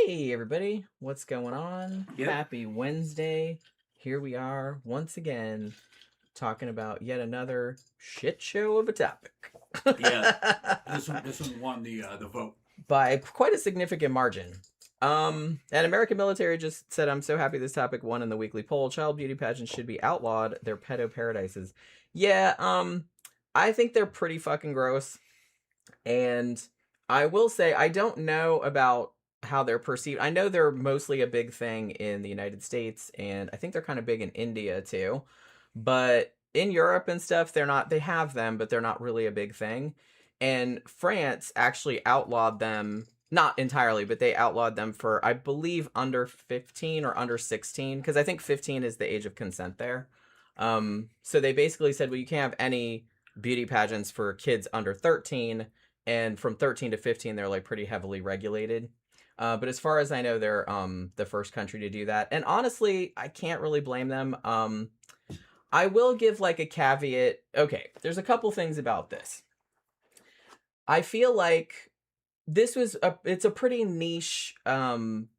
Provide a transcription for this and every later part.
Hey everybody, what's going on? Yep. Happy Wednesday. Here we are once again talking about yet another shit show of a topic. Yeah. This one won the vote. By quite a significant margin. And American military just said, I'm so happy this topic won in the weekly poll. Child beauty pageants should be outlawed. They're pedo paradises. Yeah, I think they're pretty fucking gross. And I will say, I don't know about how they're perceived. I know they're mostly a big thing in the United States, and I think they're kind of big in India too. But in Europe and stuff, they're not, they have them, but they're not really a big thing. And France actually outlawed them, not entirely, but they outlawed them for, I believe, under 15 or under 16, because I think 15 is the age of consent there. So they basically said, well, you can't have any beauty pageants for kids under 13, and from 13 to 15 they're like pretty heavily regulated. But as far as I know, they're the first country to do that, and honestly I can't really blame them. I will give like a caveat. Okay, there's a couple things about this. I feel like it's a pretty niche genre,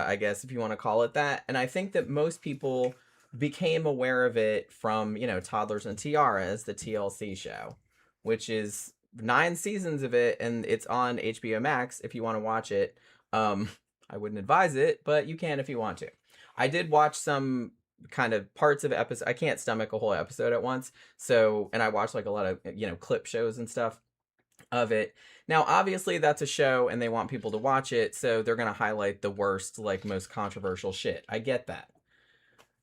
I guess, if you want to call it that, and I think that most people became aware of it from Toddlers and Tiaras, the TLC show, which is 9 seasons of it, and it's on HBO Max if you want to watch it. I wouldn't advise it, but you can if you want to. I did watch some kind of parts of episode. I can't stomach a whole episode at once, and I watched like a lot of clip shows and stuff of it. Now obviously that's a show and they want people to watch it, so they're going to highlight the worst, like most controversial shit. I get that.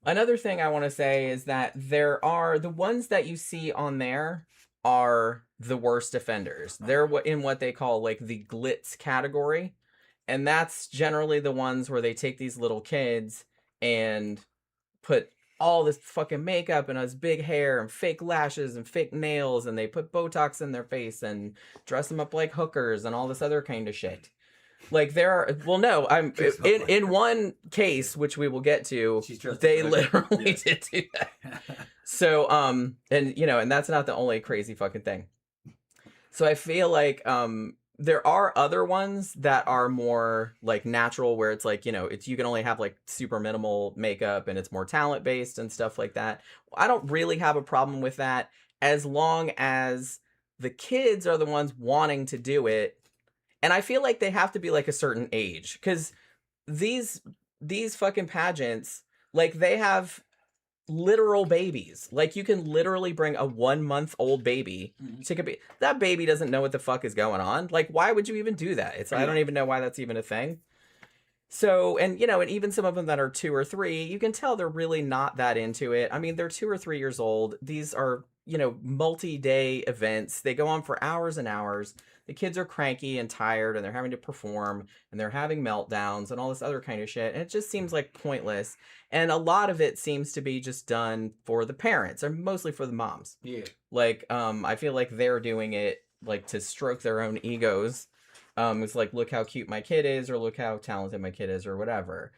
Another thing I want to say is that there are the ones that you see on there are the worst offenders. They're in what they call like the glitz category. And that's generally the ones where they take these little kids and put all this fucking makeup and us big hair and fake lashes and fake nails, and they put Botox in their face and dress them up like hookers and all this other kind of shit. Like there are, well, no, I'm in one case, which we will get to, they literally did do that. So, and and that's not the only crazy fucking thing. So I feel like, there are other ones that are more like natural, where it's like, you can only have like super minimal makeup and it's more talent based and stuff like that. I don't really have a problem with that, as long as the kids are the ones wanting to do it. And I feel like they have to be like a certain age, because these fucking pageants, like, they have literal babies. Like, you can literally bring a 1-month-old baby to compete. That baby doesn't know what the fuck is going on. Like, why would you even do that? I don't even know why that's even a thing. So, and and even some of them that are 2 or 3, you can tell they're really not that into it. I mean, they're 2 or 3 years old. These are multi-day events. They go on for hours and hours. The kids are cranky and tired, and they're having to perform, and they're having meltdowns and all this other kind of shit. And it just seems like pointless. And a lot of it seems to be just done for the parents, or mostly for the moms. Yeah. Like, I feel like they're doing it like to stroke their own egos. It's like, look how cute my kid is, or look how talented my kid is, or whatever.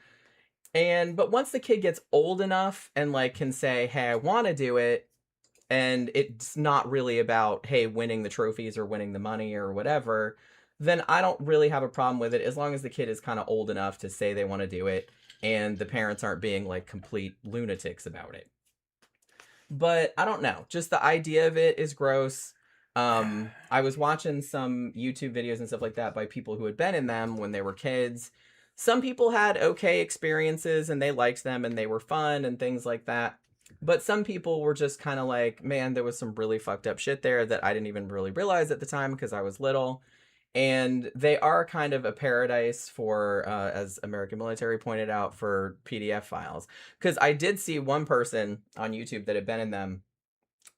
But once the kid gets old enough and like can say, hey, I want to do it, and it's not really about, hey, winning the trophies or winning the money or whatever, then I don't really have a problem with it, as long as the kid is kind of old enough to say they want to do it and the parents aren't being like complete lunatics about it. But I don't know, just the idea of it is gross. I was watching some YouTube videos and stuff like that by people who had been in them when they were kids. Some people had okay experiences and they liked them and they were fun and things like that. But some people were just kind of like, man, there was some really fucked up shit there that I didn't even really realize at the time because I was little. And they are kind of a paradise for, as American military pointed out, for PDF files. Because I did see one person on YouTube that had been in them,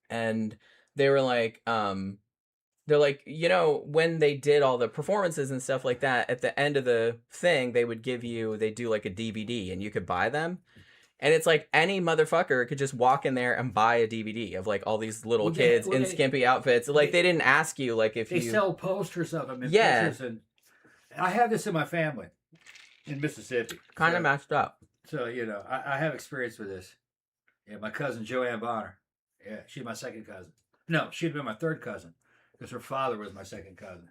and they were like, they're like, when they did all the performances and stuff like that, at the end of the thing, they do like a DVD and you could buy them. And it's like any motherfucker could just walk in there and buy a DVD of like all these little kids in skimpy outfits. Like, they didn't ask you like if they sell posters of them and pictures, and I have this in my family in Mississippi. Kind of messed up. So I have experience with this. Yeah, my cousin Joanne Bonner. Yeah, she's my second cousin. No, she'd been my third cousin, because her father was my second cousin.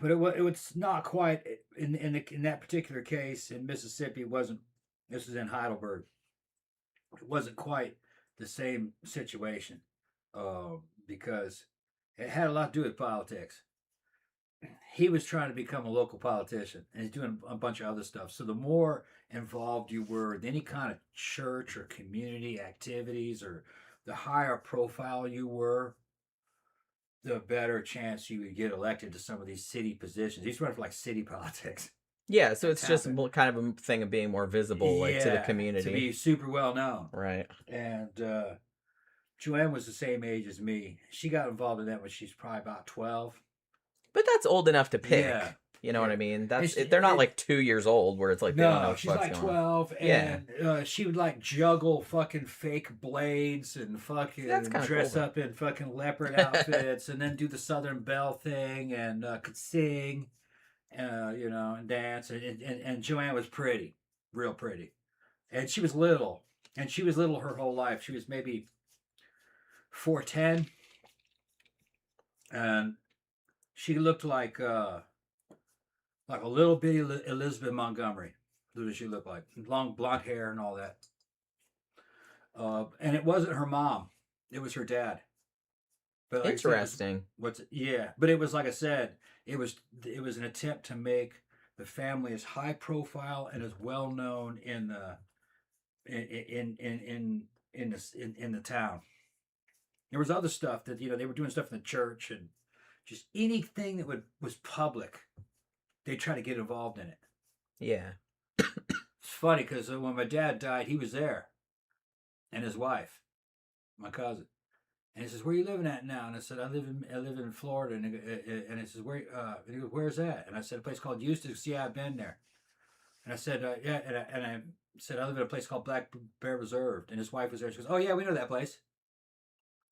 but it was not quite in that particular case in Mississippi. It wasn't. This was in Heidelberg. It wasn't quite the same situation because it had a lot to do with politics. He was trying to become a local politician and he's doing a bunch of other stuff. So the more involved you were in any kind of church or community activities, or the higher profile you were, the better chance you would get elected to some of these city positions. He's running for like city politics. Yeah, so it's just kind of a thing of being more visible, like to the community, to be super well known. Right. And Joanne was the same age as me. She got involved in that when she's probably about 12. But that's old enough to pick. Yeah. You know what I mean? They're not like 2 years old where it's like they don't know she's like 12, and she would like juggle fucking fake blades and fucking dress up in fucking leopard outfits and then do the Southern Belle thing and could sing, and dance. And Joanne was pretty, real pretty, and she was little, her whole life. She was maybe 4'10", and she looked like a little bitty Elizabeth Montgomery. That's what she looked like. Long blonde hair and all that. And it wasn't her mom. It was her dad. But like interesting. But it was, like I said, it was an attempt to make the family as high profile and as well known in the town. There was other stuff that they were doing stuff in the church and just anything that was public. They try to get involved in it. Yeah. It's funny because when my dad died, he was there. And his wife, my cousin. And he says, "Where are you living at now?" And I said, I live in Florida. And he says, "Where?" And he goes, "Where's that?" And I said, "A place called Eustis." "Yeah, I've been there." And I said, "Yeah." And I said, "I live in a place called Black Bear Reserve." And his wife was there. She goes, "Oh, yeah, we know that place."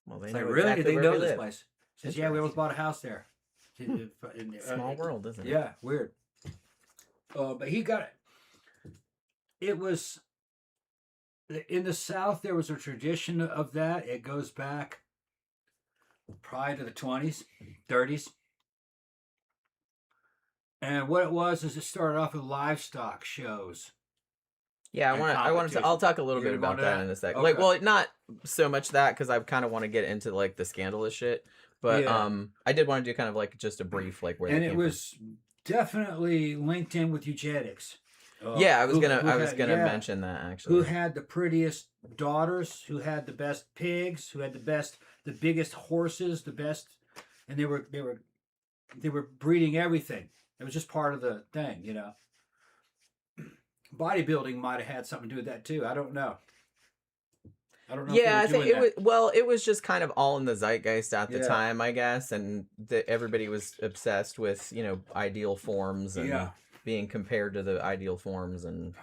Well, they know like, really? Exactly they know this place. She says, "Yeah, we almost bought a house there." Small world, isn't it? Yeah, weird. But he got it. It was in the South. There was a tradition of that. It goes back probably to the 20s, 30s. And what it was is it started off with livestock shows. Yeah, I'll talk a little bit about that in a second. Okay. Like, well, not so much that because I kind of want to get into like the scandalous shit. But I did want to do kind of like just a brief like where. And it was definitely linked in with eugenics. I was gonna mention that actually. Who had the prettiest daughters? Who had the best pigs? Who had the biggest horses? The best, and they were breeding everything. It was just part of the thing, Bodybuilding might have had something to do with that too. I don't know. Yeah, I think it was just kind of all in the zeitgeist at the time, I guess, and everybody was obsessed with ideal forms and being compared to the ideal forms and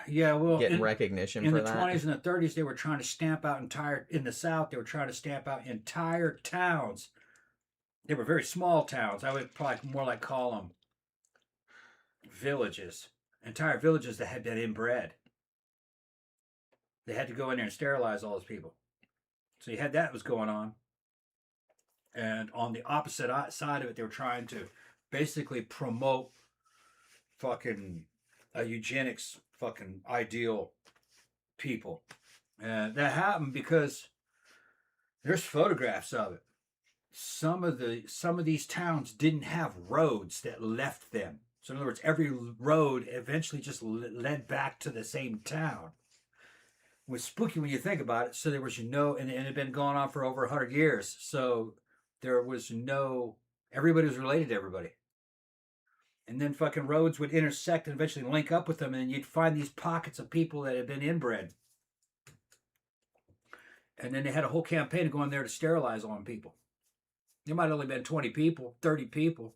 getting recognition for that. In the 20s and the 30s, they were trying to stamp out in the South. They were trying to stamp out entire towns. They were very small towns. I would probably more like call them villages. Entire villages that had been inbred. They had to go in there and sterilize all those people. So you had that was going on. And on the opposite side of it, they were trying to basically promote fucking eugenics fucking ideal people. And that happened because there's photographs of it. Some of these towns didn't have roads that left them. So in other words, every road eventually just led back to the same town. It was spooky when you think about it. So there was and it had been going on for over 100 years. So there was everybody was related to everybody. And then fucking roads would intersect and eventually link up with them, and you'd find these pockets of people that had been inbred. And then they had a whole campaign to go in there to sterilize all them people. There might have only been 20 people, 30 people,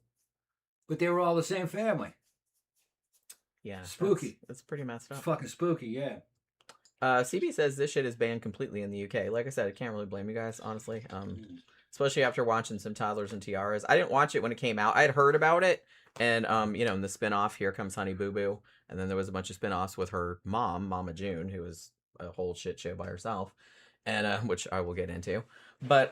but they were all the same family. Yeah. Spooky. That's pretty messed up. It's fucking spooky, yeah. CB says this shit is banned completely in the UK. Like I said, I can't really blame you guys, honestly. Especially after watching some Toddlers and Tiaras. I didn't watch it when it came out. I had heard about it. And, in the spinoff, Here Comes Honey Boo Boo. And then there was a bunch of spinoffs with her mom, Mama June, who was a whole shit show by herself. And, which I will get into. But,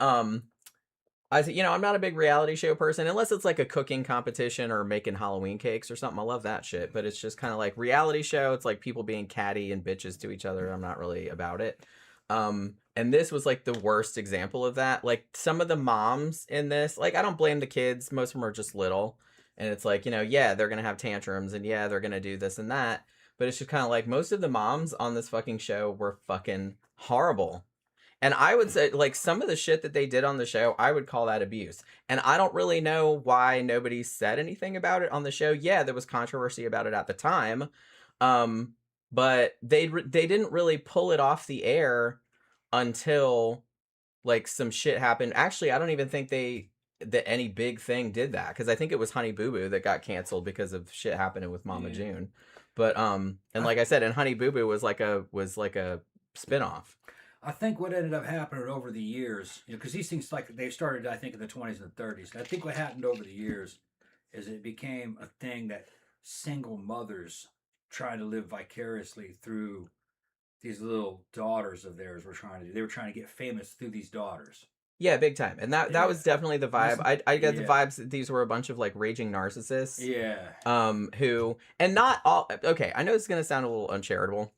I'm not a big reality show person unless it's like a cooking competition or making Halloween cakes or something. I love that shit, but it's just kind of like reality show. It's like people being catty and bitches to each other. I'm not really about it. And this was like the worst example of that. Like some of the moms in this, like I don't blame the kids. Most of them are just little, and it's like yeah, they're gonna have tantrums and yeah, they're gonna do this and that. But it's just kind of like most of the moms on this fucking show were fucking horrible. And I would say, like, some of the shit that they did on the show, I would call that abuse. And I don't really know why nobody said anything about it on the show. Yeah, there was controversy about it at the time. Um, but they didn't really pull it off the air until like some shit happened. Actually, I don't even think that any big thing did that, because I think it was Honey Boo Boo that got canceled because of shit happening with Mama June. But and like I said, and Honey Boo Boo was like a spinoff. I think what ended up happening over the years, because these things like they started, I think, in the 20s and 30s. And I think what happened over the years is it became a thing that single mothers trying to live vicariously through these little daughters of theirs were trying to do. They were trying to get famous through these daughters. Yeah, big time. And that was definitely the vibe. I get the vibes that these were a bunch of like raging narcissists. Yeah. Who, and not all, okay, I know it's going to sound a little uncharitable,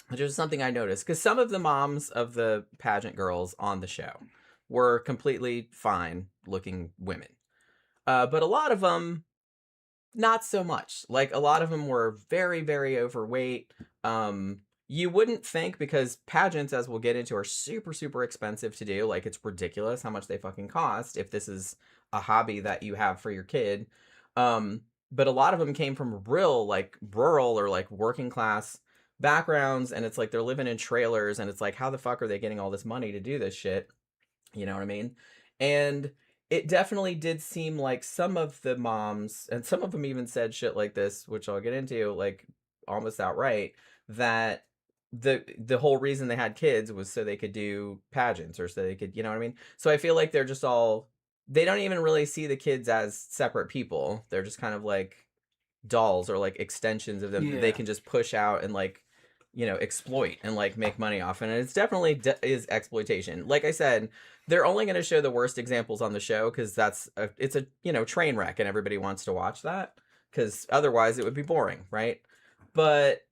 which is something I noticed, because some of the moms of the pageant girls on the show were completely fine looking women. But a lot of them, not so much. Like a lot of them were very, very overweight. You wouldn't think, because pageants, as we'll get into, are super, super expensive to do. Like it's ridiculous how much they fucking cost if this is a hobby that you have for your kid. But a lot of them came from real like rural or like working class backgrounds, and it's like they're living in trailers, and it's like, how the fuck are they getting all this money to do this shit? You know what I mean? And it definitely did seem like some of the moms, and some of them even said shit like this, which I'll get into, like almost outright, that the whole reason they had kids was so they could do pageants, or so they could, you know what I mean? So I feel like they're just all, they don't even really see the kids as separate people. They're just kind of like dolls or like extensions of them that they can just push out and like exploit and like make money off. And it's definitely is exploitation. Like I said, they're only going to show the worst examples on the show because it's a train wreck, and everybody wants to watch that because otherwise it would be boring, right? But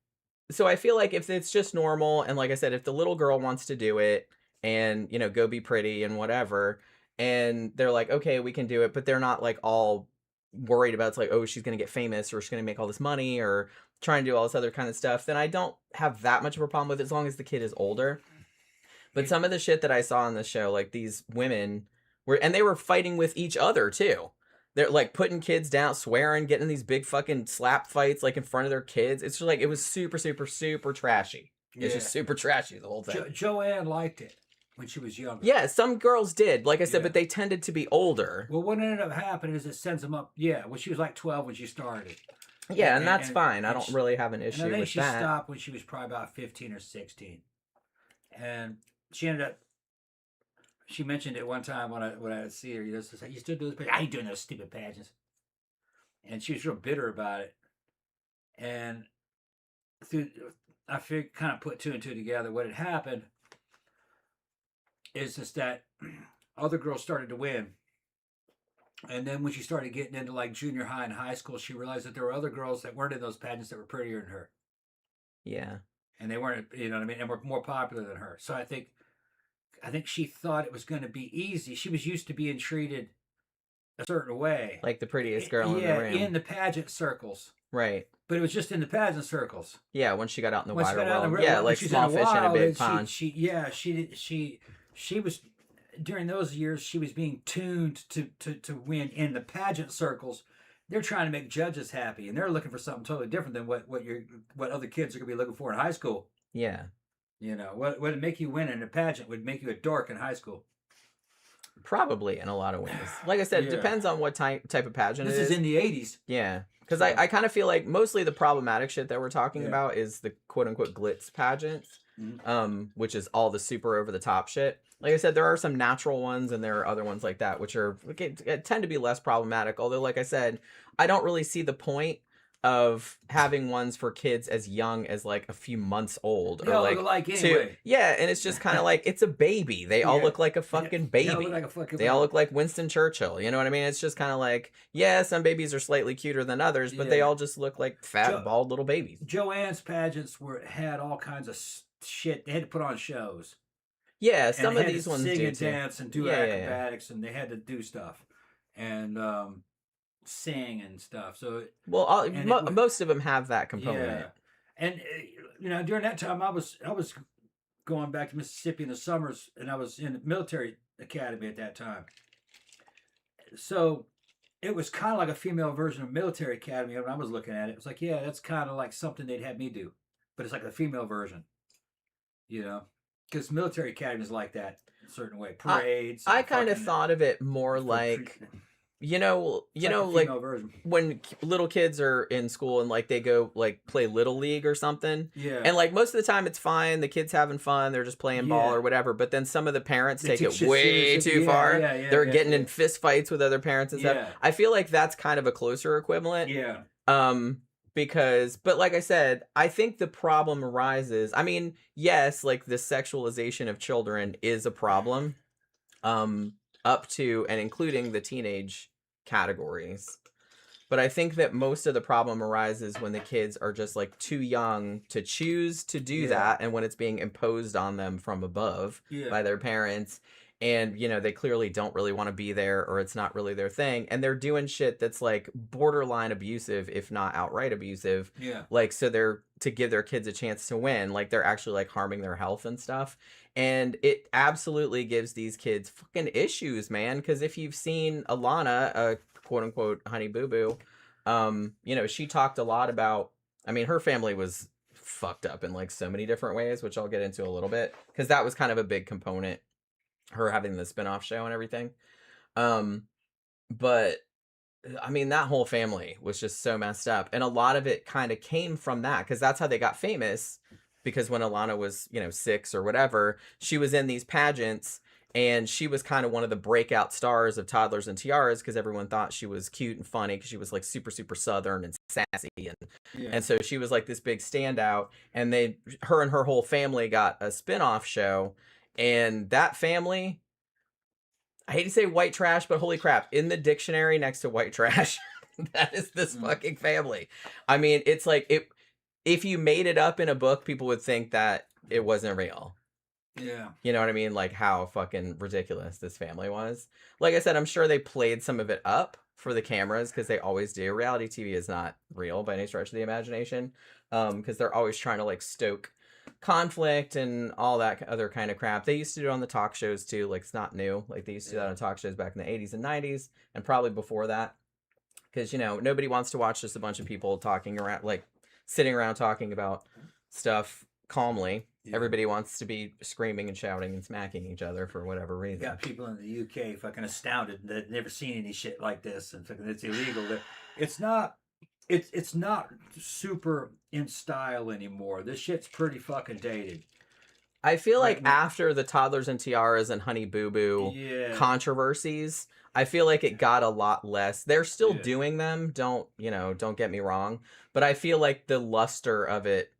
so I feel like if it's just normal, and like I said, if the little girl wants to do it and go be pretty and whatever, and they're like, okay, we can do it, but they're not like all worried about, it's like, oh, she's gonna get famous or she's gonna make all this money or trying to do all this other kind of stuff, then I don't have that much of a problem with it, as long as the kid is older. But some of the shit that I saw on the show, like these women they were fighting with each other too. They're like putting kids down, swearing, getting these big fucking slap fights like in front of their kids. It's just like, it was super, super, super trashy. It's just super trashy, the whole thing. Joanne liked it when she was younger. Yeah, some girls did, like I said, but they tended to be older. Well, what ended up happening is it sends them up. Yeah, well, she was like 12 when she started. Yeah, and that's fine. I don't really have an issue with that. And then she stopped when she was probably about 15 or 16. And she ended up, she mentioned it one time when I would see her, you still do this pageant? I ain't doing those stupid pageants. And she was real bitter about it. And I kind of put two and two together. What had happened is just that other girls started to win. And then when she started getting into like junior high and high school, she realized that there were other girls that weren't in those pageants that were prettier than her. Yeah. And they weren't, you know what I mean, and were more popular than her. So I think she thought it was going to be easy. She was used to being treated a certain way. Like the prettiest girl in the room. Yeah, in the pageant circles. Right. But it was just in the pageant circles. Yeah, once she got out in the wider world. Yeah, like small fish in a big pond. She was, during those years, she was being tuned to win in the pageant circles. They're trying to make judges happy, and they're looking for something totally different than what other kids are going to be looking for in high school. Yeah. What would make you win in a pageant would make you a dork in high school. Probably, in a lot of ways. Like I said, it depends on what type of pageant it is. This is in the 80s. Yeah. Because I kind of feel like mostly the problematic shit that we're talking about is the quote-unquote glitz pageants, which is all the super over-the-top shit. Like I said, there are some natural ones, and there are other ones like that, which tend to be less problematic. Although, like I said, I don't really see the point of having ones for kids as young as like a few months old They or all like look alike two. anyway. Yeah, and it's just kind of like it's a baby. They all Yeah. look like a fucking baby. They all look like a fucking They all baby. look like Winston Churchill. You know what I mean? It's just kind of like, yeah, some babies are slightly cuter than others, but they Yeah. all just look like fat, bald little babies. Joanne's pageants had all kinds of shit. They had to put on shows. Yeah, And some they of had these to ones sing do and too. dance and do Yeah, yeah, yeah. acrobatics, and they had to do stuff and sing and stuff. So Well, and it most of them have that yeah, component. and during that time I was going back to Mississippi in the summers, and I was in the military academy at that time. So it was kind of like a female version of military academy when I was looking at it. It was like, yeah, that's kind of like something they'd have me do, but it's like a female version, because military academy is like that in a certain way. Parades. I kind of thought of it more like, like version. when little kids are in school and like they go like play little league or something. Yeah. And like most of the time it's fine. The kids having fun. They're just playing ball or whatever. But then some of the parents take it way too far. They're getting in fist fights with other parents and stuff. I feel like that's kind of a closer equivalent. Yeah. But like I said, I think the problem arises. I mean, yes, like the sexualization of children is a problem. Up to and including the teenage categories. But I think that most of the problem arises when the kids are just like too young to choose to do that, and when it's being imposed on them from above by their parents, and they clearly don't really want to be there, or it's not really their thing, and they're doing shit that's like borderline abusive, if not outright abusive. Like, so they're to give their kids a chance to win, like they're actually like harming their health and stuff. And it absolutely gives these kids fucking issues, man. Because if you've seen Alana, a quote unquote honey boo boo, she talked a lot about, I mean, her family was fucked up in like so many different ways, which I'll get into a little bit, because that was kind of a big component, her having the spinoff show and everything. But I mean, that whole family was just so messed up. And a lot of it kind of came from that, because that's how they got famous. Because when Alana was, 6 or whatever, she was in these pageants, and she was kind of one of the breakout stars of Toddlers and Tiaras, because everyone thought she was cute and funny, because she was like super, super Southern and sassy. And so she was like this big standout, and her and her whole family got a spinoff show. And that family, I hate to say white trash, but holy crap, in the dictionary next to white trash, that is this fucking family. I mean, it's like if you made it up in a book, people would think that it wasn't real. Yeah. You know what I mean? Like how fucking ridiculous this family was. Like I said, I'm sure they played some of it up for the cameras, because they always do. Reality TV is not real by any stretch of the imagination, because they're always trying to like stoke conflict and all that other kind of crap. They used to do it on the talk shows too. Like, it's not new. Like, they used to do that on talk shows back in the 80s and 90s, and probably before that, because nobody wants to watch just a bunch of people talking around, like sitting around talking about stuff calmly. Everybody wants to be screaming and shouting and smacking each other for whatever reason. You got people in the UK fucking astounded that they've never seen any shit like this, and fucking it's illegal. It's not super in style anymore. This shit's pretty fucking dated. I feel like after the Toddlers and Tiaras and Honey Boo Boo controversies, I feel like it got a lot less. They're still doing them. Don't get me wrong. But I feel like the luster of it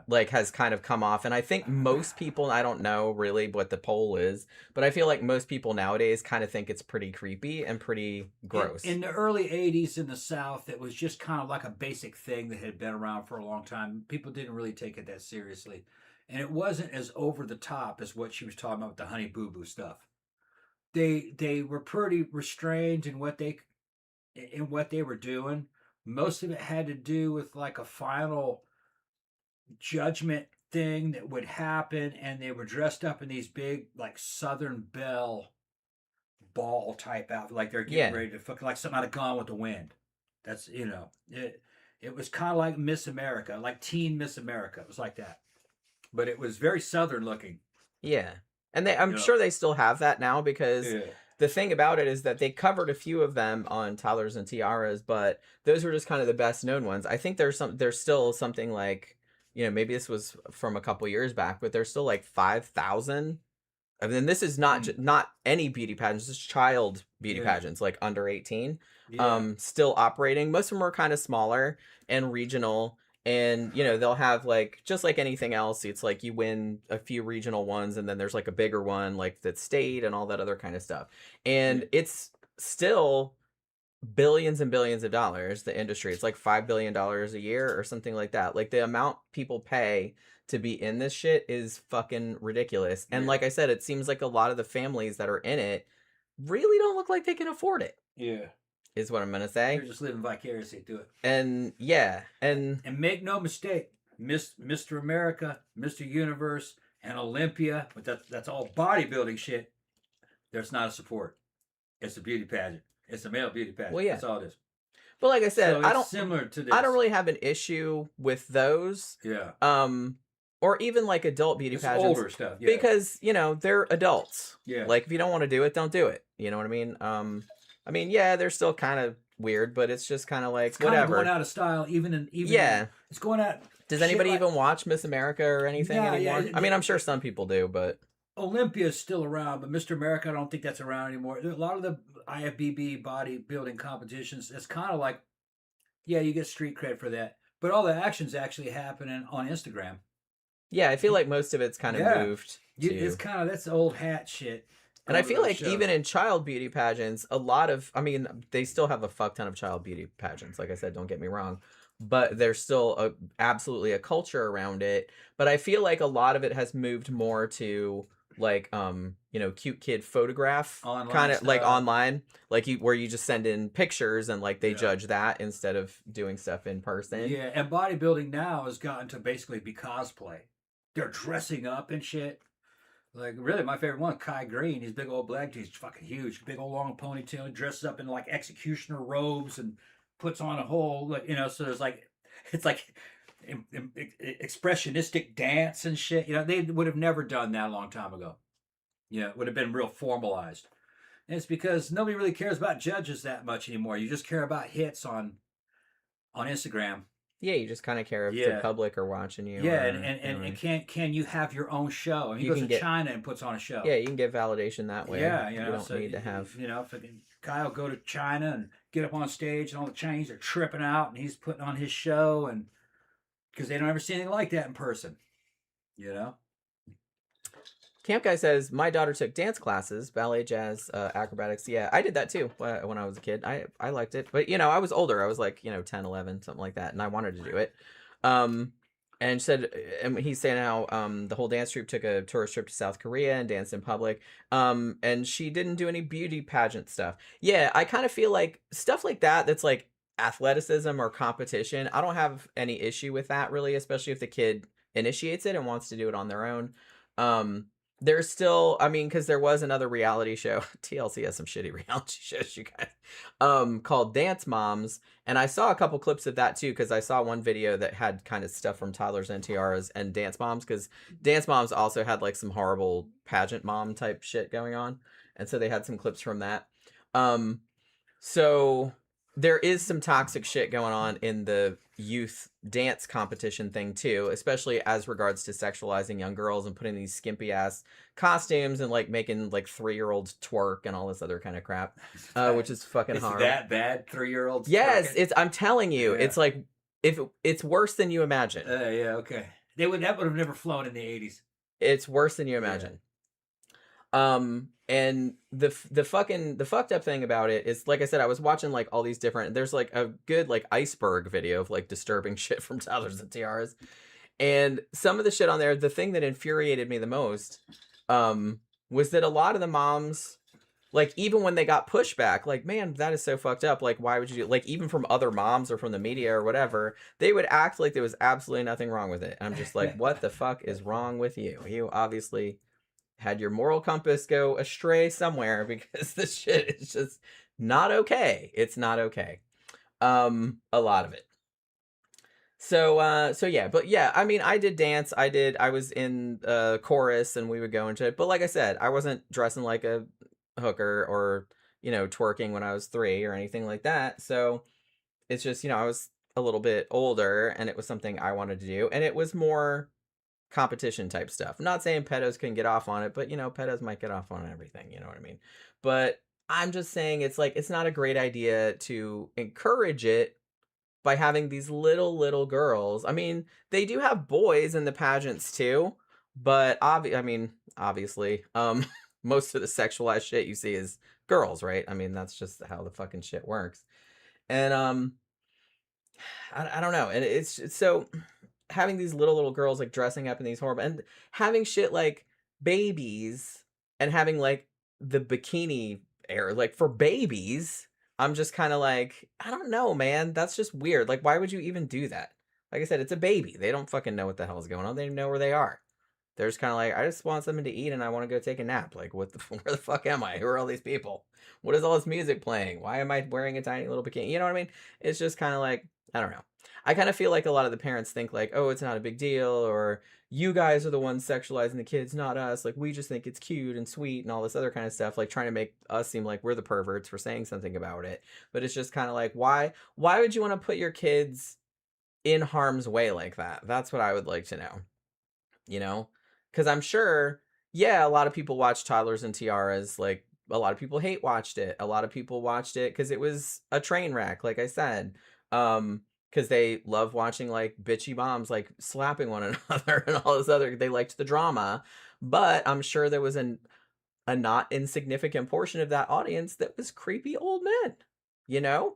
like has kind of come off. And I think most people, I don't know really what the poll is, but I feel like most people nowadays kind of think it's pretty creepy and pretty gross. In the early 80s in the South, it was just kind of like a basic thing that had been around for a long time. People didn't really take it that seriously. And it wasn't as over the top as what she was talking about with the Honey Boo Boo stuff. They were pretty restrained in what they were doing. Most of it had to do with like a final judgment thing that would happen, and they were dressed up in these big like Southern Belle ball type outfit, like they're getting ready to fucking like something out of Gone with the Wind. That's it was kind of like Miss America, like Teen Miss America. It was like that, but it was very Southern looking. Yeah, and I'm sure they still have that now, because the thing about it is that they covered a few of them on Toddlers and Tiaras, but those were just kind of the best known ones. I think there's still something like, maybe this was from a couple years back, but there's still like 5,000 I mean, this is not any beauty pageants, just child beauty Yeah. pageants, like under 18. Yeah. Still operating. Most of them are kind of smaller and regional. And, you know, they'll have like, just like anything else, it's like you win a few regional ones and then there's like a bigger one, like that state and all that other kind of stuff. And it's still billions and billions of dollars, the industry. It's like $5 billion a year or something like that. Like the amount people pay to be in this shit is fucking ridiculous. And like I said, it seems like a lot of the families that are in it really don't look like they can afford it. Yeah. Is what I'm gonna say. They're just living vicariously through it. And yeah, and make no mistake, Mr. America, Mr. Universe, and Olympia, but that's all bodybuilding shit. There's not a support. It's a beauty pageant. It's a male beauty pageant. Well, yeah. That's all it is. But like I said, so I don't similar to this. I don't really have an issue with those. Yeah. Or even like adult beauty pageants. Older stuff. Yeah. Because, you know, they're adults. Yeah. Like if you don't want to do it, don't do it. You know what I mean? Yeah, they're still kind of weird, but it's just kind of like, whatever. Kind of going out of style, even it's going out. Does anybody even watch Miss America or anything anymore? I mean, I'm sure some people do, but Olympia is still around, but Mr. America, I don't think that's around anymore. A lot of the IFBB bodybuilding competitions, it's kind of like, yeah, you get street cred for that, but all the action's actually happening on Instagram. Yeah, I feel like most of it's kind of moved. It's kind of, that's old hat shit. And I feel like even in child beauty pageants, a lot of, I mean, they still have a fuck ton of child beauty pageants. Like I said, don't get me wrong. But there's still absolutely a culture around it. But I feel like a lot of it has moved more to like, you know, cute kid photograph kind of like online, like where you just send in pictures and like they judge that instead of doing stuff in person. Yeah, and bodybuilding now has gotten to basically be cosplay. They're dressing up and shit. Like, really, my favorite one, Kai Green. He's big old black. He's fucking huge. Big old long ponytail. He dresses up in, like, executioner robes and puts on a whole, like, you know, so there's, like, it's, like, expressionistic dance and shit. You know, they would have never done that a long time ago. You know, it would have been real formalized. And it's because nobody really cares about judges that much anymore. You just care about hits on Instagram. Yeah, you just kind of care if the public are watching you. Yeah, and can you have your own show? I mean, he goes to China and puts on a show. Yeah, you can get validation that way. Yeah, you know, you don't need to have. You know, if Kyle go to China and get up on stage and all the Chinese are tripping out and he's putting on his show, and because they don't ever see anything like that in person. You know. Camp Guy says, my daughter took dance classes, ballet, jazz, acrobatics. Yeah, I did that too when I was a kid. I liked it. But, you know, I was older. I was like, you know, 10, 11, something like that. And I wanted to do it. And said, and he's saying how the whole dance troupe took a tourist trip to South Korea and danced in public. And she didn't do any beauty pageant stuff. Yeah, I kind of feel like stuff like that that's like athleticism or competition. I don't have any issue with that really, especially if the kid initiates it and wants to do it on their own. There's still, I mean, because there was another reality show. TLC has some shitty reality shows, you guys, called Dance Moms. And I saw a couple clips of that too, because I saw one video that had kind of stuff from Toddlers and Tiaras and Dance Moms, because Dance Moms also had like some horrible pageant mom type shit going on. And so they had some clips from that. So there is some toxic shit going on in the youth dance competition thing too, especially as regards to sexualizing young girls and putting these skimpy ass costumes and like making like 3-year-olds twerk and all this other kind of crap, which is fucking horrible. That bad, 3-year-olds? Yes, twerking? I'm telling you, it's like it's worse than you imagine. Yeah, okay. That would have never flown in the 80s. It's worse than you imagine. And the fucked up thing about it is, like I said, I was watching like all these different, there's like a good like iceberg video of like disturbing shit from Toddlers and Tiaras. And some of the shit on there, the thing that infuriated me the most, was that a lot of the moms, like even when they got pushback, like, man, that is so fucked up. Like, why would you do, like, even from other moms or from the media or whatever, they would act like there was absolutely nothing wrong with it. I'm just like, what the fuck is wrong with you? You obviously had your moral compass go astray somewhere, because this shit is just not okay. It's not okay. A lot of it. So yeah, but yeah, I mean, I did dance. I was in chorus and we would go into it. But like I said, I wasn't dressing like a hooker or, you know, twerking when I was 3 or anything like that. So it's just, you know, I was a little bit older and it was something I wanted to do. And it was more competition type stuff. I'm not saying pedos can get off on it, but pedos might get off on everything, you know what I mean? But I'm just saying it's like it's not a great idea to encourage it by having these little girls. I mean, they do have boys in the pageants too, but obviously, most of the sexualized shit you see is girls, right? I mean, that's just how the fucking shit works. And I don't know. And it's so having these little girls like dressing up in these horrible and having shit like babies and having like the bikini era like for babies. I'm just kind of like, I don't know, man. That's just weird. Like, why would you even do that? Like I said, it's a baby. They don't fucking know what the hell is going on. They know where they are. They're just kind of like, I just want something to eat and I want to go take a nap. Like, where the fuck am I? Who are all these people? What is all this music playing? Why am I wearing a tiny little bikini? You know what I mean? It's just kind of like, I don't know. I kind of feel like a lot of the parents think like, oh, it's not a big deal, or you guys are the ones sexualizing the kids, not us. Like, we just think it's cute and sweet and all this other kind of stuff, like trying to make us seem like we're the perverts for saying something about it. But it's just kind of like, why would you want to put your kids in harm's way like that? That's what I would like to know, you know? Because I'm sure, yeah, a lot of people watch Toddlers and Tiaras. Like, a lot of people hate watched it. A lot of people watched it because it was a train wreck, like I said. Because they love watching like bitchy moms like slapping one another and all this other. They liked the drama, but I'm sure there was a not insignificant portion of that audience that was creepy old men. You know,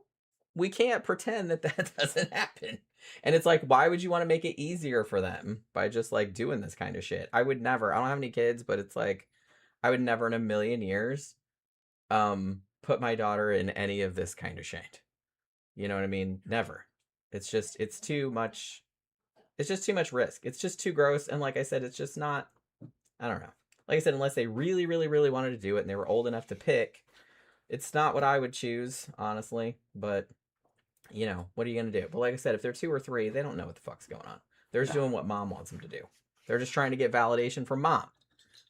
we can't pretend that that doesn't happen. And it's like, why would you want to make it easier for them by just like doing this kind of shit? I would never. I don't have any kids, but it's like I would never in a million years put my daughter in any of this kind of shit. You know what I mean? Never. It's too much. It's just too much risk. It's just too gross. And like I said, it's just not, I don't know. Like I said, unless they really, really, really wanted to do it and they were old enough to pick, it's not what I would choose, honestly. But, what are you going to do? But like I said, if they're 2 or 3, they don't know what the fuck's going on. They're just doing what mom wants them to do. They're just trying to get validation from mom.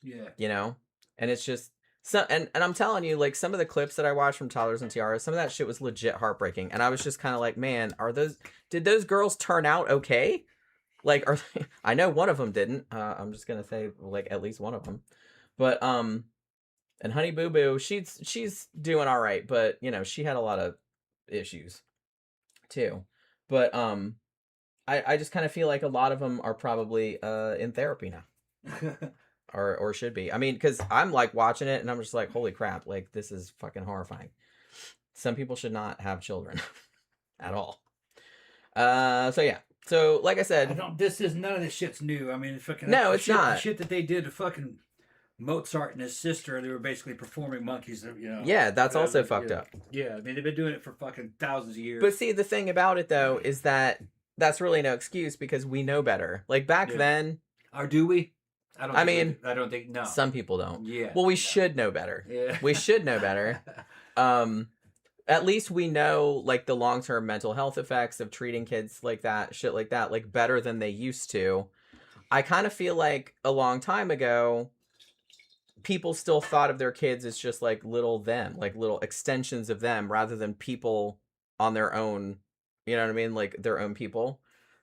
Yeah. And it's just, so, and I'm telling you, like, some of the clips that I watched from Toddlers and Tiaras, some of that shit was legit heartbreaking. And I was just kind of like, man, did those girls turn out okay? Like, I know one of them didn't. I'm just going to say, like, at least one of them. But, and Honey Boo Boo, she's doing all right. But, she had a lot of issues, too. But, I just kind of feel like a lot of them are probably in therapy now. Or should be. I mean, because I'm like watching it and I'm just like, holy crap, like this is fucking horrifying. Some people should not have children at all. So yeah. So like I said, none of this shit's new. I mean, fucking no, it's not. The shit that they did to fucking Mozart and his sister, they were basically performing monkeys. Yeah, that's also fucked up. Yeah, I mean they've been doing it for fucking thousands of years. But see, the thing about it though is that that's really no excuse because we know better. Like back then, or do we? I don't think no. Some people don't. Yeah. Well, we should know better. Yeah. We should know better. At least we know like the long-term mental health effects of treating kids like that, shit like that, like better than they used to. I kind of feel like a long time ago, people still thought of their kids as just like little them, like little extensions of them rather than people on their own, you know what I mean? Like their own people.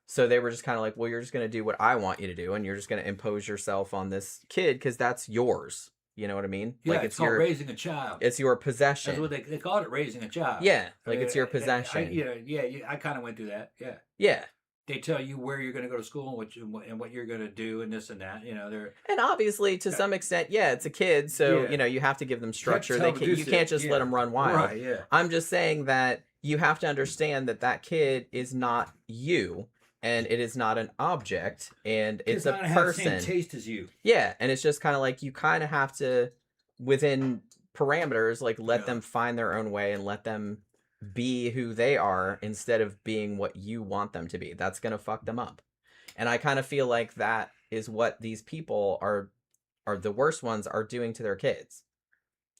So they were just kind of like, well, you're just going to do what I want you to do. And you're just going to impose yourself on this kid because that's yours. You know what I mean? Yeah, like it's called raising a child. It's your possession. That's what they called it, raising a child. Yeah, like it's your possession. I kind of went through that. Yeah. Yeah. They tell you where you're going to go to school and what you're going to do and this and that. And obviously, to some extent, yeah, it's a kid, so you have to give them structure. You can't just let them run wild. Right. Yeah. I'm just saying that you have to understand that kid is not you. And it is not an object, and it's a person. Have the same taste as you. Yeah, and it's just kind of like you kind of have to, within parameters, like let them find their own way and let them be who they are instead of being what you want them to be. That's gonna fuck them up, and I kind of feel like that is what these people are the worst ones are doing to their kids.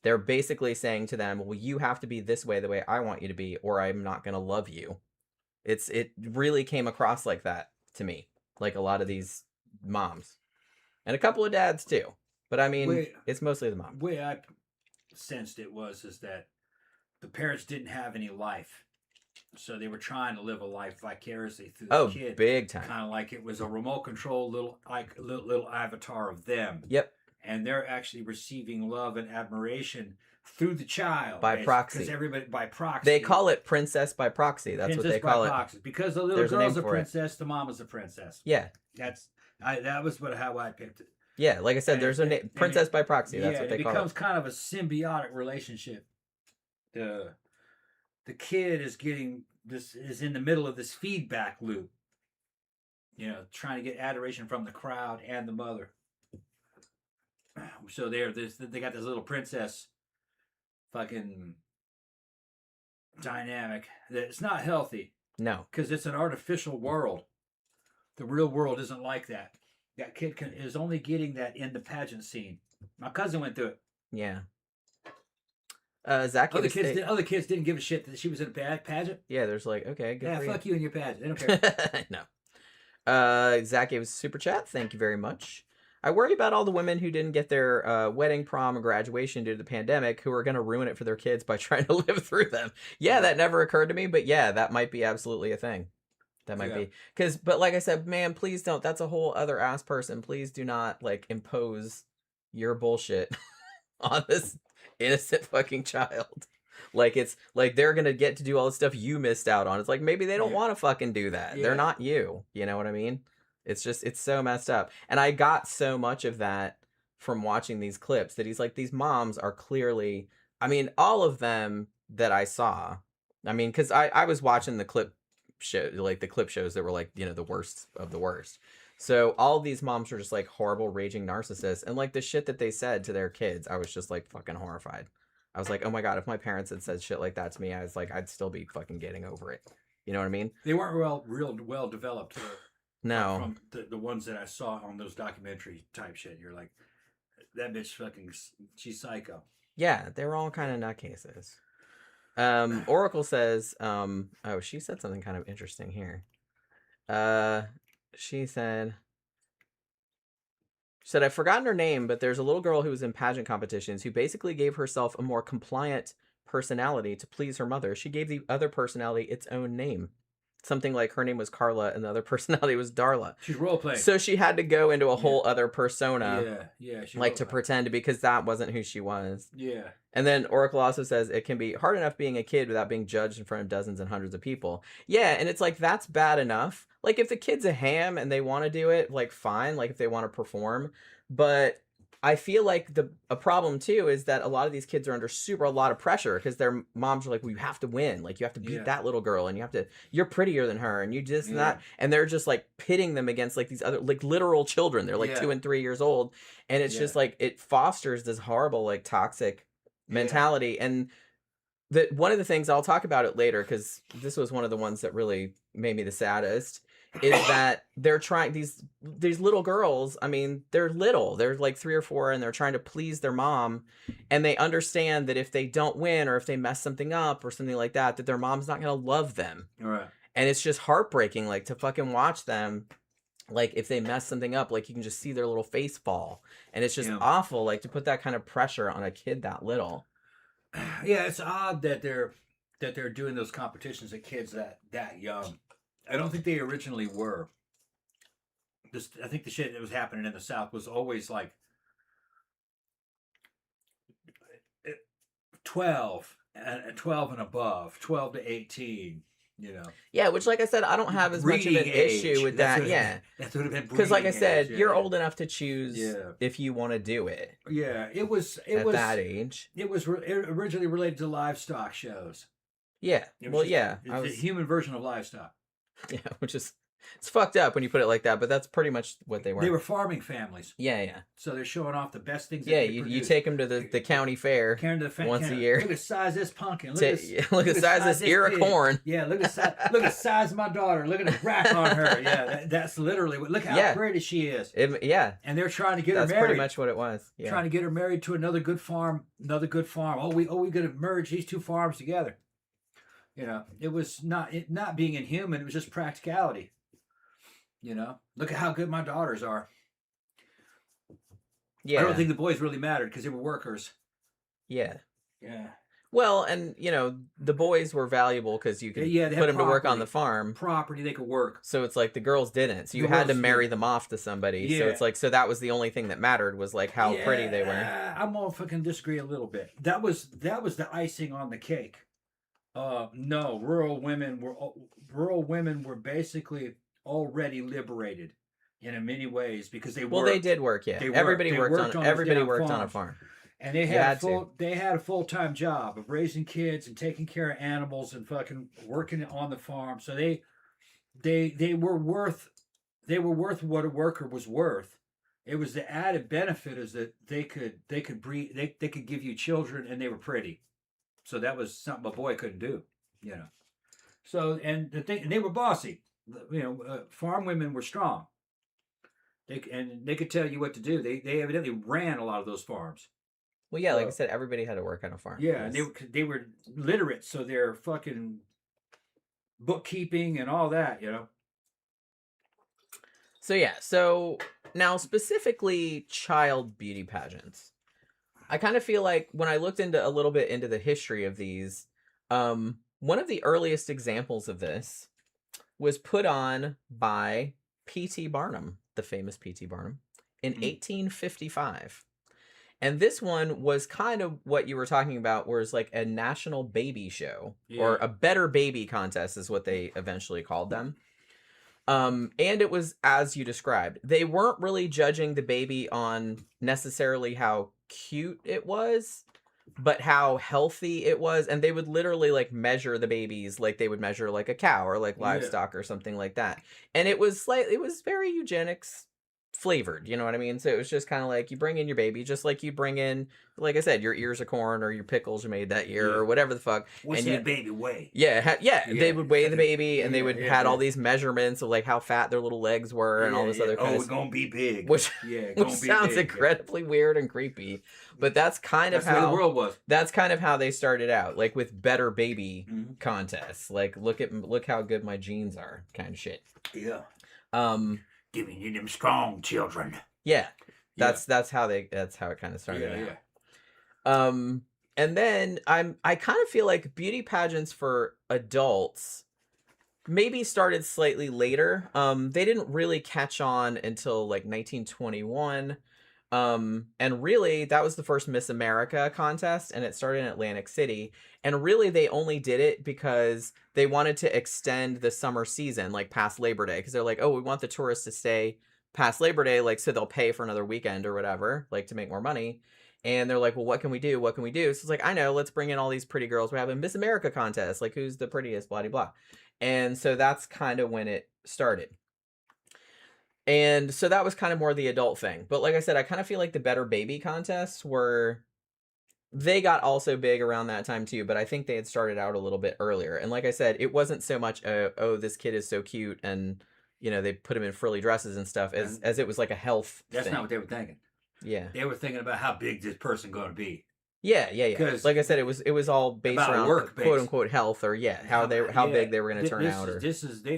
They're basically saying to them, "Well, you have to be this way, the way I want you to be, or I'm not gonna love you." It really came across like that to me, like a lot of these moms, and a couple of dads too. But I mean, it's mostly the mom. The way I sensed it is that the parents didn't have any life. So they were trying to live a life vicariously through Oh, this kid, big time. kind of like it was a remote control little avatar of them. Yep. And they're actually receiving love and admiration through the child By proxy. because everybody by proxy. They call it princess by proxy. That's princess what they call proxy. it. Because the little There's a girl's name a for it. princess, the mom is a princess. Yeah. That was how I picked it. Yeah, like I said, there's a name, princess by proxy. That's what they call it. It becomes kind of a symbiotic relationship. The kid is in the middle of this feedback loop. You know, trying to get adoration from the crowd and the mother. So they got this little princess fucking dynamic that it's not healthy. No. Because it's an artificial world. The real world isn't like that. That kid is only getting that in the pageant scene. My cousin went through it. Yeah. Zach. Other kids didn't give a shit that she was in a pageant. Yeah, there's like, okay, good for fuck you and your pageant. They don't care. No. Zach gave us a super chat. Thank you very much. I worry about all the women who didn't get their wedding, prom, and graduation due to the pandemic who are going to ruin it for their kids by trying to live through them. Yeah, that never occurred to me, but yeah, that might be absolutely a thing. That might be. But like I said, man, please don't. That's a whole other ass person. Please do not, like, impose your bullshit on this innocent fucking child. Like, it's like they're going to get to do all the stuff you missed out on. It's like, maybe they don't want to fucking do that. They're not you. You know what I mean? It's just, it's so messed up. And I got so much of that from watching these clips that he's like, these moms are clearly, I mean, all of them that I saw, I mean, because I was watching the clip show, like the clip shows that were like, you know, the worst of the worst. So all these moms were just like horrible, raging narcissists. And like the shit that they said to their kids, I was just like fucking horrified. I was like, oh my God, if my parents had said shit like that to me, I was like, I'd still be fucking getting over it. You know what I mean? They weren't real well developed. No. From the ones that I saw on those documentary type shit, you're like, that bitch fucking, she's psycho. Yeah, they were all kind of nutcases. Oracle says, oh, she said something kind of interesting here. She said, I've forgotten her name, but there's a little girl who was in pageant competitions who basically gave herself a more compliant personality to please her mother. She gave the other personality its own name. Something like her name was Carla and the other personality was Darla. She's role playing. So she had to go into a whole other persona. Yeah. Like to pretend, because that wasn't who she was. Yeah. And then Oracle also says it can be hard enough being a kid without being judged in front of dozens and hundreds of people. Yeah, and it's like, that's bad enough. Like, if the kid's a ham and they want to do it, like, fine. Like, if they want to perform. But I feel like a problem, too, is that a lot of these kids are under a lot of pressure because their moms are like, well, you have to win. Like, you have to beat that little girl, and you're prettier than her, and you just not. And they're just, like, pitting them against, like, these other, like, literal children. They're, like, 2 and 3 years old. And it's just, like, it fosters this horrible, like, toxic mentality. And one of the things, I'll talk about it later, because this was one of the ones that really made me the saddest, is that they're trying, these little girls, I mean, they're little, they're like 3 or 4, and they're trying to please their mom, and they understand that if they don't win, or if they mess something up or something like that, that their mom's not going to love them. Right. And it's just heartbreaking, like, to fucking watch them. Like, if they mess something up, like, you can just see their little face fall. And it's just awful, like, to put that kind of pressure on a kid that little. Yeah, it's odd that they're doing those competitions at kids that young. I don't think they originally were. I think the shit that was happening in the South was always like 12 and above, 12 to 18. You know. Yeah, which, like I said, I don't have as much of an issue with that. That would have been because, like I said, you're old enough to choose if you want to do it. Yeah, it was at that age. It was originally related to livestock shows. Yeah, it's a human version of livestock. Yeah, which is, it's fucked up when you put it like that, but that's pretty much what they were. They were farming families. Yeah. So they're showing off the best things. You take them to the county fair once a year. Look at the size of this pumpkin. Look at the size of this ear of corn. Yeah, look at the size of my daughter. Look at the rack on her. Yeah, that's literally what. Look how pretty she is. And they're trying to get her married. That's pretty much what it was. Yeah. Trying to get her married to another good farm. Oh, we got to merge these 2 farms together. You know, it was not being inhuman. It was just practicality. You know, look at how good my daughters are. Yeah, I don't think the boys really mattered because they were workers. Yeah. Well, and you know, the boys were valuable because you could Yeah, they put had them to work on the property. farm. Property they could work. So it's like the girls didn't. So you The had to girls marry did. them off to somebody. So Yeah. it's like, so that was the only thing that mattered was like how pretty they were. I'm gonna fucking disagree a little bit. That was the icing on the cake. No, rural women were basically already liberated in many ways because they Well, worked. they did work, yeah. They worked. Everybody They worked worked on on those everybody damn worked on a farms. farm. And they You had had to. they had a full-time job of raising kids and taking care of animals and fucking working on the farm. So they were worth what a worker was worth. It was the added benefit is that they could breed, they could give you children and they were pretty. So that was something a boy couldn't do, you know. So and the thing, and they were bossy. You know, farm women were strong. They could tell you what to do. They evidently ran a lot of those farms. Well, yeah, like I said, everybody had to work on a farm. Yeah, and they were literate, so they're fucking bookkeeping and all that, you know. So yeah, so now specifically child beauty pageants. I kind of feel like when I looked into a little bit into the history of these, one of the earliest examples of this was put on by P.T. Barnum, the famous P.T. Barnum, in 1855. And this one was kind of what you were talking about, where it's like a national baby show or a better baby contest is what they eventually called them. And it was as you described. They weren't really judging the baby on necessarily how cute it was, but how healthy it was. And they would literally like measure the babies like they would measure like a cow or like livestock or something like that. And it was very eugenics flavored, you know what I mean? So it was just kind of like you bring in your baby, just like you bring in, like I said, your ears of corn or your pickles you made that year or whatever the fuck. What's and that baby weigh? Yeah, they would weigh the baby and they would had all these measurements of like how fat their little legs were and all this other kind of we're gonna be big. which which sounds incredibly weird and creepy. But that's kind of how the world was. That's kind of how they started out, like with better baby contests. Like look how good my genes are, kind of shit. Yeah. Giving you them strong children. Yeah. That's how it kind of started out. And then I kind of feel like beauty pageants for adults maybe started slightly later. They didn't really catch on until like 1921. And really that was the first Miss America contest and it started in Atlantic City. And really they only did it because they wanted to extend the summer season like past Labor Day. Because they're like, oh, we want the tourists to stay past Labor Day, like so they'll pay for another weekend or whatever, like to make more money. And they're like, well, what can we do? What can we do? So it's like, I know, let's bring in all these pretty girls. We're having Miss America contest. Like who's the prettiest, blah, blah, blah. And so that's kind of when it started. And so that was kind of more the adult thing. But like I said, I kind of feel like the better baby contests they got also big around that time too, but I think they had started out a little bit earlier. And like I said, it wasn't so much, oh, this kid is so cute and, you know, they put him in frilly dresses and stuff as it was like a health That's thing. not what they were thinking. Yeah. They were thinking about how big this person going to be. Yeah. Like I said, it was all based around quote unquote health or how big they were going to turn out.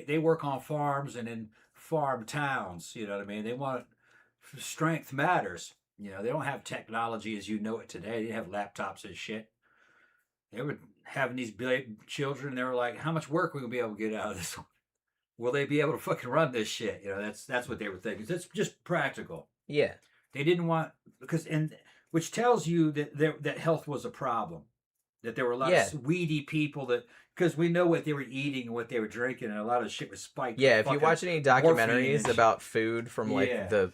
They work on farms and in farm towns. You know what I mean? They want strength matters. You know, they don't have technology as you know it today. They didn't have laptops and shit. They were having these children. And they were like, how much work are we gonna be able to get out of this one? Will they be able to fucking run this shit? You know, that's what they were thinking. It's just practical. Yeah. They didn't want which tells you that health was a problem. That there were a lot of weedy people because we know what they were eating and what they were drinking, and a lot of shit was spiked. Yeah, if you watch any documentaries about food from like the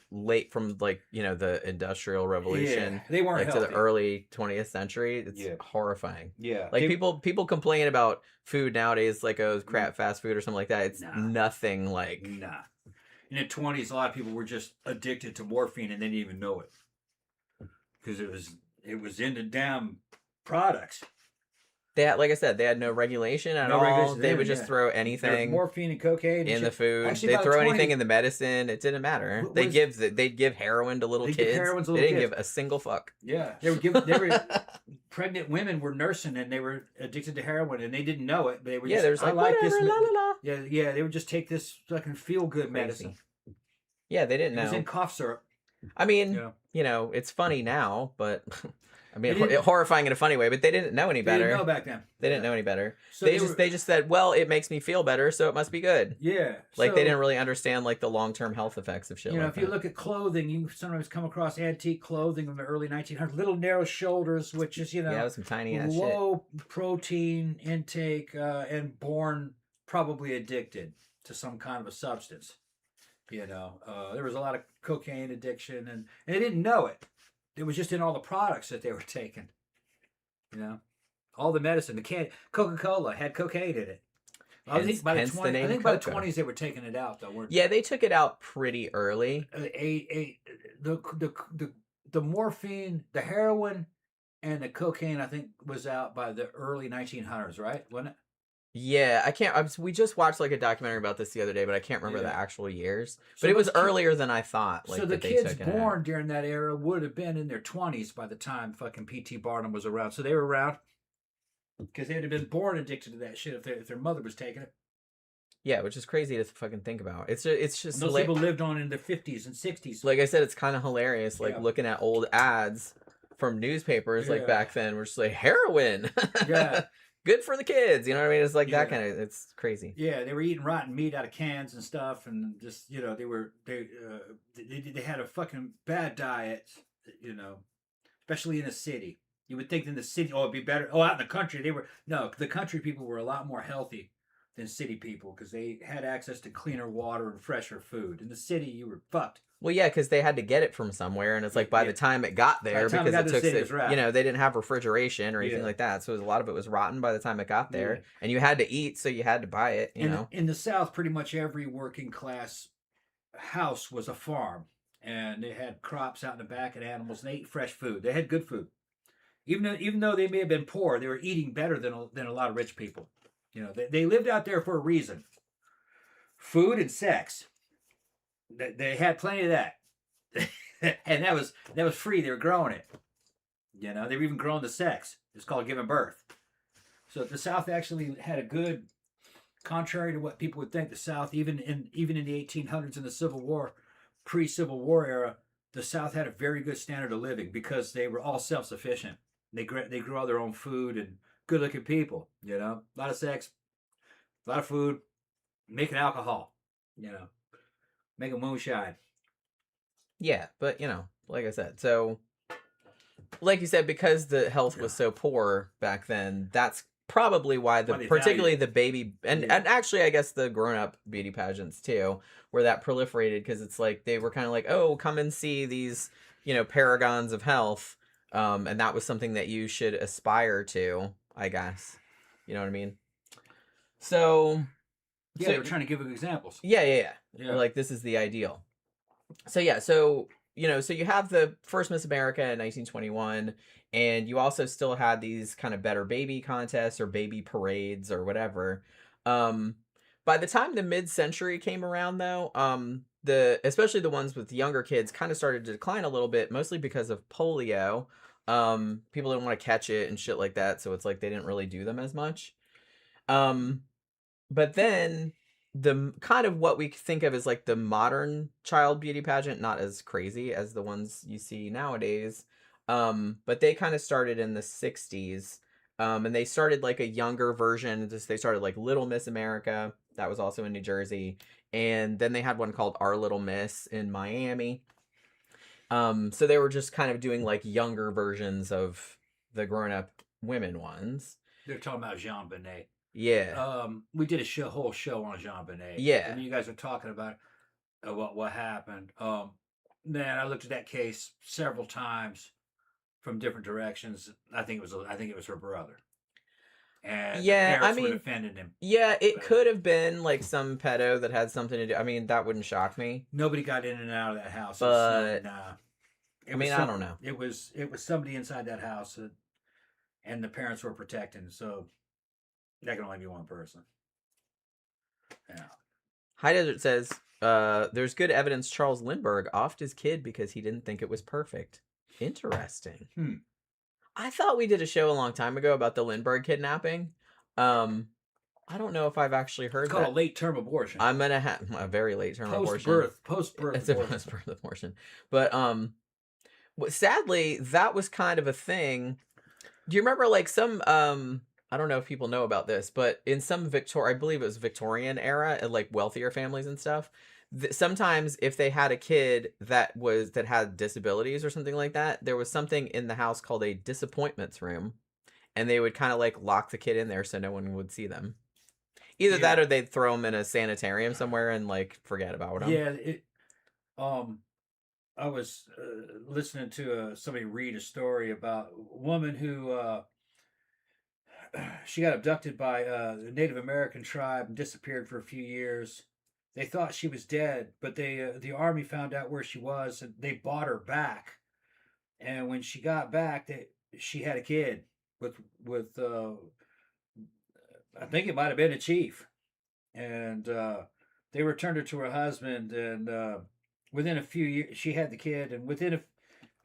Industrial Revolution, they weren't like healthy. To the early 20th century, it's horrifying. Yeah, like people complain about food nowadays, like crap fast food or something like that. It's nothing like. Nah. In the 20s, a lot of people were just addicted to morphine and they didn't even know it because it was in the damn products. They had, like I said, they had no regulation at all. They would just throw anything, morphine and cocaine in the food. Actually, they'd throw anything in the medicine. It didn't matter. They'd give heroin to little kids. They didn't give a single fuck. Yeah, pregnant women were nursing and they were addicted to heroin and they didn't know it. But they were they were like, whatever, this. La, la, la. Yeah. They would just take this fucking feel good medicine. Yeah, they didn't know. It was in cough syrup. I mean, Yeah. you know, it's funny now, but I mean, They didn't- horrifying in a funny way. But they didn't know any They didn't better. know back then. They didn't know any better. So They just said, well, it makes me feel better, so it must be good. Yeah. Like, they So, didn't really understand like the long-term health effects of shit you know, like if you that. look at clothing, you sometimes come across antique clothing in the early 1900s, little narrow shoulders, which is, you know, Yeah, it was some tiny ass shit. low protein intake and born probably addicted to some kind of a substance. You know, there was a lot of cocaine addiction, and they didn't know it. It was just in all the products that they were taking. You know, all the medicine, Coca-Cola had cocaine in it. I think by the 20s they were taking it out though. Yeah, they took it out pretty early. The morphine, the heroin, and the cocaine I think was out by the early 1900s, right? Wasn't it? Yeah, I can't. We just watched like a documentary about this the other day, but I can't remember the actual years. But it was earlier than I thought. Like, so the kids born during that era would have been in their 20s by the time fucking P.T. Barnum was around. So they were around because they'd have been born addicted to that shit if their mother was taking it. Yeah, which is crazy to fucking think about. It's just and those people lived on in the 50s and 60s. Like I said, it's kind of hilarious. Like looking at old ads from newspapers like back then, we're just like heroin. Yeah. Good for the kids, you know what I mean? It's like that kind of. It's crazy. Yeah, they were eating rotten meat out of cans and stuff, and just they had a fucking bad diet, you know, especially in a city. You would think in the city, it'd be better. Oh, out in the country, the country people were a lot more healthy than city people because they had access to cleaner water and fresher food. In the city, you were fucked. Well, yeah, because they had to get it from somewhere, and it's like by the time it got there, because it took, you know, they didn't have refrigeration or anything like that, so a lot of it was rotten by the time it got there, and you had to eat, so you had to buy it. You know, in the South, pretty much every working class house was a farm, and they had crops out in the back and animals, and they ate fresh food. They had good food, even though they may have been poor, they were eating better than a lot of rich people. You know, they lived out there for a reason: food and sex. They had plenty of that, and that was free. They were growing it. You know, they were even growing the sex. It's called giving birth. So the South actually had a good, contrary to what people would think. The South, even in the 1800s in the Civil War, pre-Civil War era, the South had a very good standard of living because they were all self-sufficient. They grew all their own food and good-looking people. You know, a lot of sex, a lot of food, making alcohol. You know. Make a moonshine. Yeah, but you know, like I said, so like you said, because the health was so poor back then, that's probably why particularly the baby and actually I guess the grown-up beauty pageants too, where that proliferated because it's like they were kind of like, oh, come and see these, you know, paragons of health, and that was something that you should aspire to, I guess. You know what I mean? So. Yeah, they were trying to give examples. Yeah. Like, this is the ideal. So, yeah, so, you know, so you have the first Miss America in 1921, and you also still had these kind of better baby contests or baby parades or whatever. By the time the mid-century came around, though, especially the ones with younger kids kind of started to decline a little bit, mostly because of polio. People didn't want to catch it and shit like that, so it's like they didn't really do them as much. But then the kind of what we think of as like the modern child beauty pageant, not as crazy as the ones you see nowadays. But they kind of started in the 60s. And they started like a younger version. They started like Little Miss America. That was also in New Jersey. And then they had one called Our Little Miss in Miami. So they were just kind of doing like younger versions of the grown-up women ones. They're talking about JonBenét. Yeah. We did a whole show on JonBenét. Yeah. And you guys were talking about what happened. Man, I looked at that case several times from different directions. I think it was her brother. And parents were defending him. Yeah, it could have been like some pedo that had something to do. I mean, that wouldn't shock me. Nobody got in and out of that house. But I don't know. It was somebody inside that house, and the parents were protecting. So that can only be one person. Yeah. High Desert says, there's good evidence Charles Lindbergh offed his kid because he didn't think it was perfect. Interesting. I thought we did a show a long time ago about the Lindbergh kidnapping. I don't know if I've actually It's heard called a that. late term abortion. I'm gonna have a very late term abortion. Post birth It's a abortion. post-birth abortion, but sadly, that was kind of a thing. Do you remember like some I don't know if people know about this, but in some I believe it was Victorian era, like wealthier families and stuff, sometimes if they had a kid that had disabilities or something like that, there was something in the house called a disappointments room, and they would kind of like lock the kid in there so no one would see them. Either Yeah, that or they'd throw them in a sanitarium somewhere and like forget about them. yeah. Um, I was listening to somebody read a story about a woman who she got abducted by a Native American tribe and disappeared for a few years. They thought she was dead, but the army found out where she was and they bought her back. And when she got back, she had a kid with I think it might have been a chief, and they returned her to her husband. And within a few years, she had the kid, and within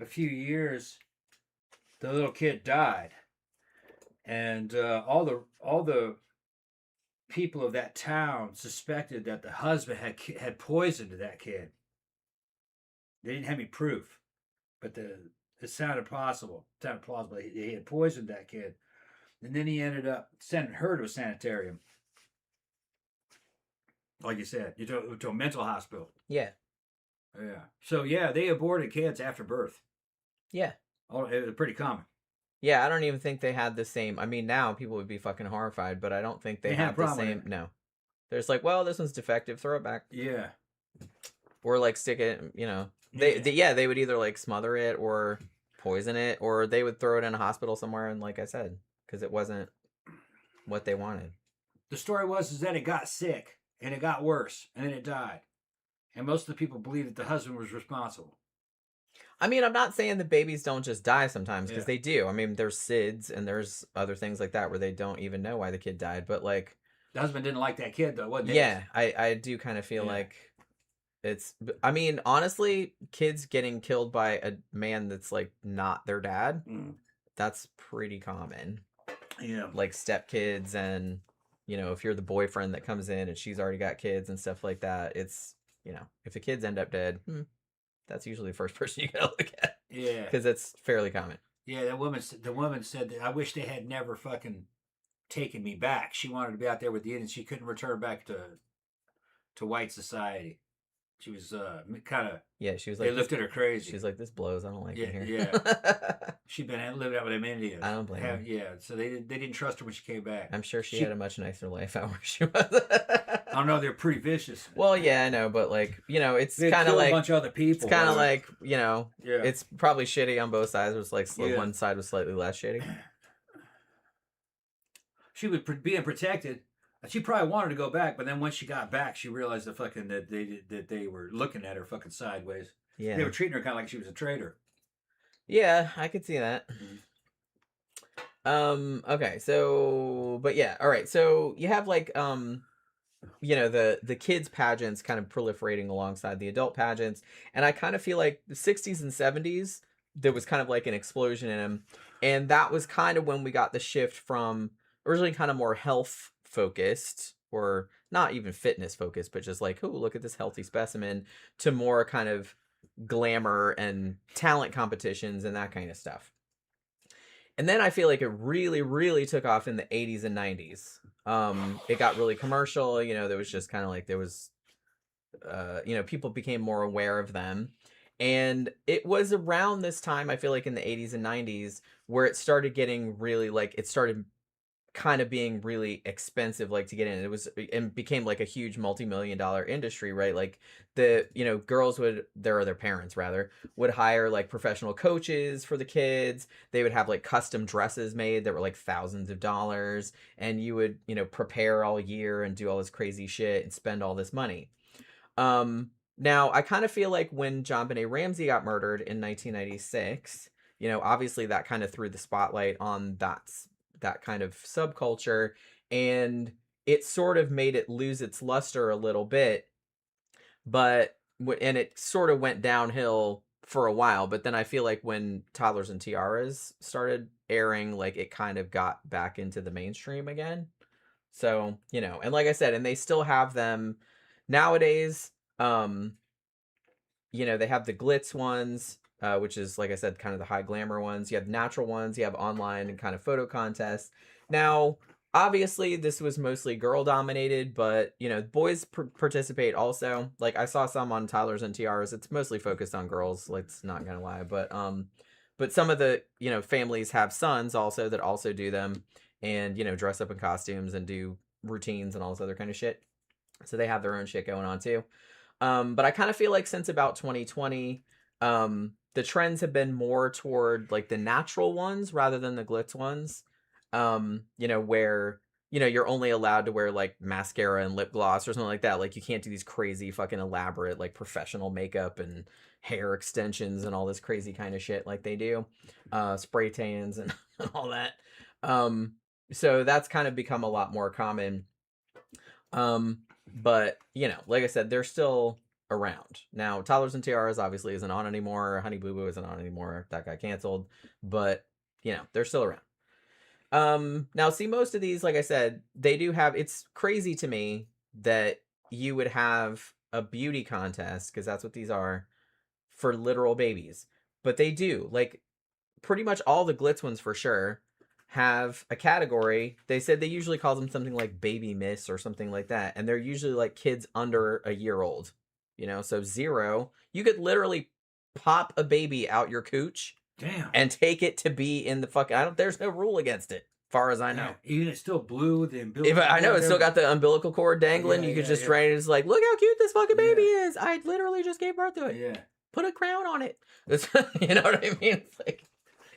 a few years, the little kid died. And all the people of that town suspected that the husband had poisoned that kid. They didn't have any proof, but it sounded possible. It sounded plausible. He had poisoned that kid, and then he ended up sending her to a sanitarium, like you said, to a mental hospital. Yeah. Yeah. So yeah, they aborted kids after birth. Yeah. Oh, it was pretty common. Yeah, I don't even think they had the same. I mean, now people would be fucking horrified, but I don't think they had a have the problem with same. it. No. There's like, well, this one's defective, throw it back. Yeah. Or like stick it, they would either like smother it or poison it, or they would throw it in a hospital somewhere, and like I said, because it wasn't what they wanted. The story is that it got sick and it got worse and then it died. And most of the people believe that the husband was responsible. I mean, I'm not saying the babies don't just die sometimes, because Yeah. they do. I mean, there's SIDS and there's other things like that where they don't even know why the kid died, but like, The husband didn't like that kid though, wasn't it? yeah, I do kind of feel Yeah. like I mean, honestly, kids getting killed by a man that's like not their dad, that's pretty common. Yeah. Like stepkids, and if you're the boyfriend that comes in and she's already got kids and stuff like that, it's if the kids end up dead, that's usually the first person you gotta look at. Yeah. Because it's fairly common. Yeah, the woman said that I wish they had never fucking taken me back. She wanted to be out there with the Indians. She couldn't return back to white society. She was kind of, Yeah, she was like, they looked at her crazy. She's like, this blows. I don't like it here. Yeah. She'd been living out with them Indians. I don't blame her. Yeah, so they didn't trust her when she came back. I'm sure she had a much nicer life out where she was. I don't know. They're pretty vicious. Well, yeah, I know, but like, it's kind of like a bunch of other people. It's kind of like, Yeah. It's probably shitty on both sides. It was like Yeah. one side was slightly less shitty. She was being protected. She probably wanted to go back, but then once she got back, she realized that they were looking at her fucking sideways. Yeah. They were treating her kind of like she was a traitor. Yeah, I could see that. Okay, so, but yeah, all right. So you have like, the kids pageants kind of proliferating alongside the adult pageants, and I kind of feel like the 60s and 70s there was kind of like an explosion in them, and that was kind of when we got the shift from originally kind of more health focused, or not even fitness focused, but just like, oh, look at this healthy specimen, to more kind of glamour and talent competitions and that kind of stuff. And then I feel like it really, really took off in the 80s and 90s. It got really commercial. There was just kind of like, there was, people became more aware of them. And it was around this time, I feel like in the 80s and 90s, where it started getting really like, it started kind of being really expensive, like to get in. It was, and became like a huge multi-million-dollar industry, right? Like the girls their parents rather would hire like professional coaches for the kids. They would have like custom dresses made that were like thousands of dollars, and you would prepare all year and do all this crazy shit and spend all this money. Now I kind of feel like when JonBenét Ramsey got murdered in 1996, obviously that kind of threw the spotlight on that kind of subculture, and it sort of made it lose its luster a little bit, and it sort of went downhill for a while. But then I feel like when Toddlers and Tiaras started airing, like it kind of got back into the mainstream again. So, you know, and like I said, and they still have them nowadays. You know, they have the glitz ones, which is, like I said, kind of the high glamour ones. You have natural ones, you have online and kind of photo contests. Now, obviously, this was mostly girl dominated, but, you know, boys participate also. Like, I saw some on Toddlers and Tiaras. It's mostly focused on girls, let's not gonna lie. But some of the, you know, families have sons also that also do them and, you know, dress up in costumes and do routines and all this other kind of shit. So they have their own shit going on too. But I kind of feel like since about 2020, the trends have been more toward like the natural ones rather than the glitz ones. You know, where, you know, you're only allowed to wear like mascara and lip gloss or something like that. Like you can't do these crazy fucking elaborate like professional makeup and hair extensions and all this crazy kind of shit like they do. Spray tans and all that. So that's kind of become a lot more common. But, you know, like I said, they're still around. Now, Toddlers and Tiaras obviously isn't on anymore. Honey Boo Boo isn't on anymore. That got canceled. But, you know, they're still around. Now, see, most of these, like I said, they do have, it's crazy to me that you would have a beauty contest, because that's what these are, for literal babies. But they do. Like, pretty much all the glitz ones for sure have a category. They said they usually call them something like baby miss or something like that, and they're usually like kids under a year old, you know. So 0, you could literally pop a baby out your cooch. Damn. And take it to be in the fucking, I don't, there's no rule against it far as I know. Even it's still blue, the umbilical I know it's still got the umbilical cord dangling. You could just write it as like, look how cute this fucking baby is. I literally just gave birth to it. Yeah. Put a crown on it. You know what I mean? It's like,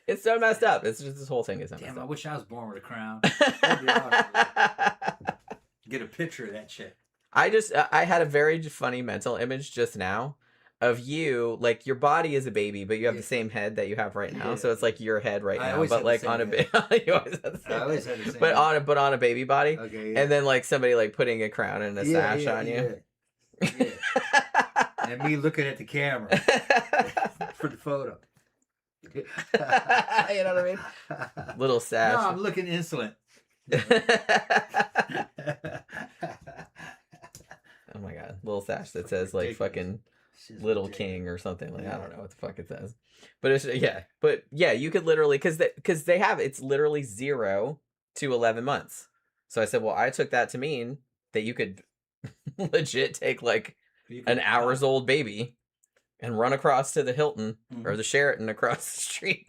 it's so messed up. It's just, this whole thing is so messed up. I wish I was born with a crown. That'd be awesome. Get a picture of that shit. I had a very funny mental image just now of you, like your body is a baby, but you have the same head that you have right now. So it's like your head right now, but like on a baby. You always have the same. I always had the same. But on a baby body. Okay. Yeah. And then like somebody like putting a crown and a sash on you. Yeah. And me looking at the camera for the photo. You know what I mean? Little sash. No, I'm looking insolent. Oh my god, little sash that says like fucking Little King or something, like I don't know what the fuck it says, but it's yeah, you could literally, because they have, it's literally 0 to 11 months. So I said, well, I took that to mean that you could legit take like an hours old baby and run across to the Hilton or the Sheraton across the street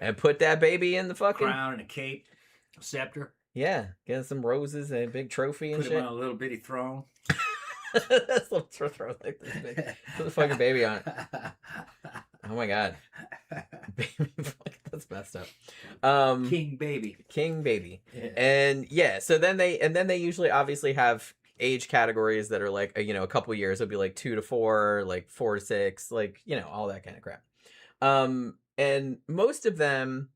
and put that baby in the fucking crown and a cape, a scepter. Yeah, get some roses and a big trophy and put shit. Put him on a little bitty throne. That's little throw like this big. Put the fucking baby on it. Oh my god. Baby, that's messed up. King baby. Yeah. And yeah, so then they usually obviously have age categories that are like, you know, a couple years. It'll be like 2 to 4, like 4 to 6, like, you know, all that kind of crap. And most of them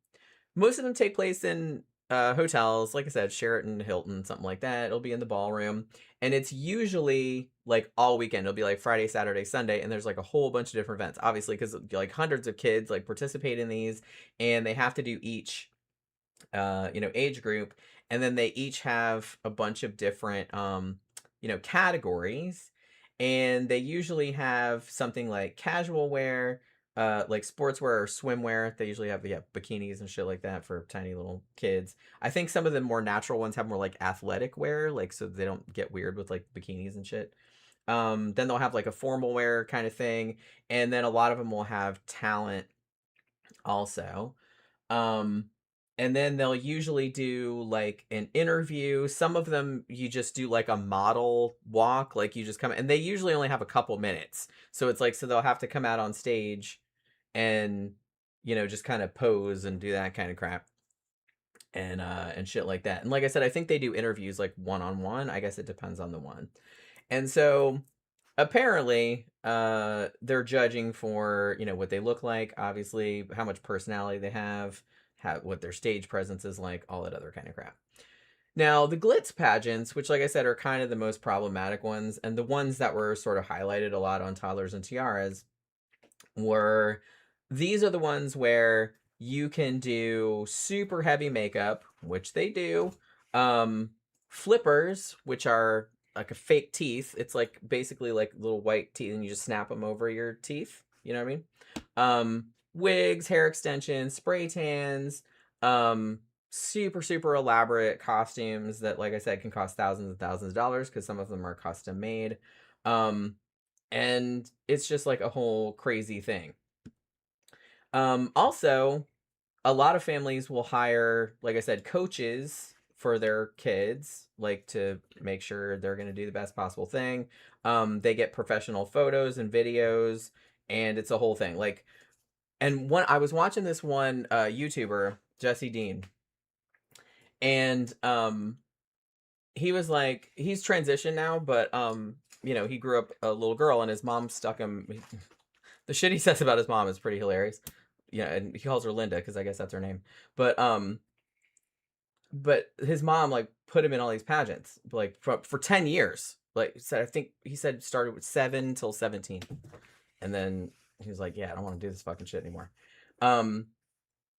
take place in hotels, like I said, Sheraton, Hilton, something like that. It'll be in the ballroom, and it's usually like all weekend. It'll be like Friday, Saturday, Sunday, and there's like a whole bunch of different events, obviously, because like hundreds of kids like participate in these, and they have to do each you know, age group, and then they each have a bunch of different you know, categories, and they usually have something like casual wear, like sportswear or swimwear. They usually have bikinis and shit like that for tiny little kids. I think some of the more natural ones have more like athletic wear, like so they don't get weird with like bikinis and shit. Then they'll have like a formal wear kind of thing, and then a lot of them will have talent also. And then they'll usually do like an interview. Some of them you just do like a model walk, like you just come, and they usually only have a couple minutes. So it's like, so they'll have to come out on stage and, you know, just kind of pose and do that kind of crap and shit like that. And like I said, I think they do interviews like one-on-one. I guess it depends on the one. And so apparently they're judging for, you know, what they look like, obviously, how much personality they have, what their stage presence is like, all that other kind of crap. Now, the glitz pageants, which like I said are kind of the most problematic ones, and the ones that were sort of highlighted a lot on Toddlers and Tiaras, these are the ones where you can do super heavy makeup, which they do, flippers, which are like a fake teeth. It's like basically like little white teeth, and you just snap them over your teeth. You know what I mean? Wigs, hair extensions, spray tans, super super elaborate costumes that, like I said, can cost thousands and thousands of dollars because some of them are custom made. And it's just like a whole crazy thing. Also, a lot of families will hire, like I said, coaches for their kids, like to make sure they're going to do the best possible thing. They get professional photos and videos, and it's a whole thing. Like, and I was watching this one YouTuber, Jesse Dean, and he was like, he's transitioned now, but you know, he grew up a little girl, and his mom stuck him. The shit he says about his mom is pretty hilarious. Yeah, and he calls her Linda because I guess that's her name. But his mom like put him in all these pageants like for 10 years. Like said, I think he said started with 7 till 17, and then he was like, yeah, I don't want to do this fucking shit anymore. And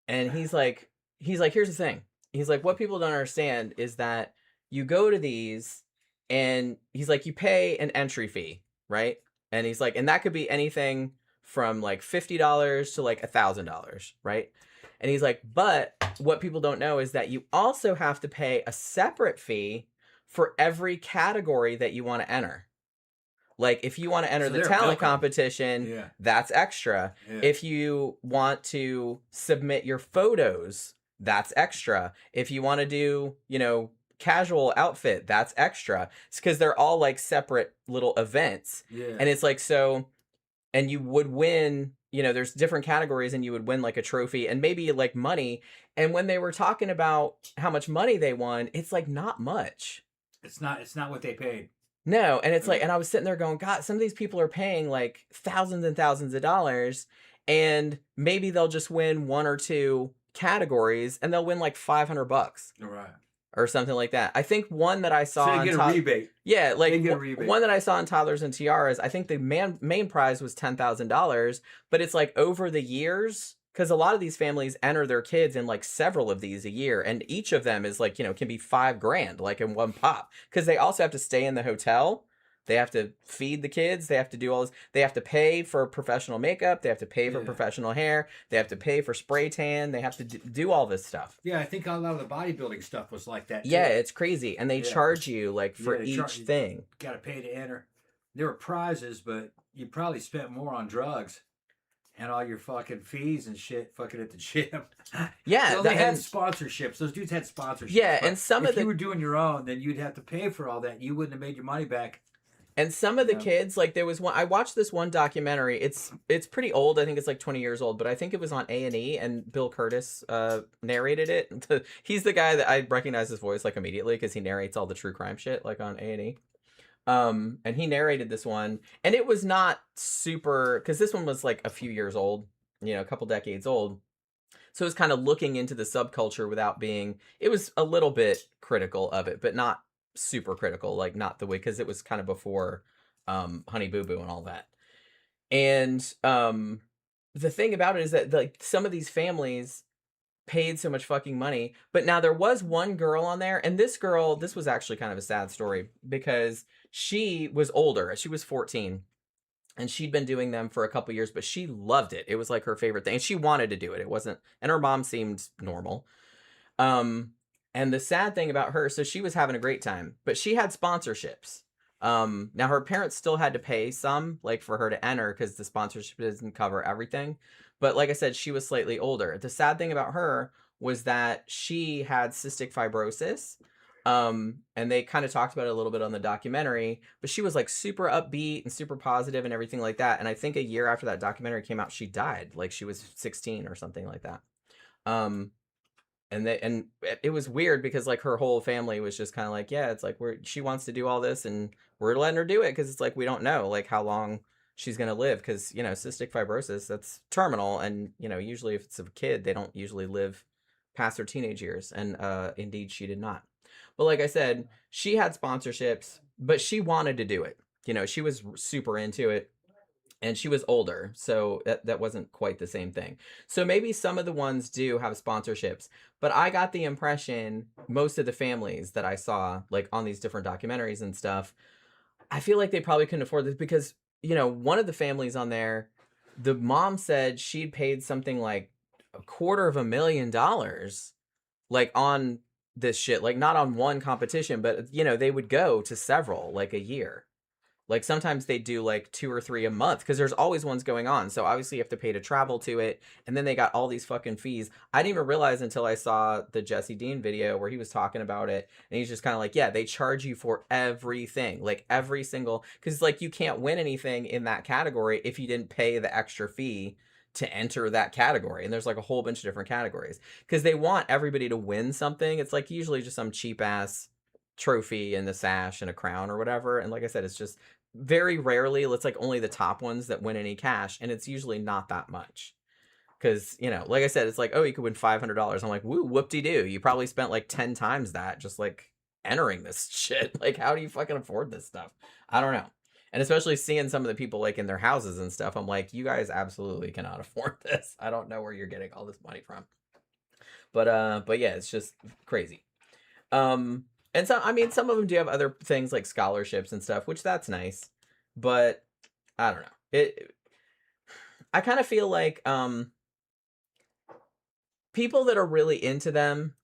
he's like, here's the thing. He's like, what people don't understand is that you go to these, and he's like, you pay an entry fee, right? And he's like, and that could be anything from like $50 to like $1,000, right? And he's like, but what people don't know is that you also have to pay a separate fee for every category that you want to enter. Like if you want to enter the talent competition, that's extra. Yeah. If you want to submit your photos, that's extra. If you want to do, you know, casual outfit, that's extra. It's because they're all like separate little events. Yeah. And it's like, so, and you would win, you know, there's different categories, and you would win like a trophy and maybe like money. And when they were talking about how much money they won, it's like not much. It's not what they paid. No, and it's like, and I was sitting there going, God, some of these people are paying like thousands and thousands of dollars, and maybe they'll just win 1 or 2 categories, and they'll win like $500. Right. Or something like that. I think one that I saw so they get a rebate. Yeah, like one that I saw in Toddlers and Tiaras, I think the main prize was $10,000, but it's like over the years, because a lot of these families enter their kids in like several of these a year, and each of them is like, you know, can be $5,000 like in one pop, because they also have to stay in the hotel. They have to feed the kids. They have to do all this. They have to pay for professional makeup. They have to pay for professional hair. They have to pay for spray tan. They have to do all this stuff. Yeah, I think a lot of the bodybuilding stuff was like that too. Yeah, it's crazy. And they charge you like for each thing. You got to pay to enter. There were prizes, but you probably spent more on drugs and all your fucking fees and shit fucking at the gym. Yeah. They had sponsorships. Those dudes had sponsorships. Yeah, and some of if you were doing your own, then you'd have to pay for all that. You wouldn't have made your money back. And some of the kids, like there was one, I watched this one documentary. It's pretty old. I think it's like 20 years old, but I think it was on A&E, and Bill Curtis narrated it. He's the guy that I recognize his voice like immediately because he narrates all the true crime shit like on A&E. And he narrated this one, and it was not super, because this one was like a few years old, you know, a couple decades old. So it was kind of looking into the subculture without being, it was a little bit critical of it, but not super critical, like not the way, because it was kind of before Honey Boo Boo and all that. And the thing about it is that like some of these families paid so much fucking money, but now there was one girl on there, and this girl, this was actually kind of a sad story because she was older. She was 14, and she'd been doing them for a couple years, but she loved it. It was like her favorite thing, and she wanted to do it. It wasn't, and her mom seemed normal. And the sad thing about her, so she was having a great time, but she had sponsorships. Now her parents still had to pay some, like for her to enter, because the sponsorship doesn't cover everything. But like I said, she was slightly older. The sad thing about her was that she had cystic fibrosis. And they kind of talked about it a little bit on the documentary, but she was like super upbeat and super positive and everything like that. And I think a year after that documentary came out, she died. Like she was 16 or something like that. And it was weird because like her whole family was just kind of like, yeah, it's like she wants to do all this, and we're letting her do it because it's like we don't know like how long she's gonna live, because you know cystic fibrosis, that's terminal, and you know usually if it's a kid they don't usually live past their teenage years, and indeed she did not. But like I said, she had sponsorships, but she wanted to do it. You know, she was super into it. and she was older, so that wasn't quite the same thing. So maybe some of the ones do have sponsorships, but I got the impression most of the families that I saw like on these different documentaries and stuff, I feel like they probably couldn't afford this because, one of the families on there, the mom said she'd paid something like $250,000 like on this shit, like not on one competition, but they would go to several like a year. Like sometimes they do like 2 or 3 a month because there's always ones going on. So obviously you have to pay to travel to it. And then they got all these fucking fees. I didn't even realize until I saw the Jesse Dean video where he was talking about it. And he's just kind of like, yeah, they charge you for everything, like every single, because like you can't win anything in that category if you didn't pay the extra fee to enter that category. And there's like a whole bunch of different categories because they want everybody to win something. It's like usually just some cheap ass trophy and the sash and a crown or whatever. And like I said, it's just very rarely, it's like only the top ones that win any cash, and it's usually not that much. Because, like I said, it's like, oh, you could win $500. I'm like, woo, whoop-de-doo. You probably spent like 10 times that just like entering this shit. Like, how do you fucking afford this stuff? I don't know. And especially seeing some of the people like in their houses and stuff, I'm like, you guys absolutely cannot afford this. I don't know where you're getting all this money from. But yeah, it's just crazy. And so, I mean, some of them do have other things like scholarships and stuff, which that's nice. But I don't know. I kind of feel like people that are really into them,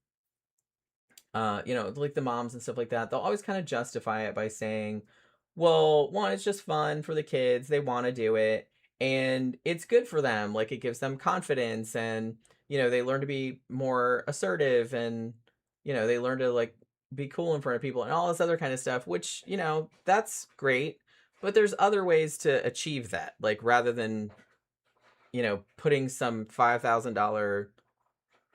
like the moms and stuff like that, they'll always kind of justify it by saying, well, one, it's just fun for the kids. They want to do it. And it's good for them. Like it gives them confidence and, they learn to be more assertive and, they learn to like be cool in front of people and all this other kind of stuff, which, that's great. But there's other ways to achieve that. Like rather than, putting some $5,000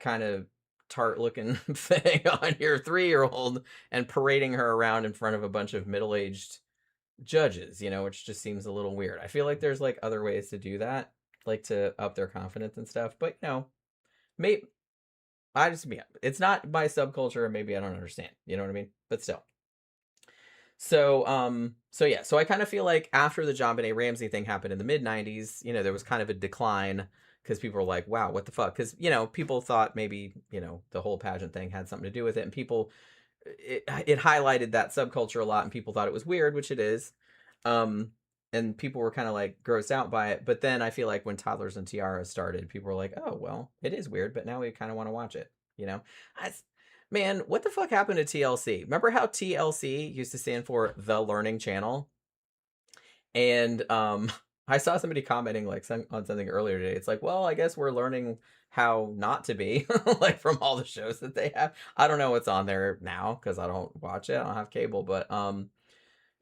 kind of tart looking thing on your 3-year-old and parading her around in front of a bunch of middle-aged judges, which just seems a little weird. I feel like there's like other ways to do that, like to up their confidence and stuff. But maybe it's not my subculture, and maybe I don't understand. You know what I mean? But still. So yeah, so I kind of feel like after the JonBenét Ramsey thing happened in the mid '90s, there was kind of a decline because people were like, wow, what the fuck? Because people thought maybe the whole pageant thing had something to do with it, and people it highlighted that subculture a lot, and people thought it was weird, which it is. And people were kind of like grossed out by it. But then I feel like when Toddlers and Tiaras started, people were like, oh, well, it is weird, but now we kind of want to watch it, Man, what the fuck happened to TLC? Remember how TLC used to stand for The Learning Channel? And I saw somebody commenting like on something earlier today. It's like, well, I guess we're learning how not to be like from all the shows that they have. I don't know what's on there now because I don't watch it. I don't have cable, but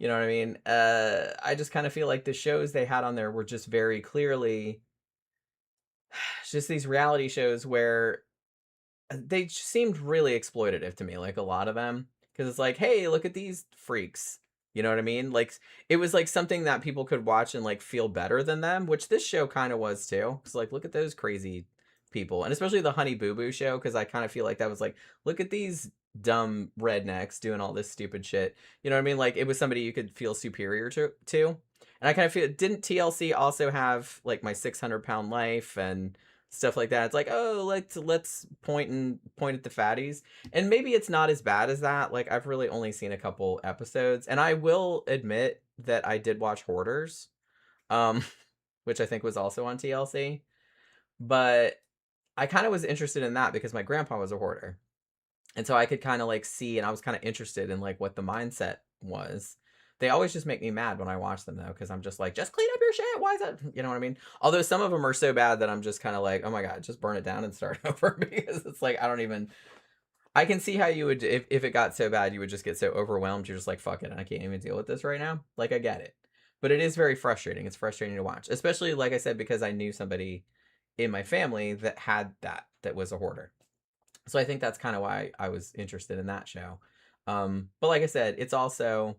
you know what I mean? I just kind of feel like the shows they had on there were just very clearly just these reality shows where they seemed really exploitative to me, like a lot of them. Because it's like, hey, look at these freaks. You know what I mean? Like, it was like something that people could watch and like feel better than them, which this show kind of was too. It's like, look at those crazy people. And especially the Honey Boo Boo show, because I kind of feel like that was like, look at these dumb rednecks doing all this stupid shit. You know what I mean? Like, it was somebody you could feel superior to. And I kind of feel, didn't TLC also have like My 600-Pound Life and stuff like that? It's like, oh, let's point at the fatties. And maybe it's not as bad as that. Like, I've really only seen a couple episodes, and I will admit that I did watch Hoarders, which I think was also on TLC. But I kind of was interested in that because my grandpa was a hoarder, and so I could kind of like see, and I was kind of interested in like what the mindset was. They always just make me mad when I watch them, though, because I'm just like, just clean up your shit. Why is that? You know what I mean? Although some of them are so bad that I'm just kind of like, oh my God, just burn it down and start over, because it's like, I can see how you would, if it got so bad, you would just get so overwhelmed. You're just like, fuck it, I can't even deal with this right now. Like, I get it. But it is very frustrating. It's frustrating to watch, especially, like I said, because I knew somebody in my family that had that was a hoarder. So I think that's kind of why I was interested in that show. But like I said, it's also,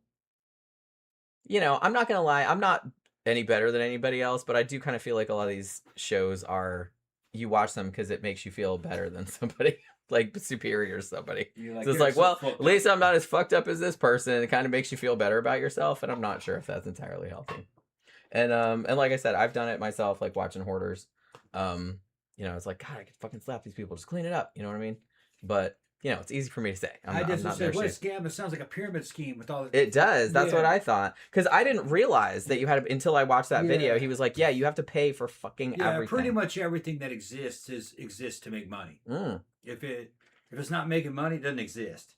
I'm not gonna lie, I'm not any better than anybody else, but I do kind of feel like a lot of these shows are, you watch them because it makes you feel better than somebody, like superior to somebody. So it's like, well, at least I'm not as fucked up as this person. It kind of makes you feel better about yourself, and I'm not sure if that's entirely healthy. And like I said, I've done it myself, like watching Hoarders. It's like, God, I could fucking slap these people, just clean it up. You know what I mean? But it's easy for me to say. I just I'm not said, their what a shit. scam! It sounds like a pyramid scheme with all the. It does. That's what Yeah. I thought. Because I didn't realize that you had until I watched that video. Yeah. He was like, "Yeah, you have to pay for fucking Yeah, everything." pretty much everything that exists to make money. Mm. If it's not making money, it doesn't exist.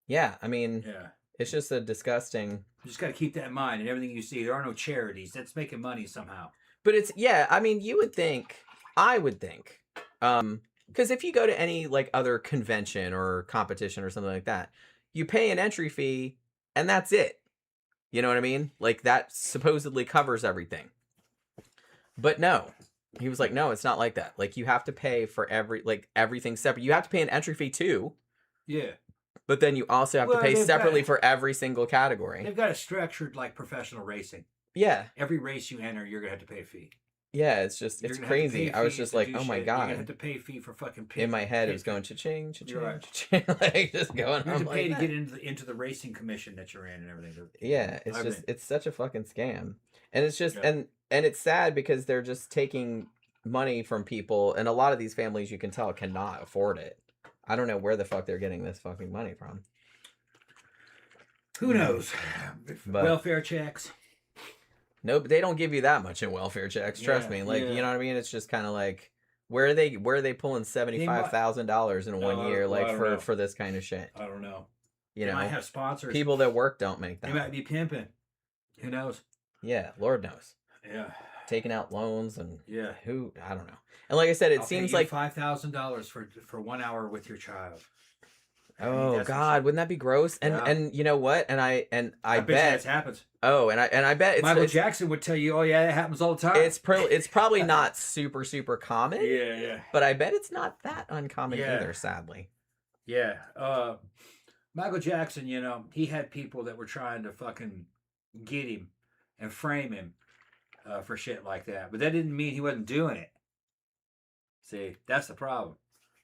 Yeah, I mean, Yeah. it's just a disgusting. You just got to keep that in mind. And everything you see, there are no charities. That's making money somehow. But I mean, I would think, because if you go to any like other convention or competition or something like that, you pay an entry fee and that's it. You know what I mean? Like that supposedly covers everything. But no, he was like, no, it's not like that. Like you have to pay for everything separate. You have to pay an entry fee too. Yeah. But then you also have to pay separately for every single category. They've got it structured like professional racing. Yeah. Every race you enter, you're going to have to pay a fee. Yeah, it's crazy. I was just like, oh my God. You're going to have to pay a fee for fucking pit. In my head, it was going cha-ching, cha-ching, Right. cha-ching. Like, just going You have to pay like to get into the racing commission that you're in and everything. Yeah, it's such a fucking scam. And it's just, and it's sad because they're just taking money from people. And a lot of these families, you can tell, cannot afford it. I don't know where the fuck they're getting this fucking money from. Who knows? But welfare checks. Nope, they don't give you that much in welfare checks. Trust me. Like, you know what I mean? It's just kind of like, where are they pulling $75,000 in 1 year, like for this kind of shit? I don't know. You they know, might have sponsors. People that work don't make that. They might be pimping. Who knows? Yeah, Lord knows. Yeah. Taking out loans and yeah, I don't know. And like I said, it seems like $5,000 for 1 hour with your child. Oh God, wouldn't that be gross? And you know what? And I bet that happens. Oh, and I bet Michael Jackson would tell you, oh yeah, that happens all the time. It's probably not super common. Yeah. But I bet it's not that uncommon either, sadly. Yeah. Michael Jackson, he had people that were trying to fucking get him and frame him for shit like that. But that didn't mean he wasn't doing it. See, that's the problem.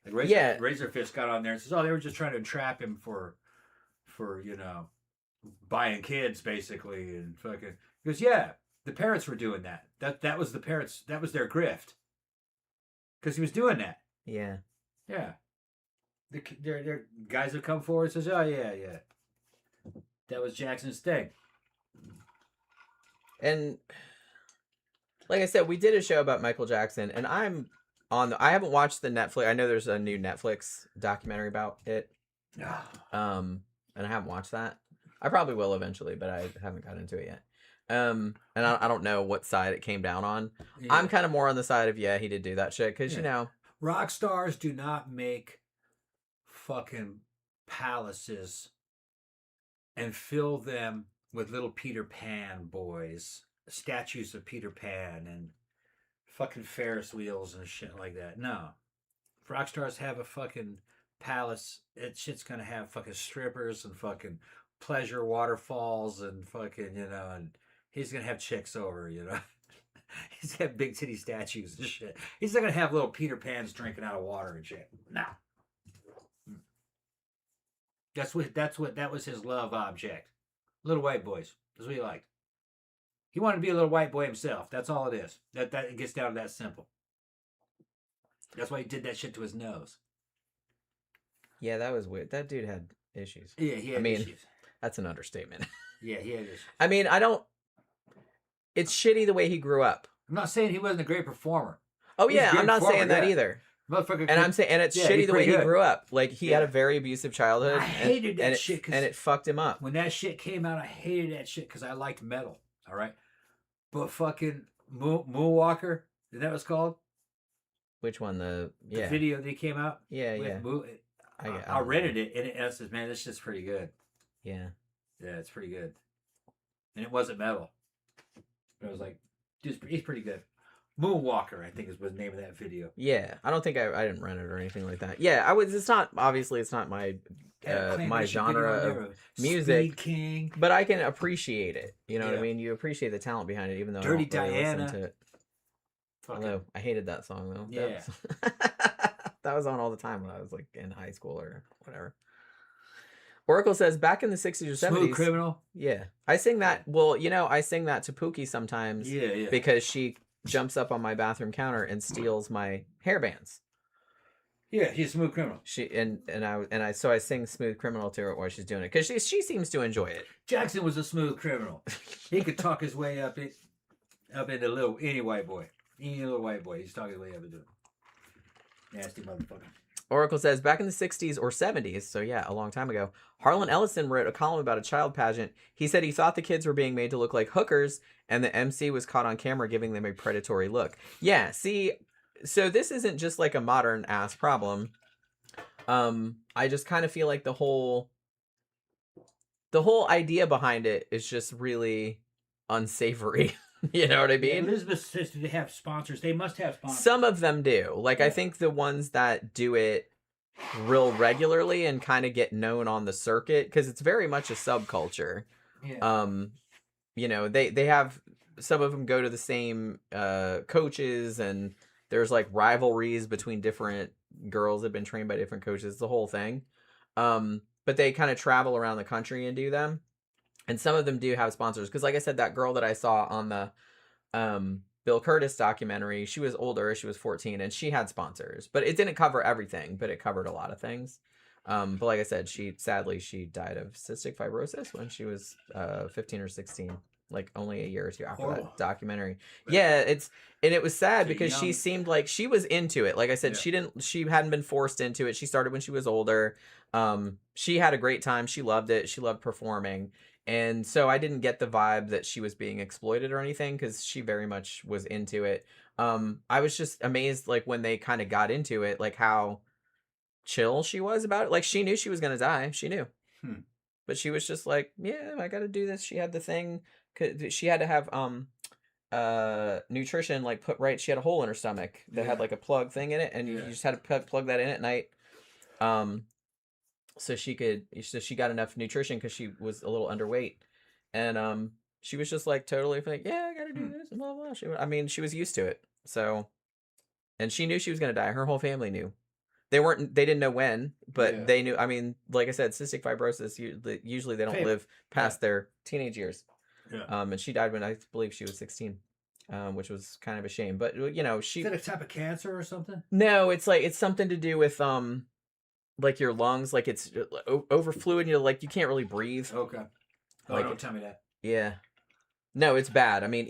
Like Razorfist got on there and says, "Oh, they were just trying to entrap him for buying kids, basically." And fucking, he goes, "Yeah, the parents were doing that. That was the parents. That was their grift, because he was doing that." Yeah. Their guys have come forward and says, "Oh yeah, that was Jackson's thing." And like I said, we did a show about Michael Jackson, and I haven't watched the Netflix. I know there's a new Netflix documentary about it. And I haven't watched that. I probably will eventually, but I haven't got into it yet. And I don't know what side it came down on. Yeah. I'm kind of more on the side of, he did do that shit. Because, rock stars do not make fucking palaces and fill them with little Peter Pan boys, statues of Peter Pan and fucking Ferris wheels and shit like that. No. If rock stars have a fucking palace, that shit's gonna have fucking strippers and fucking pleasure waterfalls and fucking, and he's gonna have chicks over, He's got big titty statues and shit. He's not gonna have little Peter Pans drinking out of water and shit. No. That was his love object. Little white boys. That's what he liked. He wanted to be a little white boy himself. That's all it is. That it gets down to that simple. That's why he did that shit to his nose. Yeah, that was weird. That dude had issues. Yeah, he had issues. That's an understatement. Yeah, he had issues. I mean, it's shitty the way he grew up. I'm not saying he wasn't a great performer. Oh yeah, I'm not saying that either. Motherfucker. And I'm saying, and it's shitty the way he grew up. Like he had a very abusive childhood. I hated that shit, and it fucked him up. When that shit came out, I hated that shit because I liked metal. All right, but fucking Moonwalker, is that what it's called? Which one? The video that came out. Yeah. I rented it and it says, "Man, this shit's pretty good." Yeah, it's pretty good, and it wasn't metal. But I was like, "Dude, he's pretty good." Moonwalker, I think, was the name of that video. Yeah, I don't think I didn't rent it or anything like that. Yeah, I was. It's not my my genre of music, Speed King. But I can appreciate it. You know what I mean? You appreciate the talent behind it, even though Dirty I don't really Diana. listen to it. Although I hated that song though. Yeah, that was on all the time when I was like in high school or whatever. Oracle says back in the 60s or 70s. Smooth Criminal. Yeah. I sing that. Well, I sing that to Pookie sometimes. Yeah. Because she jumps up on my bathroom counter and steals my hairbands. Yeah, she's a smooth criminal. So I sing Smooth Criminal to her while she's doing it because she seems to enjoy it. Jackson was a smooth criminal. He could talk his way up into any white boy. Any little white boy, he's talking his way up into it. Nasty motherfucker. Oracle says, back in the 60s or 70s, so yeah, a long time ago, Harlan Ellison wrote a column about a child pageant. He said he thought the kids were being made to look like hookers, and the MC was caught on camera giving them a predatory look. Yeah, see, so this isn't just like a modern-ass problem. I just kind of feel like the whole idea behind it is just really unsavory. You know what I mean? Elizabeth says they have sponsors. They must have sponsors. Some of them do. Like, I think the ones that do it real regularly and kind of get known on the circuit, because it's very much a subculture. Yeah. They have, some of them go to the same coaches, and there's like rivalries between different girls that have been trained by different coaches, the whole thing. But they kind of travel around the country and do them. And some of them do have sponsors. Because like I said, that girl that I saw on the Bill Curtis documentary, she was older. She was 14. And she had sponsors. But it didn't cover everything. But it covered a lot of things. But like I said, she died of cystic fibrosis when she was 15 or 16. Like only a year or two after that documentary. Yeah, it was sad because she seemed like she was into it. Like I said, she hadn't been forced into it. She started when she was older. She had a great time. She loved it. She loved performing. And so I didn't get the vibe that she was being exploited or anything because she very much was into it. I was just amazed, like, when they kind of got into it, like, how chill she was about it. Like, she knew she was going to die. She knew. But she was just like, yeah, I got to do this. She had the thing. She had to have nutrition, like, put right. She had a hole in her stomach that had, like, a plug thing in it. And you just had to plug that in at night. So she got enough nutrition because she was a little underweight, and she was just like totally like, yeah, I gotta do this and blah blah. She was used to it. So, and she knew she was gonna die. Her whole family knew. They didn't know when, but they knew. I mean, like I said, cystic fibrosis, usually they don't live past their teenage years. And she died when I believe she was 16. Which was kind of a shame. But she. Is it a type of cancer or something? No, it's something to do with like your lungs, like it's over fluid, and like you can't really breathe. Okay. Oh, like, don't tell me that. Yeah. No, it's bad. I mean,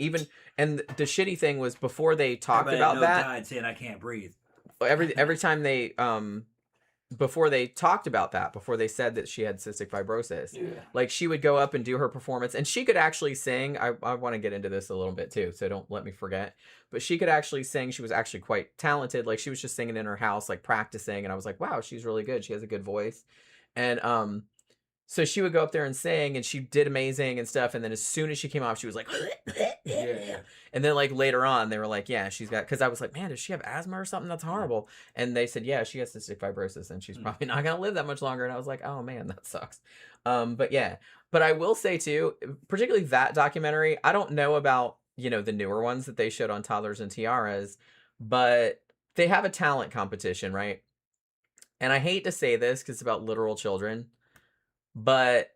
and the shitty thing was before they talked about that. Died saying I can't breathe. Every time they before they talked about that, before they said that she had cystic fibrosis, like she would go up and do her performance, and she could actually sing. I want to get into this a little bit too, so don't let me forget. But she could actually sing. She was actually quite talented. Like she was just singing in her house, like practicing, and I was like, wow, she's really good. She has a good voice, and so she would go up there and sing, and she did amazing and stuff. And then as soon as she came off, she was like, And then like later on, they were like, yeah, she's got, because I was like, man, does she have asthma or something? That's horrible. And they said, yeah, she has cystic fibrosis, and she's probably not gonna live that much longer. And I was like, oh man, that sucks. But yeah, but I will say too, particularly that documentary, I don't know about the newer ones that they showed on Toddlers and Tiaras, but they have a talent competition, right? And I hate to say this because it's about literal children. But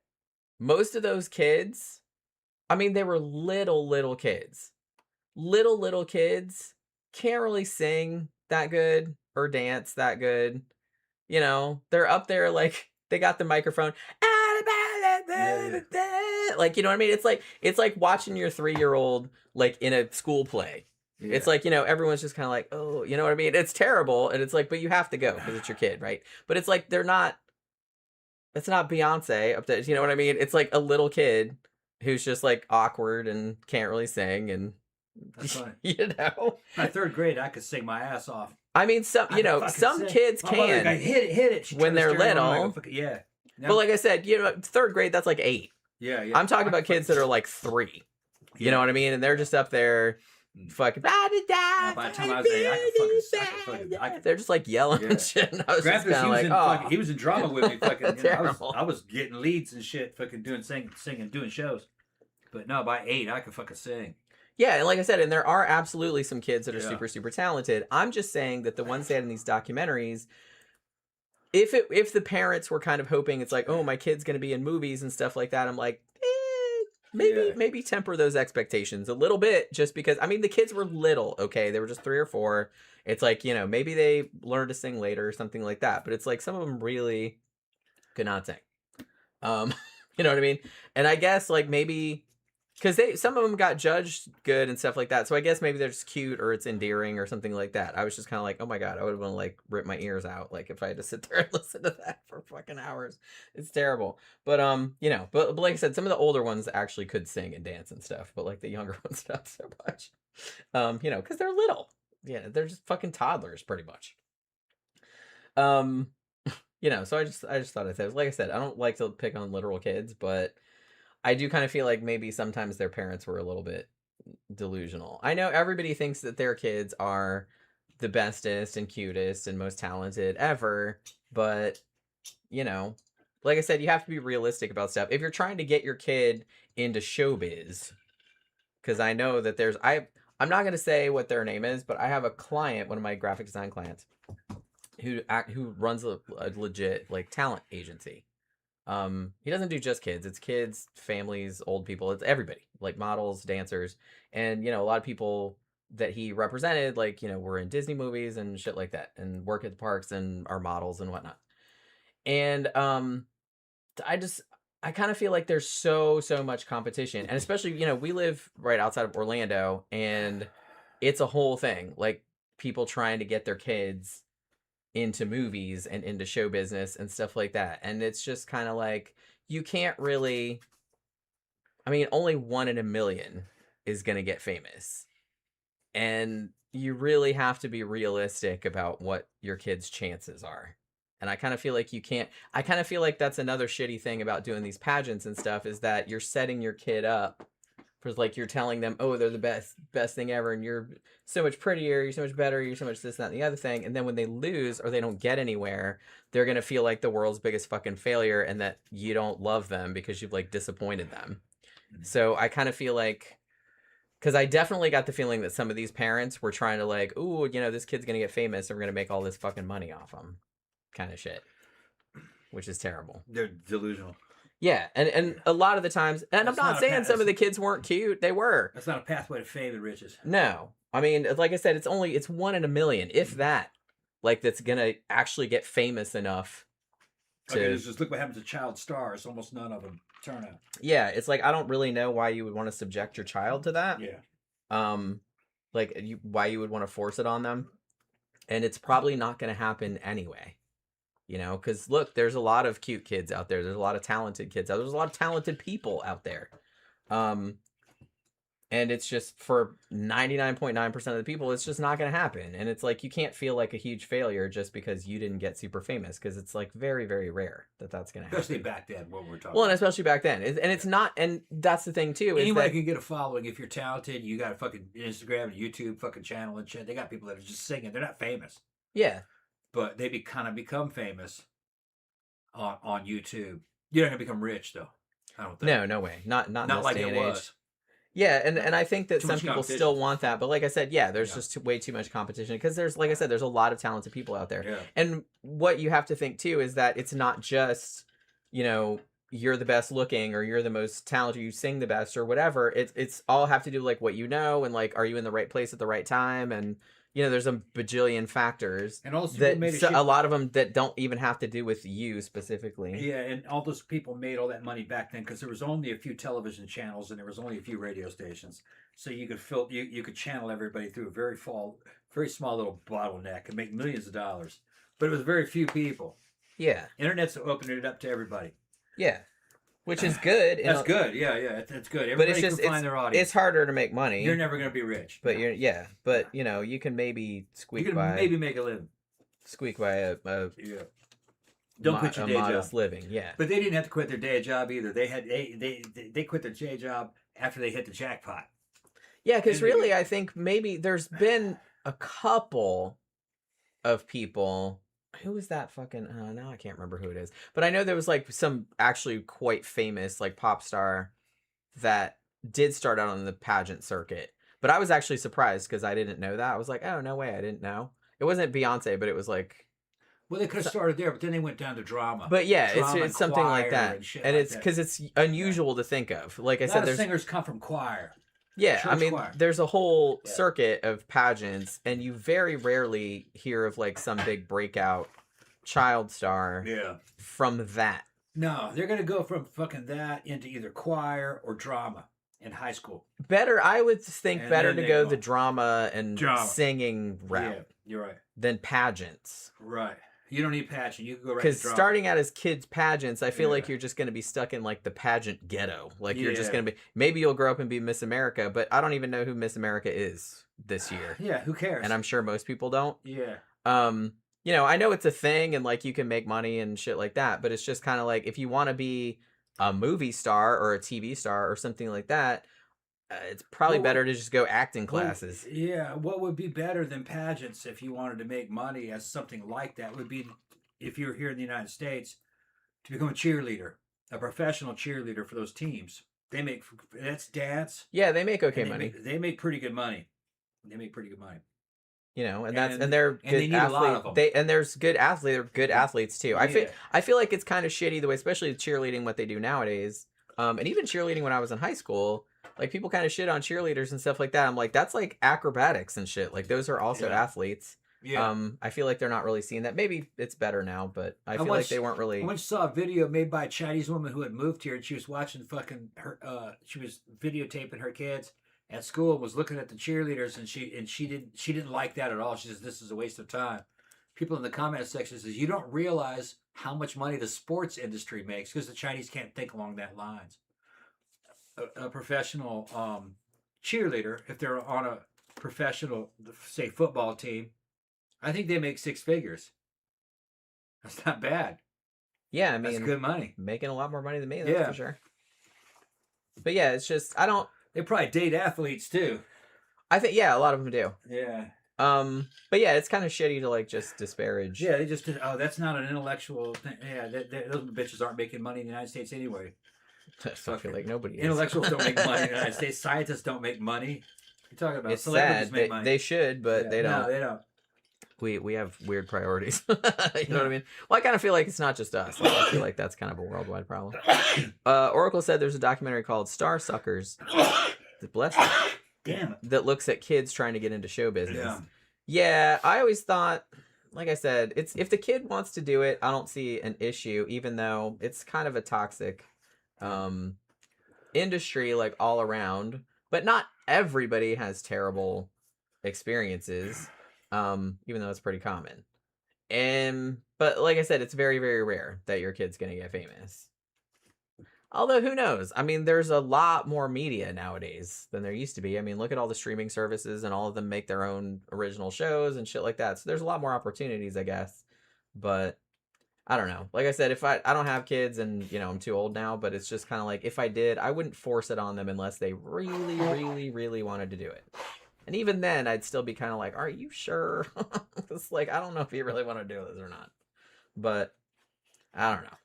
most of those kids, I mean, they were little kids. Little kids can't really sing that good or dance that good. They're up there like they got the microphone. Like, you know what I mean? It's like watching your 3-year-old like in a school play. Yeah. It's like, everyone's just kind of like, oh, you know what I mean? It's terrible. And it's like, but you have to go because it's your kid, right? But it's like, it's not Beyonce up there. You know what I mean? It's like a little kid who's just like awkward and can't really sing. And that's fine. My 3rd grade, I could sing my ass off. I mean, some kids can. I hit it. When they're little. Yeah. No. But like I said, 3rd grade, that's like 8. Yeah. I'm talking about kids that are like 3. You know what I mean? And they're just up there fucking. By the time I was 8, I could they're just like yelling and shit. And I was just kind of like, oh. He was in drama with me. Fucking, I was getting leads and shit, fucking singing, doing shows. But no, by 8, I could fucking sing. Yeah, and like I said, and there are absolutely some kids that are super, super talented. I'm just saying that the ones they had in these documentaries, if the parents were kind of hoping it's like, oh, my kid's gonna be in movies and stuff like that, I'm like, maybe temper those expectations a little bit, just because I mean the kids were little, okay, they were just 3 or 4. It's like, maybe they learned to sing later or something like that, but it's like some of them really could not sing. You know what I mean? And I guess like maybe because some of them got judged good and stuff like that. So I guess maybe they're just cute or it's endearing or something like that. I was just kind of like, oh my God, I would want to like rip my ears out. Like if I had to sit there and listen to that for fucking hours, it's terrible. But, but like I said, some of the older ones actually could sing and dance and stuff, but like the younger ones, not so much. Cause they're little. Yeah. They're just fucking toddlers pretty much. So I just thought I'd say, like I said, I don't like to pick on literal kids, but I do kind of feel like maybe sometimes their parents were a little bit delusional. I know everybody thinks that their kids are the bestest and cutest and most talented ever, but like I said, you have to be realistic about stuff. If you're trying to get your kid into showbiz, because I know that I'm not going to say what their name is, but I have a client, one of my graphic design clients, who runs a legit like talent agency. He doesn't do just kids. It's kids, families, old people. It's everybody, like models, dancers, and a lot of people that he represented, like were in Disney movies and shit like that, and work at the parks and are models and whatnot. And I kind of feel like there's so much competition, and especially we live right outside of Orlando, and it's a whole thing. Like people trying to get their kids into movies and into show business and stuff like that. And it's just kind of like, you can't really, I mean, only 1 in a million is going to get famous. And you really have to be realistic about what your kid's chances are. And I kind of feel like I kind of feel like that's another shitty thing about doing these pageants and stuff, is that you're setting your kid up for, like, you're telling them, oh, they're the best thing ever, and you're so much prettier, you're so much better, you're so much this, that, and the other thing. And then when they lose or they don't get anywhere, they're going to feel like the world's biggest fucking failure and that you don't love them because you've, like, disappointed them. So I kind of feel like, because I definitely got the feeling that some of these parents were trying to, like, ooh, this kid's going to get famous and we're going to make all this fucking money off them kind of shit, which is terrible. They're delusional. Yeah, and a lot of the times, and I'm not saying some of the kids weren't cute, they were. That's not a pathway to fame and riches. No. I mean, like I said, it's 1 in a million, if that, like, that's gonna actually get famous enough to... Okay, just look what happens to child stars. Almost none of them turn out. Yeah, it's like, I don't really know why you would want to subject your child to that. Yeah. Why you would want to force it on them. And it's probably not going to happen anyway. Because look, there's a lot of cute kids out there. There's a lot of talented kids out there. There's a lot of talented people out there. And it's just, for 99.9% of the people, it's just not going to happen. And it's like, you can't feel like a huge failure just because you didn't get super famous, because it's like very, very rare that that's going to happen. Especially back then, what we're talking Well, and especially back then. And it's not, and that's the thing too. Anybody can get a following if you're talented. You got a fucking Instagram and YouTube fucking channel and shit. They got people that are just singing. They're not famous. Yeah. But they kind of become famous on YouTube. You're not going to become rich, though. I don't think. No way. Not like it was. Age. Yeah, and I think that Too some much people still want that, but like I said, there's just way too much competition, because there's, like I said, there's a lot of talented people out there. Yeah. And what you have to think too is that it's not just, you're the best looking or you're the most talented, you sing the best or whatever. It's all have to do like what and like, are you in the right place at the right time? And there's a bajillion factors, and also that a lot of them that don't even have to do with you specifically. Yeah, and all those people made all that money back then because there was only a few television channels and there was only a few radio stations, so you could you could channel everybody through a very small little bottleneck and make millions of dollars. But it was very few people. Yeah, Internet's opening it up to everybody. Yeah. Which is good. That's good. Yeah, that's good. Everybody can find their audience. It's harder to make money. You're never going to be rich. But you can maybe maybe make a living. Squeak by a Don't quit your day modest job. living. Yeah. But they didn't have to quit their day job either. They quit their day job after they hit the jackpot. Yeah, because really, I think maybe there's been a couple of people. Who was that fucking... now I can't remember who it is. But I know there was like some actually quite famous like pop star that did start out on the pageant circuit. But I was actually surprised because I didn't know that. I was like, oh, no way, I didn't know. It wasn't Beyonce, but it was like... Well, they could have started there, but then they went down to drama. But yeah, Drama it's and something like choir that, and shit and like it's that. because it's unusual to think of. Like I A lot said, of there's singers come from choir. yeah, I church mean, choir. there's a whole Yeah. circuit of pageants, and you very rarely hear of like some big breakout child star Yeah. from that. No, they're gonna go from fucking that into either choir or drama in high school. Better, I would think, And better then to they go go the on. drama and Drama. singing route Yeah, you're right. than pageants. Right. You don't need pageant. You can go right Because to drama. starting out as kids pageants, I feel like Yeah. you're just going to be stuck in like the pageant ghetto. Like you're just Yeah. going to be, maybe you'll grow up and be Miss America, but I don't even know who Miss America is this year. Yeah, who cares? And I'm sure most people don't. Yeah. You know, I know it's a thing and like you can make money and shit like that, but it's just kind of like if you want to be a movie star or a TV star or something like that, it's probably better to just go acting classes. Yeah, what would be better than pageants if you wanted to make money as something like that would be, if you were here in the United States, to become a cheerleader, a professional cheerleader for those teams. That's dance. Yeah, they make okay and money. They make pretty good money. They make pretty good money. You know, and And they're good they need a lot of them. and there's good athletes. They're good athletes too. Yeah. I feel like it's kind of shitty the way, especially cheerleading, what they do nowadays. And even cheerleading when I was in high school, like people kind of shit on cheerleaders and stuff like that. I'm like, that's like acrobatics and shit. Like those are also athletes. Yeah. I feel like they're not really seeing that. Maybe it's better now, but I feel like they weren't really. I once saw a video made by a Chinese woman who had moved here, and she was watching fucking her. She was videotaping her kids at school and was looking at the cheerleaders, and she didn't like that at all. She says this is a waste of time. People in the comment section says you don't realize how much money the sports industry makes because the Chinese can't think along that lines. A professional cheerleader, if they're on a professional, say, football team, I think they make six figures. That's not bad. Yeah, I mean, that's good money. Making a lot more money than me, that's for sure. But yeah, it's just They probably date athletes too. I think a lot of them do. Yeah. But yeah, it's kind of shitty to like just disparage. Yeah, they just that's not an intellectual thing. Yeah, those bitches aren't making money in the United States anyway. I feel like nobody is. Intellectuals don't make money in the United States. Scientists don't make money. You're talking about it's celebrities sad. make money. They should, but they don't. No, they don't. We have weird priorities. You know what I mean? Well, I kind of feel like it's not just us. Like, I feel like that's kind of a worldwide problem. Oracle said there's a documentary called Star Suckers. Bless you. Damn it. That looks at kids trying to get into show business. Yeah. Yeah, I always thought, like I said, it's if the kid wants to do it, I don't see an issue, even though it's kind of a toxic industry, like all around. But not everybody has terrible experiences, even though it's pretty common. But like I said, it's very, very rare that your kid's gonna get famous. Although, who knows? I mean, there's a lot more media nowadays than there used to be. I mean, look at all the streaming services and all of them make their own original shows and shit like that. So there's a lot more opportunities, I guess. But I don't know. Like I said, if I don't have kids and, you know, I'm too old now, but it's just kind of like if I did, I wouldn't force it on them unless they really, really, really wanted to do it. And even then, I'd still be kind of like, are you sure? It's like, I don't know if you really want to do this or not. But I don't know.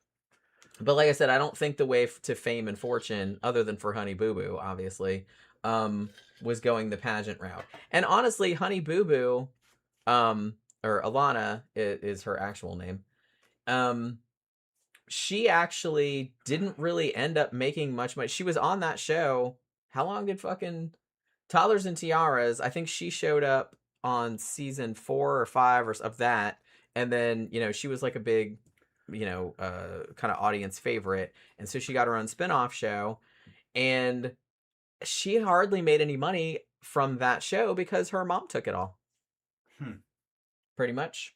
But like I said, I don't think the way to fame and fortune, other than for Honey Boo Boo, obviously, was going the pageant route. And honestly, Honey Boo Boo, or Alana is her actual name, she actually didn't really end up making much money. She was on that show. How long did fucking Toddlers and Tiaras? I think she showed up on season 4 or 5 of that. And then, you know, she was like a big, you know, kind of audience favorite. And so she got her own spinoff show. And she hardly made any money from that show because her mom took it all. Pretty much.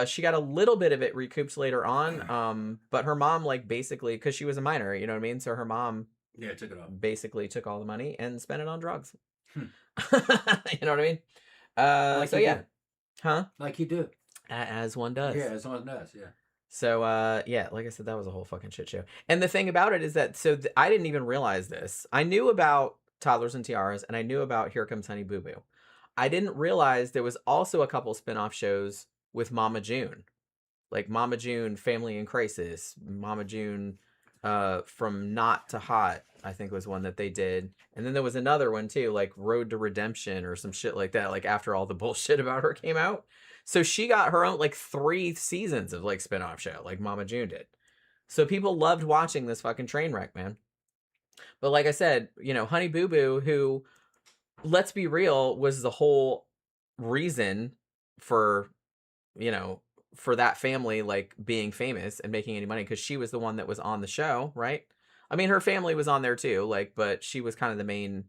She got a little bit of it recouped later on. But her mom, like, basically, because she was a minor, you know what I mean? So her mom took it all. Basically took all the money and spent it on drugs. You know what I mean? Like so yeah. Huh? Like you do. As one does. Yeah, as one does, yeah. So, yeah, like I said, that was a whole fucking shit show. And the thing about it is that, I didn't even realize this. I knew about Toddlers and Tiaras, and I knew about Here Comes Honey Boo Boo. I didn't realize there was also a couple spin-off shows with Mama June. Like Mama June, Family in Crisis. Mama June, From Not to Hot, I think was one that they did. And then there was another one, too, like Road to Redemption or some shit like that, like after all the bullshit about her came out. So she got her own like 3 seasons of like spin-off show, like Mama June did. So people loved watching this fucking train wreck, man. But like I said, you know, Honey Boo Boo, who, let's be real, was the whole reason for, you know, for that family like being famous and making any money, because she was the one that was on the show, right? I mean, her family was on there too, like, but she was kind of the main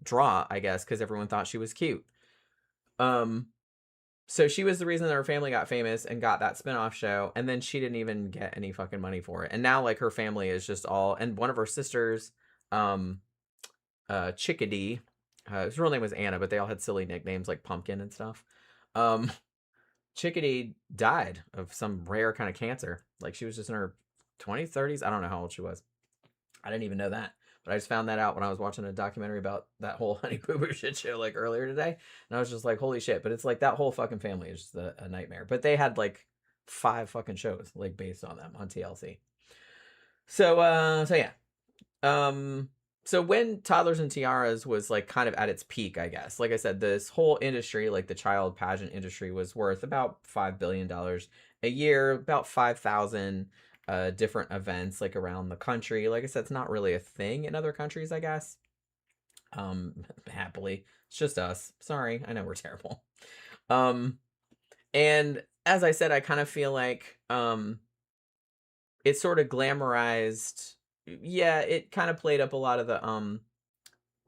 draw, I guess, because everyone thought she was cute. So she was the reason that her family got famous and got that spinoff show, and then she didn't even get any fucking money for it. And now like her family is just all, and one of her sisters, um, Chickadee, his real name was Anna, but they all had silly nicknames like Pumpkin and stuff. Um, Chickadee died of some rare kind of cancer. Like she was just in her 20s, 30s. I don't know how old she was. I didn't even know that. But I just found that out when I was watching a documentary about that whole Honey Boo Boo shit show like earlier today. And I was just like, holy shit. But it's like that whole fucking family is just a nightmare. But they had like 5 fucking shows like based on them on TLC. So yeah. So when Toddlers and Tiaras was like kind of at its peak, I guess, like I said, this whole industry, like the child pageant industry, was worth about $5 billion a year, about 5,000 different events like around the country. Like I said, it's not really a thing in other countries, I guess. Happily, it's just us. Sorry, I know we're terrible. And as I said, I kind of feel like it sort of glamorized. Yeah, it kind of played up a lot of the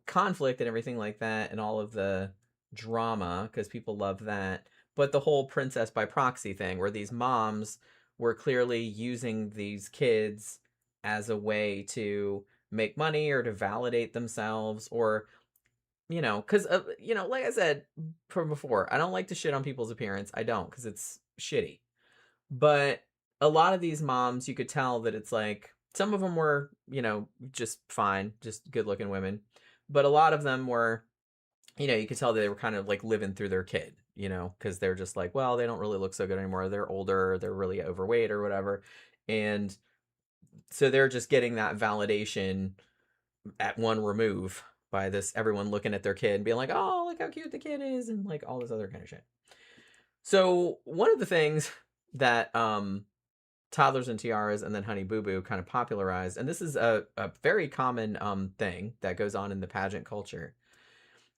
conflict and everything like that, and all of the drama, because people love that. But the whole princess by proxy thing, where these moms were clearly using these kids as a way to make money or to validate themselves, or, you know, because, you know, like I said from before, I don't like to shit on people's appearance. I don't, because it's shitty. But a lot of these moms, you could tell that it's like, some of them were, you know, just fine, just good looking women. But a lot of them were, you know, you could tell that they were kind of like living through their kid, you know, because they're just like, well, they don't really look so good anymore. They're older, they're really overweight or whatever. And so they're just getting that validation at one remove by this, everyone looking at their kid and being like, oh, look how cute the kid is, and like all this other kind of shit. So one of the things that Toddlers and Tiaras and then Honey Boo Boo kind of popularized, and this is a very common thing that goes on in the pageant culture,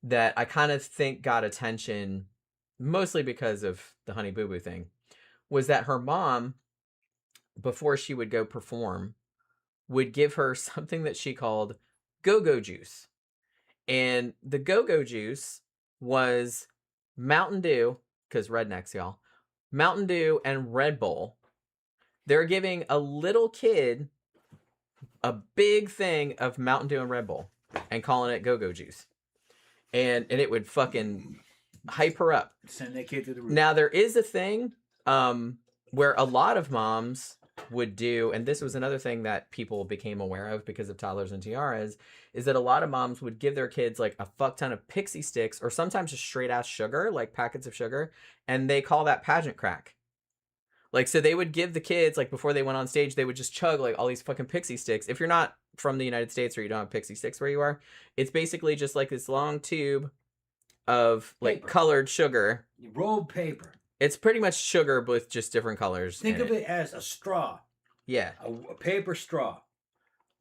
that I kind of think got attention mostly because of the Honey Boo Boo thing, was that her mom, before she would go perform, would give her something that she called go-go juice. And the go-go juice was Mountain Dew, because rednecks, y'all, Mountain Dew and Red Bull. They're giving a little kid a big thing of Mountain Dew and Red Bull and calling it go-go juice. And it would fucking hype her up. Send that kid to the roof. Now, there is a thing where a lot of moms would do, and this was another thing that people became aware of because of Toddlers and Tiaras, is that a lot of moms would give their kids like a fuck ton of pixie sticks, or sometimes just straight ass sugar, like packets of sugar, and they call that pageant crack. Like, so they would give the kids, like, before they went on stage, they would just chug, like, all these fucking pixie sticks. If you're not from the United States or you don't have pixie sticks where you are, it's basically just, like, this long tube of, like, paper. Colored sugar. Rolled paper. It's pretty much sugar with just different colors. Think of it as a straw. Yeah. A paper straw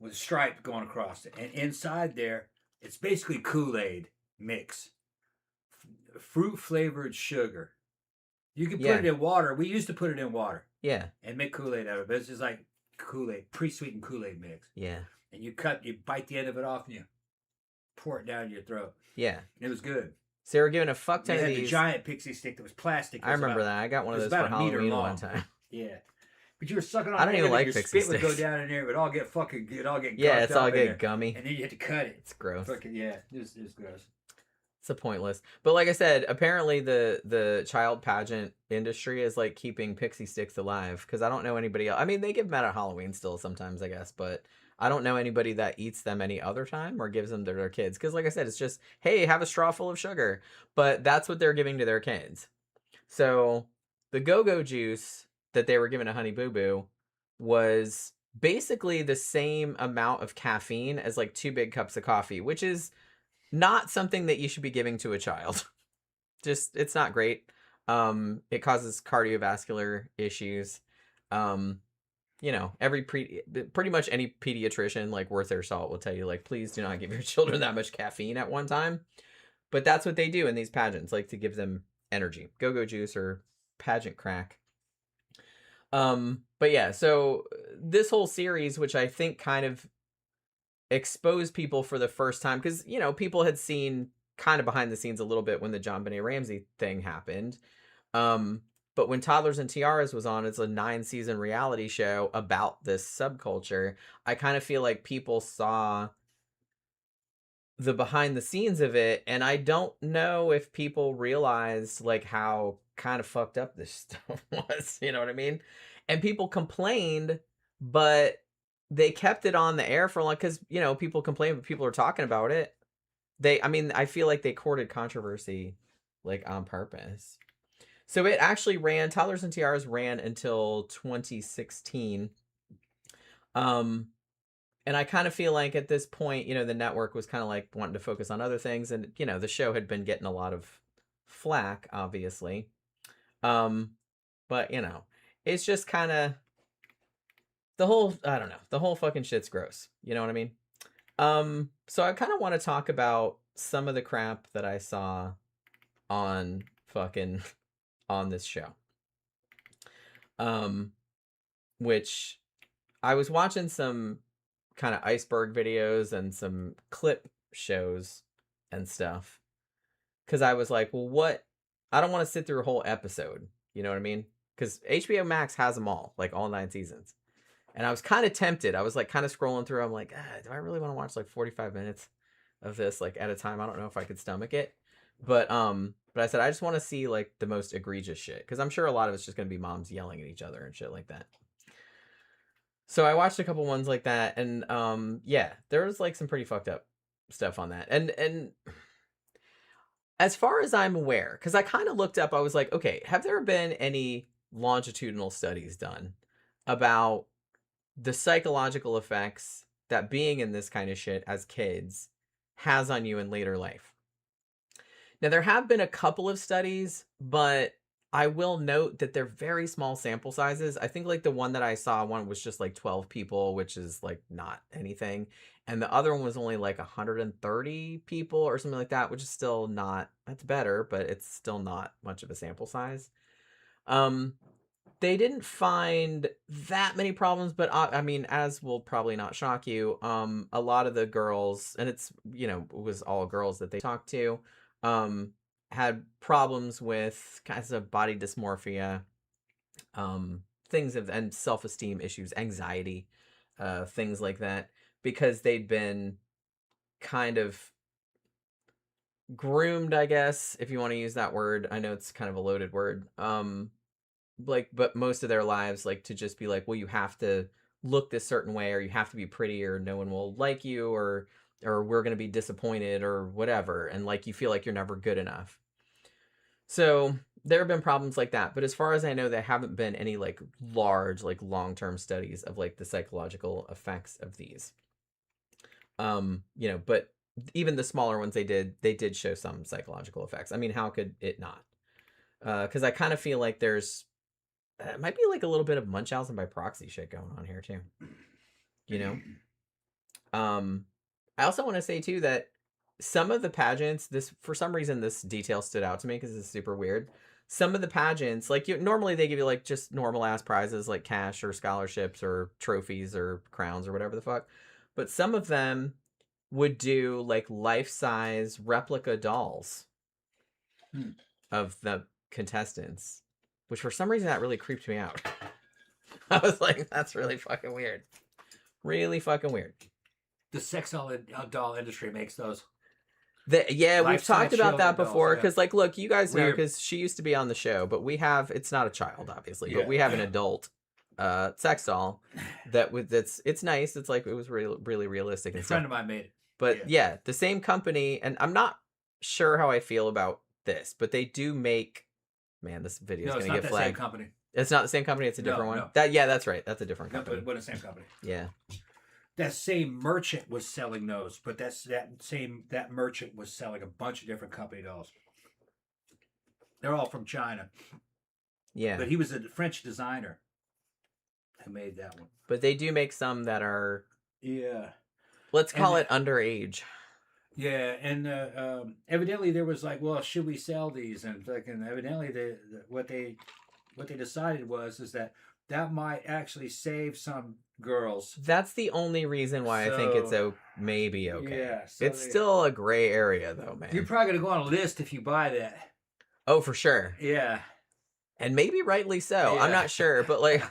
with a stripe going across it. And inside there, it's basically Kool-Aid mix. Fruit-flavored sugar. You can put it in water. We used to put it in water. Yeah. And make Kool-Aid out of it. But it's just like Kool-Aid, pre-sweetened Kool-Aid mix. Yeah. And you bite the end of it off and you pour it down your throat. Yeah. And it was good. So they were giving a fuck ton of these. They had the giant pixie stick that was plastic. I remember that. I got one of those for Halloween one time. Yeah. But you were sucking on I don't even like your pixie spit sticks. would go down in there. It would all get fucking, yeah, it's all get gummy. And then you had to cut it. It's gross. Fucking, yeah, it was gross. It's pointless. But like I said, apparently the child pageant industry is like keeping pixie sticks alive, because I don't know anybody else. I mean, they give them out at Halloween still sometimes, I guess, but I don't know anybody that eats them any other time or gives them to their kids. Because like I said, it's just, hey, have a straw full of sugar. But that's what they're giving to their kids. So the go-go juice that they were giving to Honey Boo Boo was basically the same amount of caffeine as like 2 big cups of coffee, which is not something that you should be giving to a child. Just, it's not great. It causes cardiovascular issues. You know, pretty much any pediatrician like worth their salt will tell you like, please do not give your children that much caffeine at one time. But that's what they do in these pageants, like to give them energy, go-go juice or pageant crack. But yeah, so this whole series, which I think kind of exposed people for the first time, because you know people had seen kind of behind the scenes a little bit when the JonBenét Ramsey thing happened. Um, but when Toddlers and Tiaras was on, it's a 9-season reality show about this subculture. I kind of feel like people saw the behind the scenes of it, and I don't know if people realized like how kind of fucked up this stuff was, you know what I mean? And people complained, but they kept it on the air for long because you know people complain, but people are talking about it. I mean, I feel like they courted controversy like on purpose. So it actually ran, Toddlers and Tiaras ran until 2016. Um, and I kind of feel like at this point, you know, the network was kind of like wanting to focus on other things. And, you know, the show had been getting a lot of flack, obviously. But, you know, it's just kind of I don't know, the whole fucking shit's gross. You know what I mean? So I kind of want to talk about some of the crap that I saw on fucking on this show. Which I was watching some kind of iceberg videos and some clip shows and stuff because I was like, well, what? I don't want to sit through a whole episode. You know what I mean? Because HBO Max has them all 9 seasons. And I was kind of tempted. I was like kind of scrolling through. I'm like, do I really want to watch like 45 minutes of this like at a time? I don't know if I could stomach it. But I said I just want to see like the most egregious shit because I'm sure a lot of it's just gonna be moms yelling at each other and shit like that. So I watched a couple ones like that, and yeah, there was like some pretty fucked up stuff on that. And as far as I'm aware, because I kind of looked up, I was like, okay, have there been any longitudinal studies done about the psychological effects that being in this kind of shit as kids has on you in later life? Now, there have been a couple of studies, but I will note that they're very small sample sizes. I think like the one that I saw, one was just like 12 people, which is like not anything. And the other one was only like 130 people or something like that, which is still not, that's better, but it's still not much of a sample size. They didn't find that many problems, but I mean, as will probably not shock you, a lot of the girls, and it's, you know, it was all girls that they talked to, um, had problems with kinds of body dysmorphia, things of, and self-esteem issues, anxiety, things like that, because they'd been kind of groomed, I guess, if you want to use that word. I know it's kind of a loaded word. Like, but most of their lives, like, to just be like, well, you have to look this certain way, or you have to be pretty, or no one will like you, or we're going to be disappointed, or whatever, and like you feel like you're never good enough. So there have been problems like that, but as far as I know, there haven't been any like large, like long-term studies of like the psychological effects of these. You know, but even the smaller ones they did show some psychological effects. I mean, how could it not? Because I kind of feel like there's it might be like a little bit of Munchausen by proxy shit going on here too. You know? I also want to say too that some of the pageants, this for some reason this detail stood out to me because it's super weird. Some of the pageants, like normally they give you like just normal ass prizes like cash or scholarships or trophies or crowns or whatever the fuck. But some of them would do like life-size replica dolls of the contestants, which for some reason that really creeped me out. I was like, that's really fucking weird. Really fucking weird. The sex doll industry makes those. Yeah, we've talked about that before. Because, because, like, look, you guys know, because she used to be on the show, but we have, it's not a child, obviously, but we have an adult sex doll it's nice. It's like, it was really, really realistic. A friend of mine made it. But yeah, the same company, and I'm not sure how I feel about this, but they do make, man, this video is going to get flagged. It's not the same company. It's not the same company. It's a different one. No. That's right. That's a different company. But the same company. Yeah. That same merchant was selling those, but that merchant was selling a bunch of different company dolls. They're all from China. Yeah. But he was a French designer who made that one. But they do make some that are, Yeah. let's call And- it underage. Yeah, and evidently there was like, well, should we sell these? And like, and evidently what they decided is that might actually save some girls. That's the only reason why I think it's So- maybe okay. Yeah, so it's still a gray area though, man. You're probably gonna go on a list if you buy that. Oh, for sure. Yeah. And maybe rightly so. Yeah. I'm not sure, but like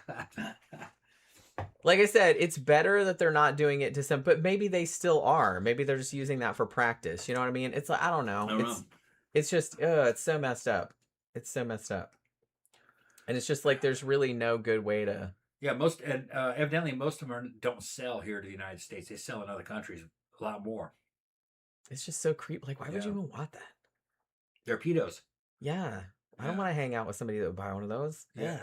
I said, it's better that they're not doing it to some, but maybe they still are. Maybe they're just using that for practice. You know what I mean? It's like, I don't know. It's just, it's so messed up. It's so messed up. And it's just like, there's really no good way to. Yeah, evidently most of them don't sell here to the United States. They sell in other countries a lot more. It's just so creepy. Like, why would you even want that? They're pedos. Yeah. I don't want to hang out with somebody that would buy one of those. Yeah.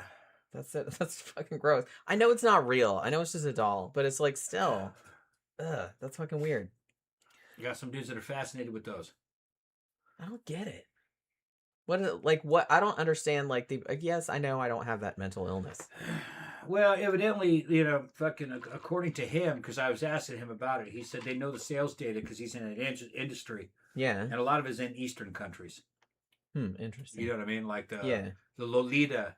That's it. That's fucking gross. I know it's not real. I know it's just a doll, but it's like still, that's fucking weird. You got some dudes that are fascinated with those. I don't get it. What is it, like? What I don't understand. Like yes, I know I don't have that mental illness. Well, evidently, fucking according to him, because I was asking him about it, he said they know the sales data because he's in an industry. Yeah, and a lot of it is in Eastern countries. Interesting. You know what I mean? Like the Lolita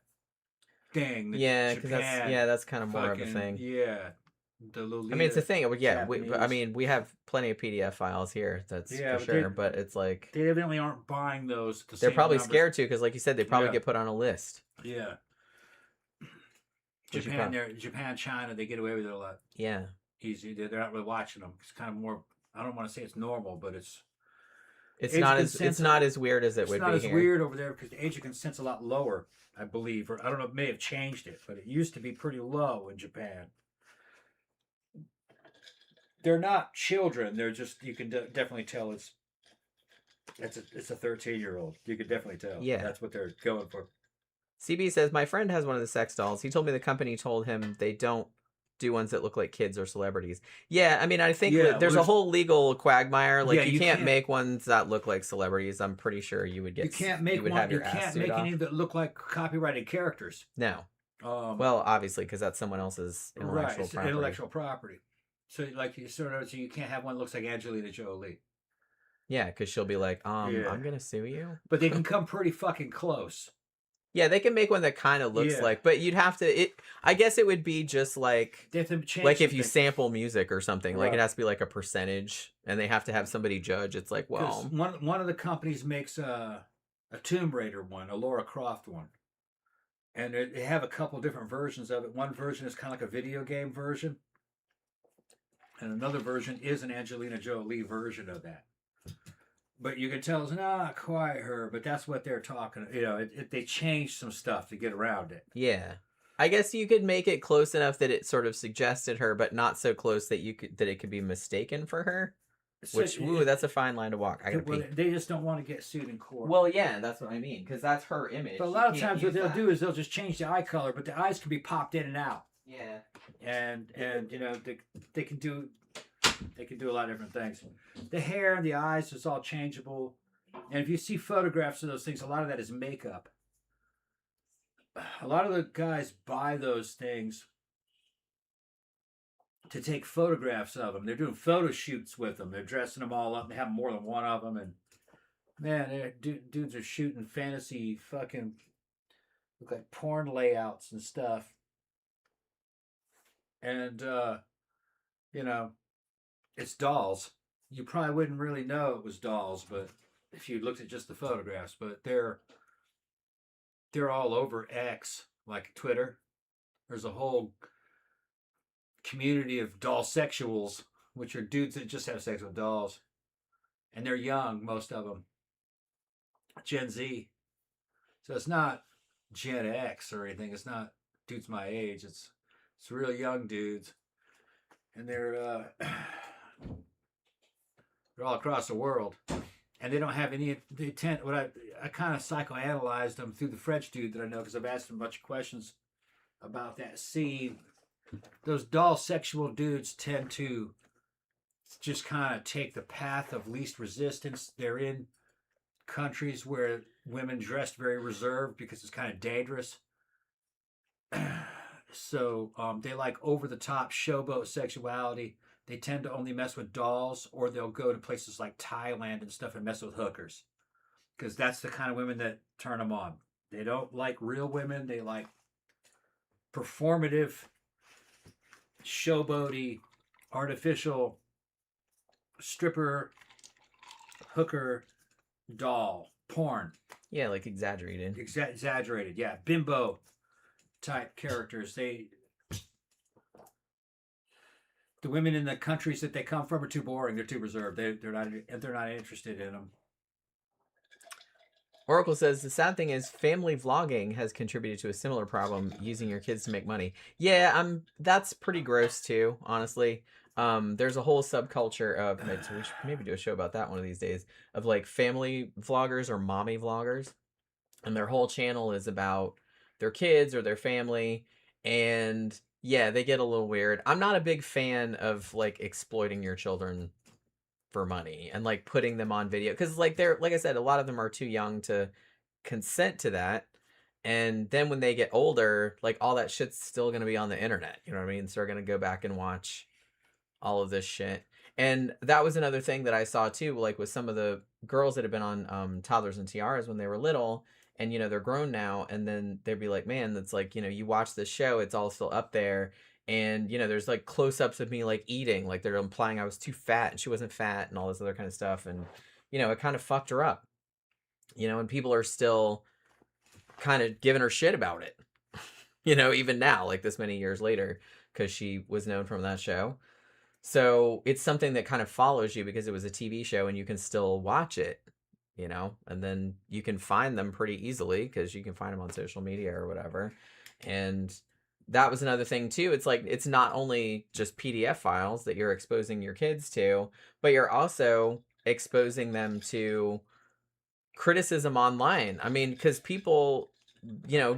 thing. Yeah, because that's kind of more of a thing. Yeah, the Lolita. I mean, it's a thing. Yeah, Japanese. we have plenty of PDF files here. That's for sure. But it's like they evidently aren't buying those. They're probably scared to, because like you said, they probably get put on a list. Yeah. Japan, China, they get away with it a lot. Yeah. Easy. They're not really watching them. It's kind of more. I don't want to say it's normal, but it's not as weird as it would be here. It's not as weird over there because the age of consent's a lot lower, I believe, or I don't know, it may have changed it, but it used to be pretty low in Japan. They're not children. They're just, you can definitely tell it's a 13-year-old. You could definitely tell. Yeah. That's what they're going for. CB says, my friend has one of the sex dolls. He told me the company told him they don't do ones that look like kids or celebrities. Yeah, I mean, I think there's a whole legal quagmire. Like, you can't make ones that look like celebrities. I'm pretty sure you would get. You can't make any that look like copyrighted characters. No. Well, obviously, because that's someone else's intellectual property. Intellectual property. So, like, so you can't have one that looks like Angelina Jolie. Yeah, because she'll be like, I'm gonna sue you. But they can come pretty fucking close. Yeah, they can make one that kind of looks like, but you'd have to. I guess it would be just like, they have to change like if you sample music or something, right. Like it has to be like a percentage, and they have to have somebody judge. It's like, well, one of the companies makes a Tomb Raider one, a Lara Croft one, and they have a couple different versions of it. One version is kind of like a video game version, and another version is an Angelina Jolie version of that. But you can tell it's not quite her, but that's what they're talking. They changed some stuff to get around it. Yeah, I guess you could make it close enough that it sort of suggested her, but not so close that it could be mistaken for her. Which, that's a fine line to walk. I gotta pee. They just don't want to get sued in court. Well, yeah, that's what I mean, because that's her image. But a lot of times, what they'll do is they'll just change the eye color, but the eyes can be popped in and out. Yeah, and they can do. They can do a lot of different things. The hair and the eyes is all changeable. And if you see photographs of those things, a lot of that is makeup. A lot of the guys buy those things to take photographs of them. They're doing photo shoots with them. They're dressing them all up. And they have more than one of them. And man, dudes are shooting fantasy fucking look like porn layouts and stuff. And, it's dolls. You probably wouldn't really know it was dolls, but if you looked at just the photographs, but they're all over X, like Twitter. There's a whole community of doll sexuals, which are dudes that just have sex with dolls. And they're young, most of them. Gen Z. So it's not Gen X or anything. It's not dudes my age. It's real young dudes. And they're all across the world, and they don't have any. They tend. I kind of psychoanalyzed them through the French dude that I know because I've asked him a bunch of questions about that scene. Those doll sexual dudes tend to just kind of take the path of least resistance. They're in countries where women dressed very reserved because it's kind of dangerous. So they like over the top showboat sexuality. They tend to only mess with dolls, or they'll go to places like Thailand and stuff and mess with hookers, because that's the kind of women that turn them on. They don't like real women. They like performative, showboaty, artificial stripper, hooker, doll, porn. Yeah, like exaggerated. Exaggerated, yeah. Bimbo type characters. The women in the countries that they come from are too boring. They're too reserved. They're not interested in them. Oracle says the sad thing is family vlogging has contributed to a similar problem, using your kids to make money. Yeah, that's pretty gross too, honestly. There's a whole subculture of, we should maybe do a show about that one of these days, of like family vloggers or mommy vloggers, and their whole channel is about their kids or their family, and yeah, they get a little weird. I'm not a big fan of like exploiting your children for money and like putting them on video, because like I said, a lot of them are too young to consent to that, and then when they get older, like all that shit's still going to be on the internet, you know what I mean? So they're going to go back and watch all of this shit. And that was another thing that I saw too, like with some of the girls that have been on Toddlers and Tiaras when they were little, and they're grown now, and then they'd be like, man, that's like, you watch this show, it's all still up there, and there's like close-ups of me like eating, like they're implying I was too fat and she wasn't fat and all this other kind of stuff, and it kind of fucked her up, and people are still kind of giving her shit about it, even now, like this many years later, because she was known from that show. So it's something that kind of follows you because it was a TV show and you can still watch it, and then you can find them pretty easily because you can find them on social media or whatever. And that was another thing too. It's like, it's not only just PDF files that you're exposing your kids to, but you're also exposing them to criticism online. I mean, because people,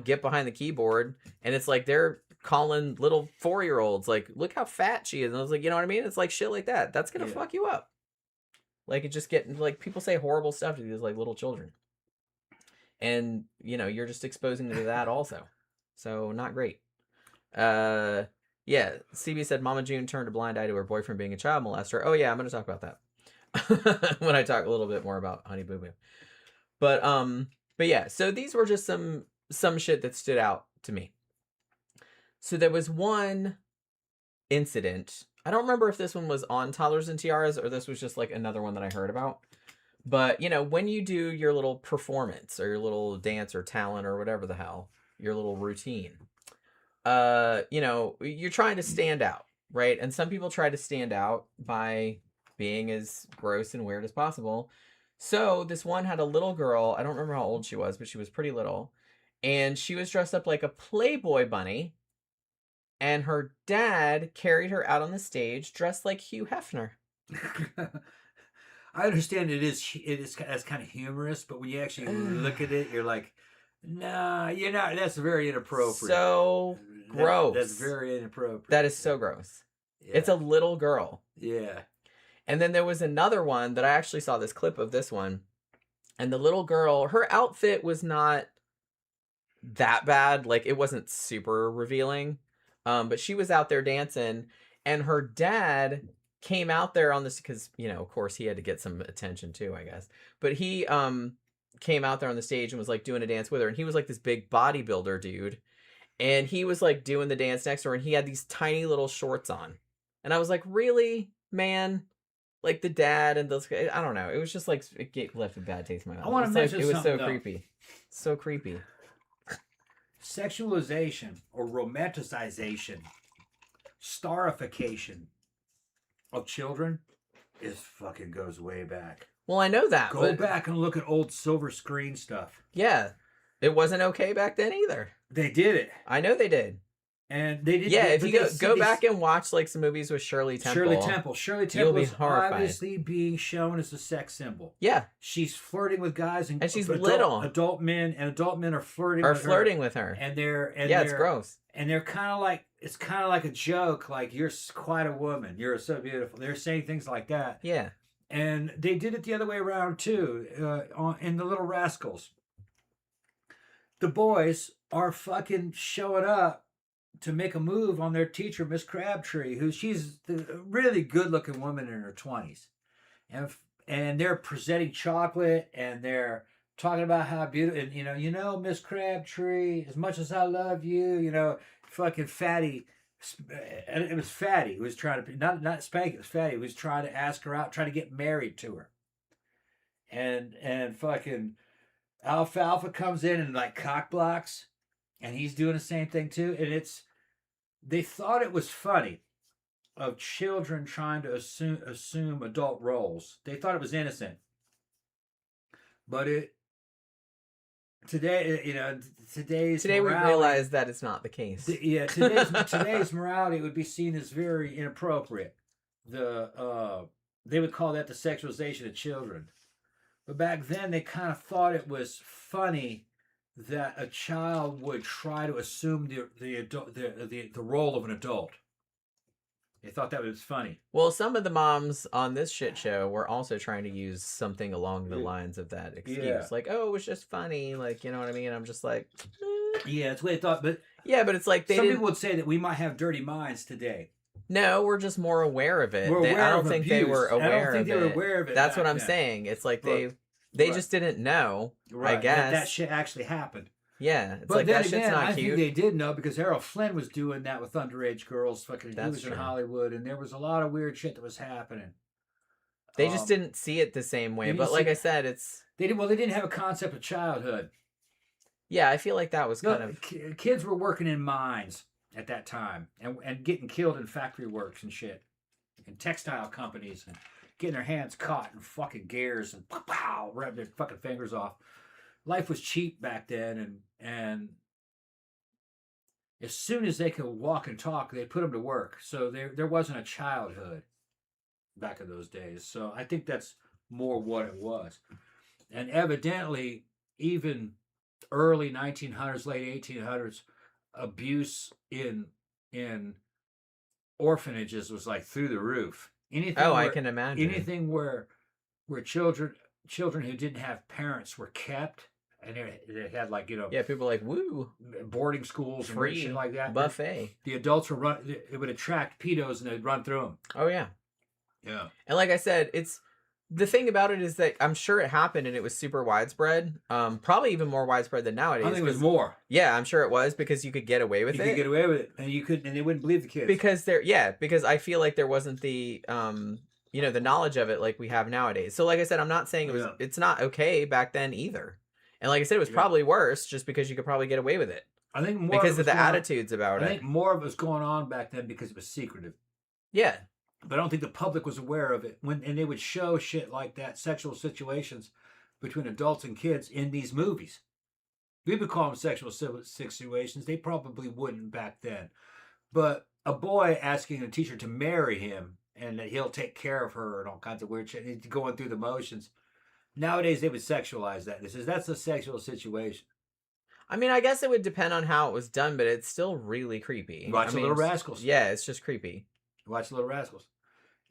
get behind the keyboard and it's like they're calling little 4-year-olds like, look how fat she is. And I was like, you know what I mean? It's like shit like that. That's gonna fuck you up. Like, it just getting like, people say horrible stuff to these like little children, and you're just exposing them to that also. So not great. Yeah, CB said Mama June turned a blind eye to her boyfriend being a child molester. Oh yeah, I'm gonna talk about that when I talk a little bit more about Honey Boo Boo. But yeah, so these were just some shit that stood out to me. So there was one incident. I don't remember if this one was on Toddlers and Tiaras or this was just like another one that I heard about. But, when you do your little performance or your little dance or talent or whatever the hell, your little routine, you're trying to stand out, right? And some people try to stand out by being as gross and weird as possible. So this one had a little girl. I don't remember how old she was, but she was pretty little. And she was dressed up like a Playboy bunny. And her dad carried her out on the stage dressed like Hugh Hefner. I understand that's kind of humorous, but when you actually look at it, you're like, nah, you're not. That's very inappropriate. So gross. That's very inappropriate. That is so gross. Yeah. It's a little girl. Yeah. And then there was another one that I actually saw this clip of this one. And the little girl, her outfit was not that bad. Like, it wasn't super revealing. But she was out there dancing, and her dad came out there on this because, of course he had to get some attention too, I guess. But he came out there on the stage and was like doing a dance with her, and he was like this big bodybuilder dude, and he was like doing the dance next to her, and he had these tiny little shorts on, and I was like, really, man? Like the dad and those, I don't know. It was just like, it left a bad taste in my mouth. I want to mention something. It was so though. creepy, so creepy. Sexualization or romanticization, starification of children fucking goes way back. Well, I know that. Go back and look at old silver screen stuff. Yeah. It wasn't okay back then either. They did it. I know they did. And they did. Yeah, if you go back and watch like some movies with Shirley Temple. Shirley Temple is obviously being shown as a sex symbol. Yeah. She's flirting with guys and she's little. Adult men are flirting with her. And it's gross. And they're kind of like, it's kind of like a joke, like, you're quite a woman, you're so beautiful. They're saying things like that. Yeah. And they did it the other way around too, in The Little Rascals. the boys are fucking showing up to make a move on their teacher, Miss Crabtree, she's a really good-looking woman in her 20s. And they're presenting chocolate, and they're talking about how beautiful, and Miss Crabtree, as much as I love you, fucking Fatty. And it was Fatty who was trying to, not Spank, it was Fatty who was trying to ask her out, trying to get married to her. And fucking Alfalfa comes in and like cock blocks, and he's doing the same thing too. And they thought it was funny of children trying to assume adult roles. They thought it was innocent, but today we realize that it's not the case. Today's morality would be seen as very inappropriate. They would call that the sexualization of children. But back then, they kind of thought it was funny that a child would try to assume the role of an adult. They thought that was funny. Well, some of the moms on this shit show were also trying to use something along the lines of that excuse. Yeah. Like, oh, it was just funny. Like, you know what I mean? I'm just like... Yeah, that's what they thought. But yeah, but it's like some people would say that we might have dirty minds today. No, we're just more aware of it. I don't think they were aware of it. That's what I'm saying. It's like they just didn't know, I guess. That shit actually happened. Yeah. It's but like, then that again, shit's not I cute. think they did know because Errol Flynn was doing that with underage girls. Fucking, he was in Hollywood, and there was a lot of weird shit that was happening. They just didn't see it the same way. But like I said, they didn't have a concept of childhood. Yeah, I feel like that was kind of... Kids were working in mines at that time and getting killed in factory works and shit. And textile companies and getting their hands caught in fucking gears and pow, rip their fucking fingers off. Life was cheap back then, and as soon as they could walk and talk, they put them to work. So there wasn't a childhood back in those days. So I think that's more what it was. And evidently, even early 1900s, late 1800s, abuse in orphanages was like through the roof. I can imagine. Anything where children who didn't have parents were kept, and they had like people like woo boarding schools free and shit like that. Buffet. The adults would it would attract pedos and they'd run through them. Oh yeah. Yeah. And like I said, the thing about it is that I'm sure it happened and it was super widespread. Probably even more widespread than nowadays. I think it was more. Yeah, I'm sure it was because you could get away with it. You could get away with it, and they wouldn't believe the kids because I feel like there wasn't the the knowledge of it like we have nowadays. So like I said, I'm not saying it's not okay back then either. And like I said, it was probably worse just because you could probably get away with it. I think more because of the attitudes about it. I think more of it was going on back then because it was secretive. Yeah. But I don't think the public was aware of it. And they would show shit like that, sexual situations between adults and kids in these movies. We would call them sexual situations. They probably wouldn't back then. But a boy asking a teacher to marry him and that he'll take care of her and all kinds of weird shit, he's going through the motions. Nowadays, they would sexualize that. They says that's a sexual situation. I mean, I guess it would depend on how it was done, but it's still really creepy. Watch Little Rascals. Yeah, it's just creepy. Watch Little Rascals.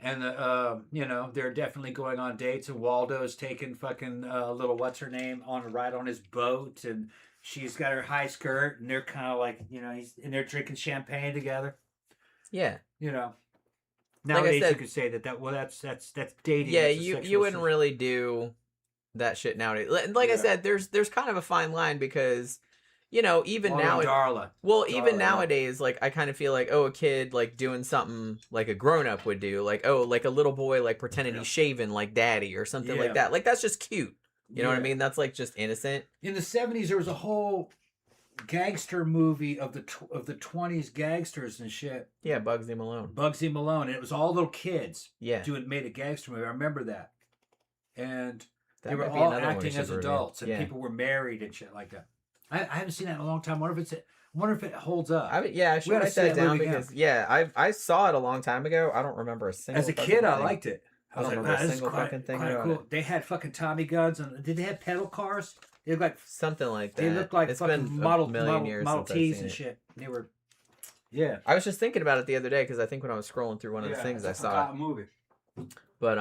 And, they're definitely going on dates, and Waldo's taking fucking little what's-her-name on a ride on his boat, and she's got her high skirt, and they're kind of like, and they're drinking champagne together. Yeah. Nowadays you could say that's dating. Yeah, you wouldn't really do that shit nowadays. Like I said, there's kind of a fine line because... even now, nowadays, like, I kind of feel like, a kid, like, doing something like a grown-up would do. Like, like a little boy, like, pretending he's shaven like daddy or something like that. Like, that's just cute. You know what I mean? That's, like, just innocent. In the 70s, there was a whole gangster movie of the 20s gangsters and shit. Yeah, Bugsy Malone. And it was all little kids. Yeah. Made a gangster movie. I remember that. And that they were all acting as adults. And people were married and shit like that. I haven't seen that in a long time. I wonder if it holds up. I should write that down because I saw it a long time ago. I don't remember a single. As a kid, I liked it. I don't remember a single fucking thing about cool. it. They had fucking Tommy guns, and did they have pedal cars? They looked like something like that. They looked like it's fucking been Model T's and shit. They were, yeah. I was just thinking about it the other day because I think when I was scrolling through one of the things I saw. Movie. But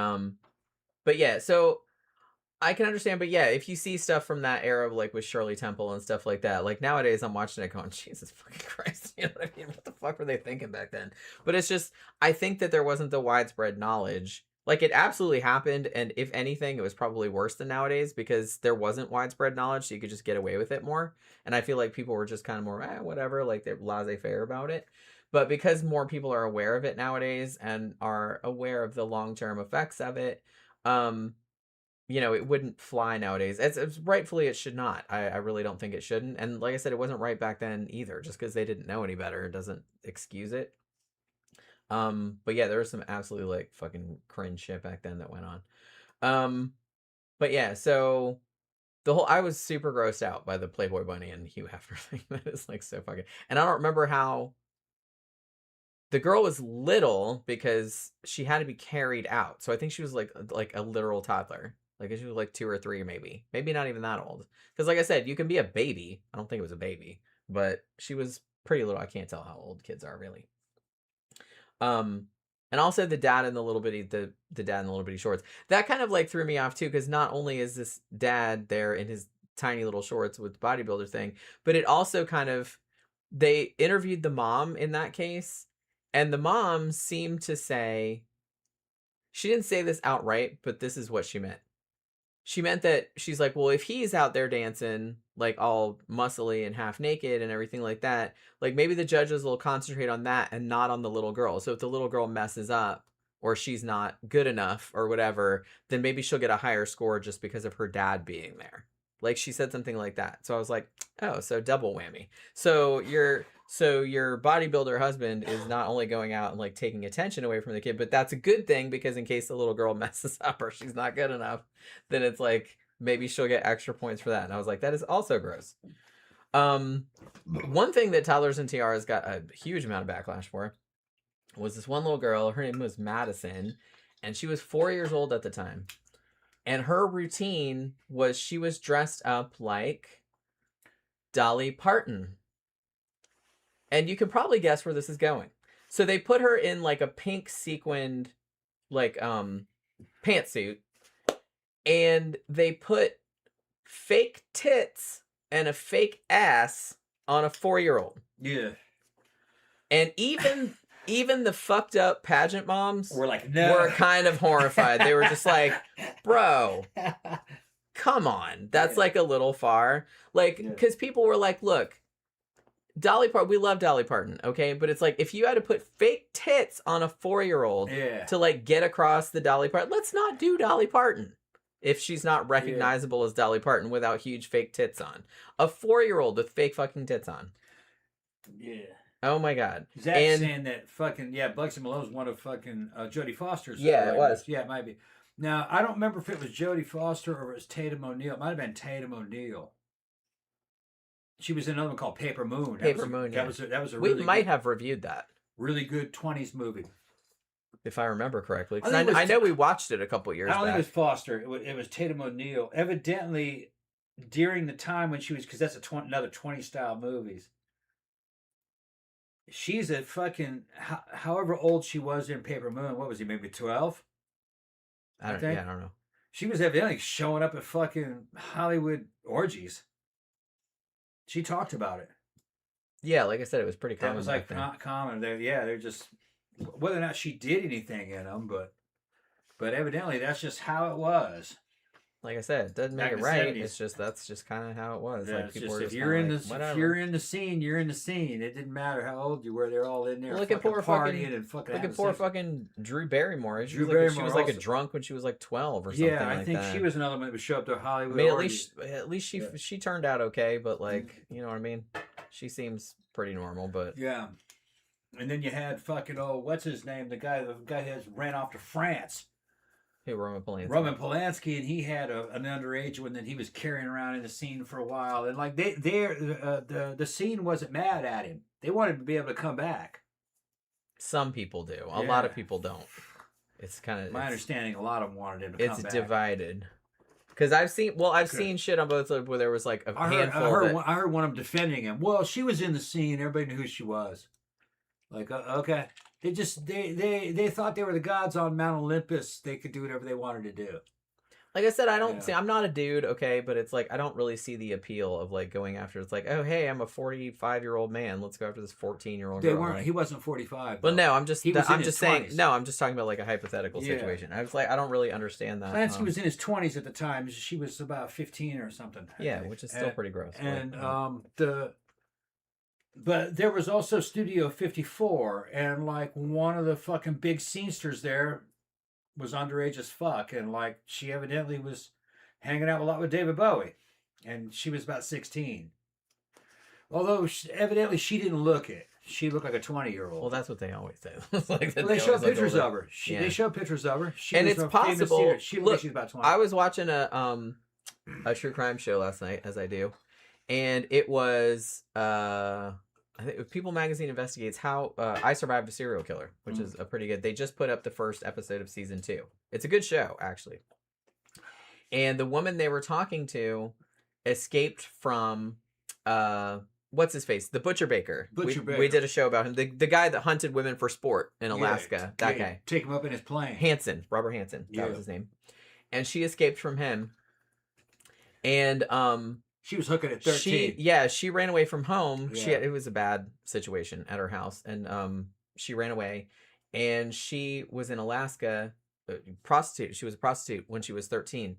yeah, so. I can understand, but yeah, if you see stuff from that era, like with Shirley Temple and stuff like that, like nowadays I'm watching it going, Jesus fucking Christ, you know what I mean? What the fuck were they thinking back then? But it's just, I think that there wasn't the widespread knowledge. Like it absolutely happened, and if anything, it was probably worse than nowadays because there wasn't widespread knowledge, so you could just get away with it more. And I feel like people were just kind of more, whatever, like they're laissez-faire about it. But because more people are aware of it nowadays and are aware of the long-term effects of it, um, it wouldn't fly nowadays. It's rightfully it should not. I really don't think it shouldn't. And like I said, it wasn't right back then either. Just because they didn't know any better doesn't excuse it. But yeah, there was some absolutely like fucking cringe shit back then that went on. But yeah, so I was super grossed out by the Playboy Bunny and Hugh Hefner thing. That is like so fucking. And I don't remember how. The girl was little because she had to be carried out. So I think she was like a literal toddler. Like she was like 2 or 3 maybe. Maybe not even that old. Because like I said, you can be a baby. I don't think it was a baby. But she was pretty little. I can't tell how old kids are really. And also the dad in the little bitty the dad in the little bitty shorts. That kind of like threw me off too, because not only is this dad there in his tiny little shorts with bodybuilder thing, but it also kind of they interviewed the mom in that case. And the mom seemed to say, she didn't say this outright, but this is what she meant. She meant that she's like, well, if he's out there dancing, like all muscly and half naked and everything like that, like maybe the judges will concentrate on that and not on the little girl. So if the little girl messes up or she's not good enough or whatever, then maybe she'll get a higher score just because of her dad being there. Like she said something like that. So I was like, oh, so double whammy. So your bodybuilder husband is not only going out and like taking attention away from the kid, but that's a good thing because in case the little girl messes up or she's not good enough, then it's like maybe she'll get extra points for that. And I was like, that is also gross. One thing that Toddlers and Tiaras got a huge amount of backlash for was this one little girl. Her name was Madison, and she was 4 years old at the time. And her routine was she was dressed up like Dolly Parton. And you can probably guess where this is going. So they put her in like a pink sequined like pantsuit, and they put fake tits and a fake ass on a 4-year-old. Yeah. And even the fucked up pageant moms were like, no, were kind of horrified. They were just like, bro, come on. That's like a little far. Like, because people were like, look, Dolly Parton, we love Dolly Parton, okay? But it's like, if you had to put fake tits on a 4-year-old to like get across the Dolly Parton, let's not do Dolly Parton if she's not recognizable as Dolly Parton without huge fake tits on. A 4-year-old with fake fucking tits on. Yeah. Oh my god. Zach's saying that fucking, Bugsy Malone's one of fucking Jodie Foster's. Yeah, it was. Yeah, it might be. Now, I don't remember if it was Jodie Foster or it was Tatum O'Neal. It might have been Tatum O'Neal. She was in another one called Paper Moon. Paper Moon, yeah. That was a really We might have reviewed that. Really good 20s movie. If I remember correctly. Because I know we watched it a couple years back. I don't think it was Foster. It was Tatum O'Neal. Evidently, during the time when she was, because that's another 20-style movies. She's a fucking, however old she was in Paper Moon, what was he, maybe 12? I don't know. She was evidently showing up at fucking Hollywood orgies. She talked about it. Yeah, like I said, it was pretty common. That was like not common. They're just, whether or not she did anything in them, but evidently that's just how it was. Like I said, it doesn't make it right. 70s. It's just that's just kind of how it was. Yeah, like people just, were if you're in the if you're in the scene, you're in the scene. It didn't matter how old you were; they're all in there. Look at poor partying and fucking. Look at poor fucking Drew Barrymore. She was like a drunk when she was like 12 or something. Yeah, I think she was another one that would show up to Hollywood. I mean, at least she turned out okay, but like you know what I mean. She seems pretty normal, but yeah. And then you had fucking what's his name? The guy that ran off to France. Hey, Roman Polanski, and he had an underage one that he was carrying around in the scene for a while, and like the scene wasn't mad at him. They wanted him to be able to come back. Some people do. A lot of people don't. It's kind of my understanding. A lot of them wanted him to come back. It's divided. Because I've seen shit on both sides where there was like a handful. I heard one of them defending him. Well, she was in the scene. Everybody knew who she was. Like, okay. They thought they were the gods on Mount Olympus. They could do whatever they wanted to do. Like I said, I don't Yeah. see. I'm not a dude, okay, but it's like I don't really see the appeal of like going after. It's like, oh hey, I'm a 45-year-old man. Let's go after this 14-year-old They girl. weren't. Like, He wasn't 45. well, Though. no, He was in I'm his just saying. 20s. No, I'm just talking about like a hypothetical Yeah. situation. I was like, I don't really understand that. Clancy was in his 20s at the time. She was about 15 or something. I Yeah, think. which is still pretty gross. And like, but there was also Studio 54, and like one of the fucking big scenesters there was underage as fuck, and like she evidently was hanging out a lot with David Bowie, and she was about 16. Although evidently she didn't look it. She looked like a 20-year-old. well, that's what they always say. Like well, they show pictures of her. They show pictures of her. She and was it's a famous possible. singer. She Look, looks she's about 20. I was watching a true crime show last night, as I do, and it was I think it was People Magazine investigates how I survived a serial killer, which is a pretty good. They just put up the first episode of season 2. It's a good show, actually. And the woman they were talking to escaped from what's his face, the Butcher Baker. We did a show about him, the guy that hunted women for sport in Alaska. That guy, take him up in his plane. Robert Hansen, that was his name. And she escaped from him. And she was hooking at 13. She ran away from home. Yeah. It was a bad situation at her house, and she ran away, and she was in Alaska, prostitute. She was a prostitute when she was 13,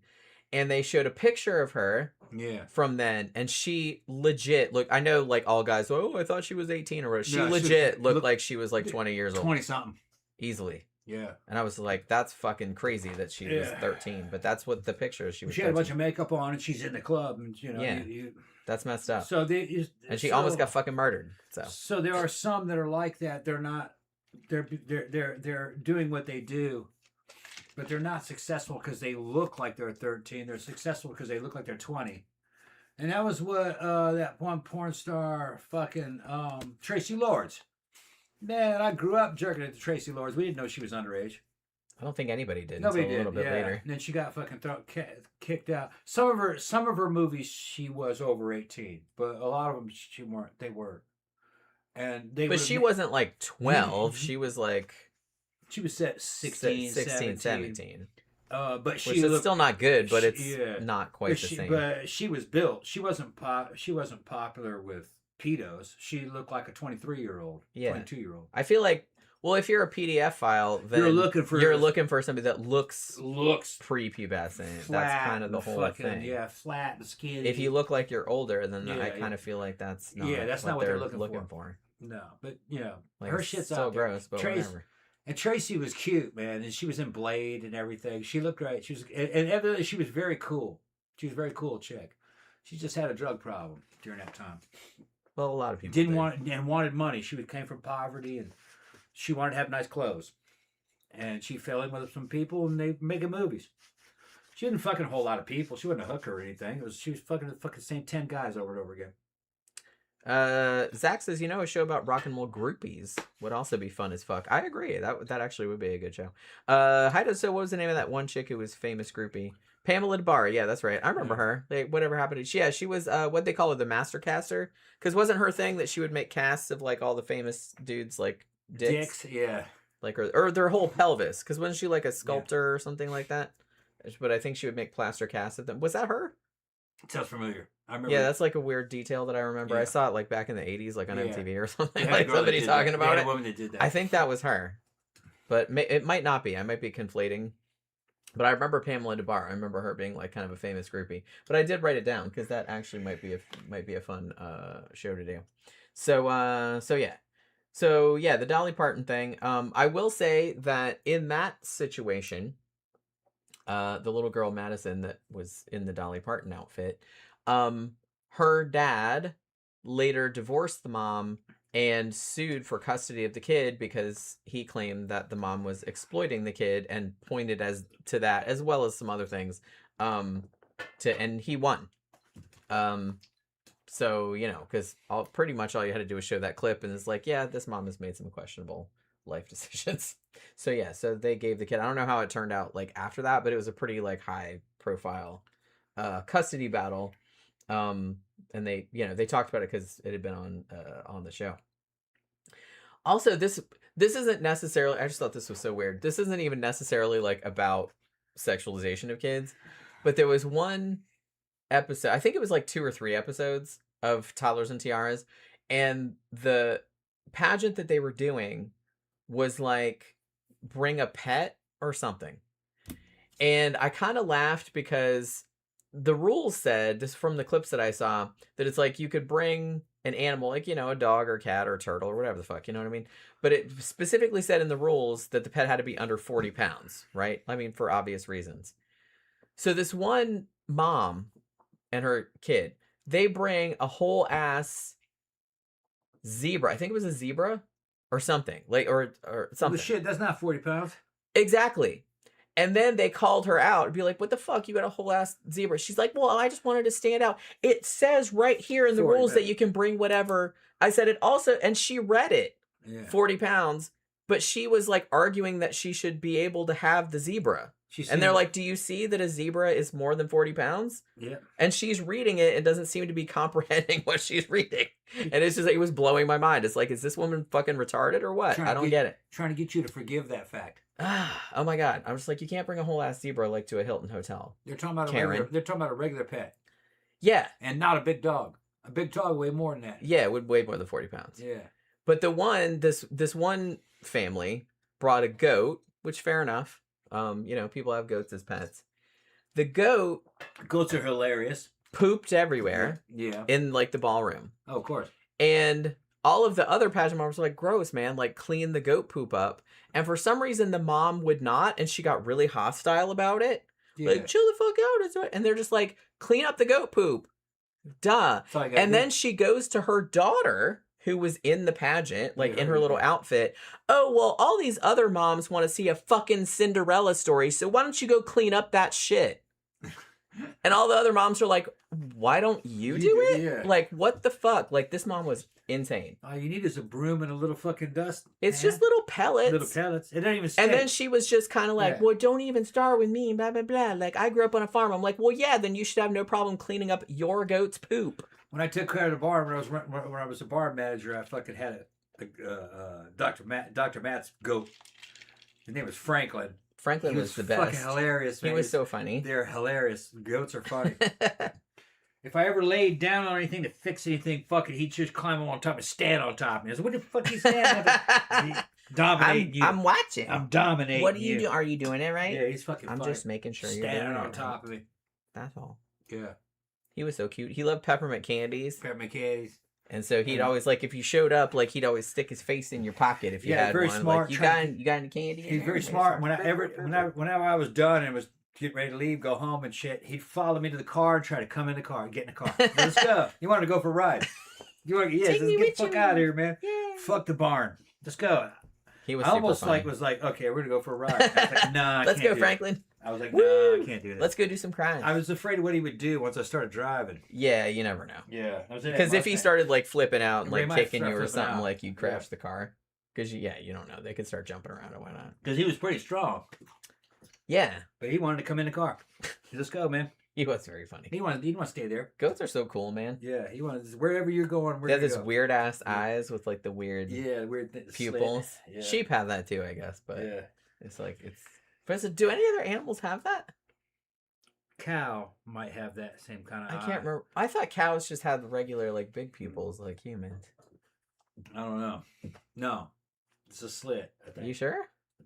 and they showed a picture of her. Yeah. From then, and she legit look. I know, like all guys. Oh, I thought she was 18 or whatever. She legit looked like she was like 20 years old. 20 something. Easily. Yeah. And I was like, that's fucking crazy that she was 13. But that's what the picture is. She was. She had a bunch of makeup on, and she's in the club, and you know. Yeah. That's messed up. So and she almost got fucking murdered. So there are some that are like that. They're not. They're doing what they do, but they're not successful because they look like they're 13. They're successful because they look like they're 20. And that was what that one porn star fucking Tracy Lords. Man, I grew up jerking at the Tracy Lords. We didn't know she was underage. I don't think anybody did. Nobody until did. A little bit later. And then she got fucking kicked out. Some of her movies she was over 18, but a lot of them she weren't. They were. And they. But she wasn't like 12. She was like. She was set 16, 17. But she which is still not good, but it's not quite the same. But she was built. She wasn't popular with pedos. She looked like a 23-year-old, 22-year-old. I feel like, well, if you're a PDF file, then you're looking for somebody that looks prepubescent. That's kind of the whole thing. Yeah, flat and skinny. If you look like you're older, then I kind of feel like that's not that's not what they're looking for. No, but like, her shit's so out gross, but whatever. And Tracy was cute, man, and she was in Blade and everything. She looked great. She was, and evidently she was very cool. She was a very cool chick. She just had a drug problem during that time. Well, a lot of people wanted money. She came from poverty, and she wanted to have nice clothes. And she fell in with some people, and they making movies. She didn't fucking a whole lot of people. She wasn't a hooker or anything. She was fucking the fucking same 10 guys over and over again. Zach says, a show about rock and roll groupies would also be fun as fuck. I agree. That actually would be a good show. So what was the name of that one chick who was famous groupie? Pamela DeBar. Yeah, that's right. I remember her. Whatever happened to she was what they call her, the master caster, because wasn't her thing that she would make casts of like all the famous dudes like dicks, yeah, like or their whole pelvis, because wasn't she like a sculptor or something like that? But I think she would make plaster casts of them. Was that her? It sounds familiar. I remember. Yeah, that's like a weird detail that I remember. I saw it like back in the 80s, like on MTV or something. Like somebody talking about it. A woman that did that. I think that was her, but it might not be. I might be conflating. But I remember Pamela DeBar. I remember her being like kind of a famous groupie. But I did write it down because that actually might be a fun show to do. So yeah, the Dolly Parton thing. I will say that in that situation, the little girl Madison that was in the Dolly Parton outfit, her dad later divorced the mom and sued for custody of the kid because he claimed that the mom was exploiting the kid and pointed to that as well as some other things. And he won. So, because pretty much all you had to do was show that clip and it's like, yeah, this mom has made some questionable life decisions. So yeah, so they gave the kid, I don't know how it turned out like after that, but it was a pretty like high profile custody battle. And they talked about it because it had been on the show. Also, this isn't necessarily, I just thought this was so weird. This isn't even necessarily like about sexualization of kids. But there was one episode, I think it was like 2 or 3 episodes of Toddlers and Tiaras, and the pageant that they were doing was like bring a pet or something. And I kind of laughed because the rules said, this from the clips that I saw, that it's like you could bring an animal, like, a dog or cat or a turtle or whatever the fuck, you know what I mean? But it specifically said in the rules that the pet had to be under 40 pounds, right? I mean, for obvious reasons. So this one mom and her kid, they bring a whole ass zebra. I think it was a zebra or something, like, or something. Well, shit, that's not 40 pounds. Exactly. And then they called her out and be like, what the fuck? You got a whole ass zebra. She's like, well, I just wanted to stand out. It says right here in the rules that you can bring whatever. I said it also, and she read it, 40 pounds, but she was like arguing that she should be able to have the zebra. And they're like, do you see that a zebra is more than 40 pounds? Yeah. And she's reading it and doesn't seem to be comprehending what she's reading. And it's just like, it was blowing my mind. It's like, is this woman fucking retarded or what? I don't get it. Trying to get you to forgive that fact. Oh my God. I'm just like, you can't bring a whole ass zebra like to a Hilton hotel. They're talking about a regular pet. Yeah. And not a big dog. A big dog way more than that. Yeah, it would weigh more than 40 pounds. Yeah. But this one family brought a goat, which fair enough. People have goats as pets. The goats are hilarious. Pooped everywhere. Yeah. In like the ballroom. Oh, of course. And all of the other pageant moms were like, gross, man, like clean the goat poop up. And for some reason the mom would not, and she got really hostile about it. Yeah. Like, chill the fuck out. And they're just like, clean up the goat poop. Duh. And then she goes to her daughter, who was in the pageant, like in her little outfit. Oh, well, all these other moms want to see a fucking Cinderella story, so why don't you go clean up that shit? And all the other moms are like, why don't you do it? Yeah. Like, what the fuck? Like, this mom was insane. All you need is a broom and a little fucking dust. It's just little pellets. Little pellets. It doesn't even stink. And then she was just kind of like, well, don't even start with me, blah, blah, blah. Like, I grew up on a farm. I'm like, well, yeah, then you should have no problem cleaning up your goat's poop. When I took care of the bar, when I was a bar manager, I fucking had Dr. Matt's goat. His name was Franklin. Franklin was the best. Fucking hilarious, man. He was so funny. They're hilarious. Goats are funny. If I ever laid down on anything to fix anything, fucking, he'd just climb on top and stand on top. And I said, what the fuck are you standing on? Dominating you. I'm watching. I'm dominating you. What are you doing? Are you doing it right? Yeah, he's fucking I'm funny. just making sure you're standing on top of me. That's all. Yeah. He was so cute. He loved peppermint candies. Peppermint candies. And so he'd always, like, if you showed up, like, he'd always stick his face in your pocket if you had very one. Smart. Like, you got any candy? He's very smart. Whenever I was done and was getting ready to leave, go home and shit, he'd follow me to the car and try to come in the car, get in the car. Let's go. You wanted to go for a ride? Let's get the fuck out of here, man. Yeah. Fuck the barn. Let's go. He was. I almost was like, okay, we're gonna go for a ride. I was like, nah, let's go, Franklin. I was like, no, I can't do this. Let's go do some crime. I was afraid of what he would do once I started driving. Yeah, you never know. Yeah. Because if he started, like, flipping out and, like, kicking you or something, like, you'd crash the car. Because, you don't know. They could start jumping around and why not? Because he was pretty strong. Yeah. But he wanted to come in the car. Let's go, man. He was very funny. He wanted to stay there. Goats are so cool, man. Yeah, he wanted wherever you're going. They have this weird ass eyes with like the weird pupils. Yeah. Sheep have that too, I guess. But it's like But do any other animals have that? Cow might have that same kind of. I can't remember. I thought cows just had regular like big pupils like humans. I don't know. No, it's a slit. I think. You sure?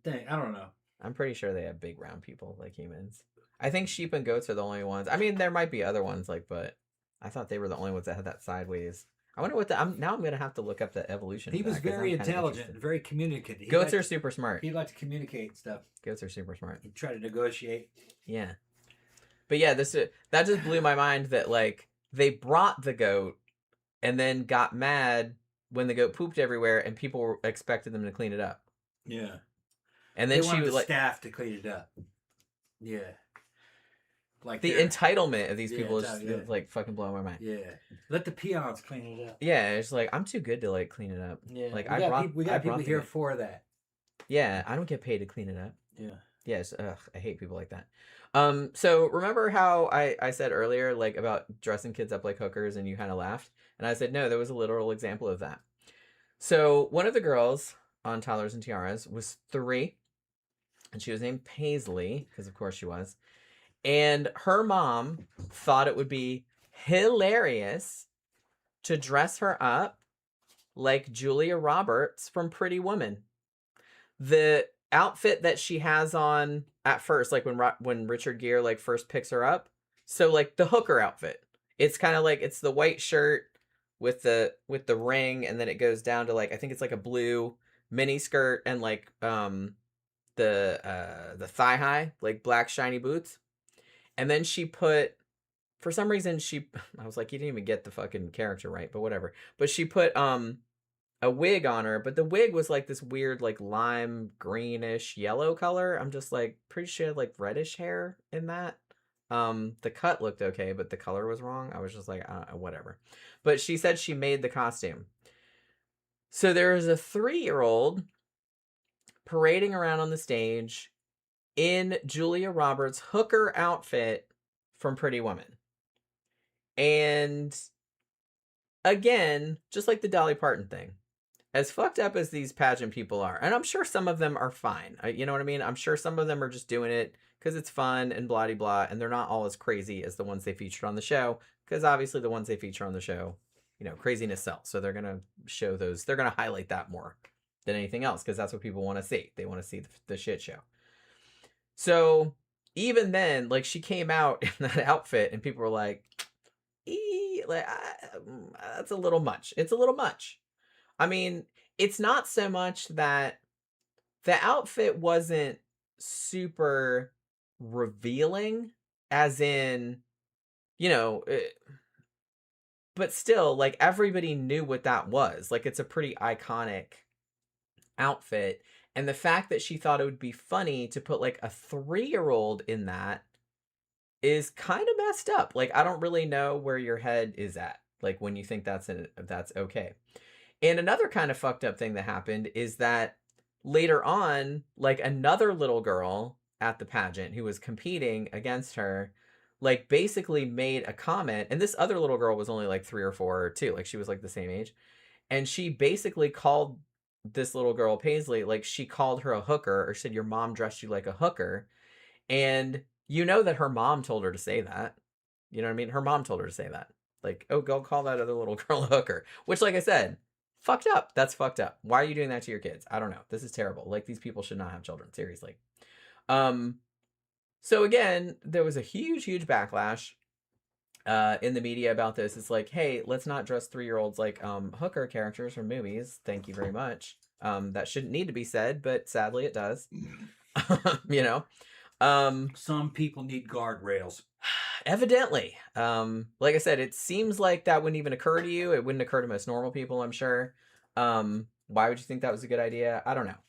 I don't know. I'm pretty sure they have big round pupils like humans. I think sheep and goats are the only ones. I mean, there might be other ones, but I thought they were the only ones that had that sideways. I wonder what I'm gonna have to look up the evolution. He was very intelligent, very communicative. Goats are super smart. He liked to communicate stuff. Goats are super smart. He tried to negotiate. Yeah, but yeah, that just blew my mind that like they brought the goat and then got mad when the goat pooped everywhere and people expected them to clean it up. Yeah, and then she was like staff to clean it up. Yeah. Like the entitlement of these people is like fucking blowing my mind. Yeah, let the peons clean it up. Yeah, it's like I'm too good to like clean it up. Yeah, like we got people here for that. Yeah, I don't get paid to clean it up. Yeah. Yes. I hate people like that. So remember how I said earlier like about dressing kids up like hookers and you kind of laughed and I said no, there was a literal example of that. So one of the girls on Toddlers and Tiaras was 3, and she was named Paisley because of course she was. And her mom thought it would be hilarious to dress her up like Julia Roberts from Pretty Woman. The outfit that she has on at first, like when Richard Gere like first picks her up, so like the hooker outfit, it's kind of like it's the white shirt with the ring, and then it goes down to like I think it's like a blue mini skirt and like the thigh high like black shiny boots, and then she put for some reason she I was like you didn't even get the fucking character right, but whatever. But she put a wig on her, but the wig was like this weird like lime greenish yellow color. I'm just like pretty sure she had like reddish hair in that. The cut looked okay, but the color was wrong. I was just like whatever. But she said she made the costume. So there is a 3-year-old parading around on the stage in Julia Roberts' hooker outfit from Pretty Woman. And again, just like the Dolly Parton thing, as fucked up as these pageant people are, and I'm sure some of them are fine. You know what I mean? I'm sure some of them are just doing it because it's fun and blah de blah, and they're not all as crazy as the ones they featured on the show. Because obviously the ones they feature on the show, you know, craziness sells. So they're gonna show those. They're gonna highlight that more than anything else because that's what people want to see. They want to see the shit show. So even then, like she came out in that outfit, and people were like, like that's a little much. It's a little much. I mean, it's not so much that the outfit wasn't super revealing, as in, you know, but still, like, everybody knew what that was. Like, it's a pretty iconic outfit. And the fact that she thought it would be funny to put, like, a 3-year-old in that is kind of messed up. Like, I don't really know where your head is at, like, when you think that's okay. And another kind of fucked up thing that happened is that later on, like another little girl at the pageant who was competing against her, like basically made a comment. And this other little girl was only like 3 or 4 too. Like she was like the same age. And she basically called this little girl, Paisley, like she called her a hooker, or said, your mom dressed you like a hooker. And you know that her mom told her to say that. You know what I mean? Her mom told her to say that. Like, oh, go call that other little girl a hooker. Which, like I said, fucked up. That's fucked up. Why are you doing that to your kids? I don't know. This is terrible. Like, these people should not have children. Seriously. So again, there was a huge backlash in the media about this. It's like, hey, let's not dress 3-year-olds like hooker characters from movies. Thank you very much. That shouldn't need to be said, but sadly it does. You know? Some people need guardrails. Evidently. Like I said, it seems like that wouldn't even occur to you. It wouldn't occur to most normal people, I'm sure. Why would you think that was a good idea? I don't know.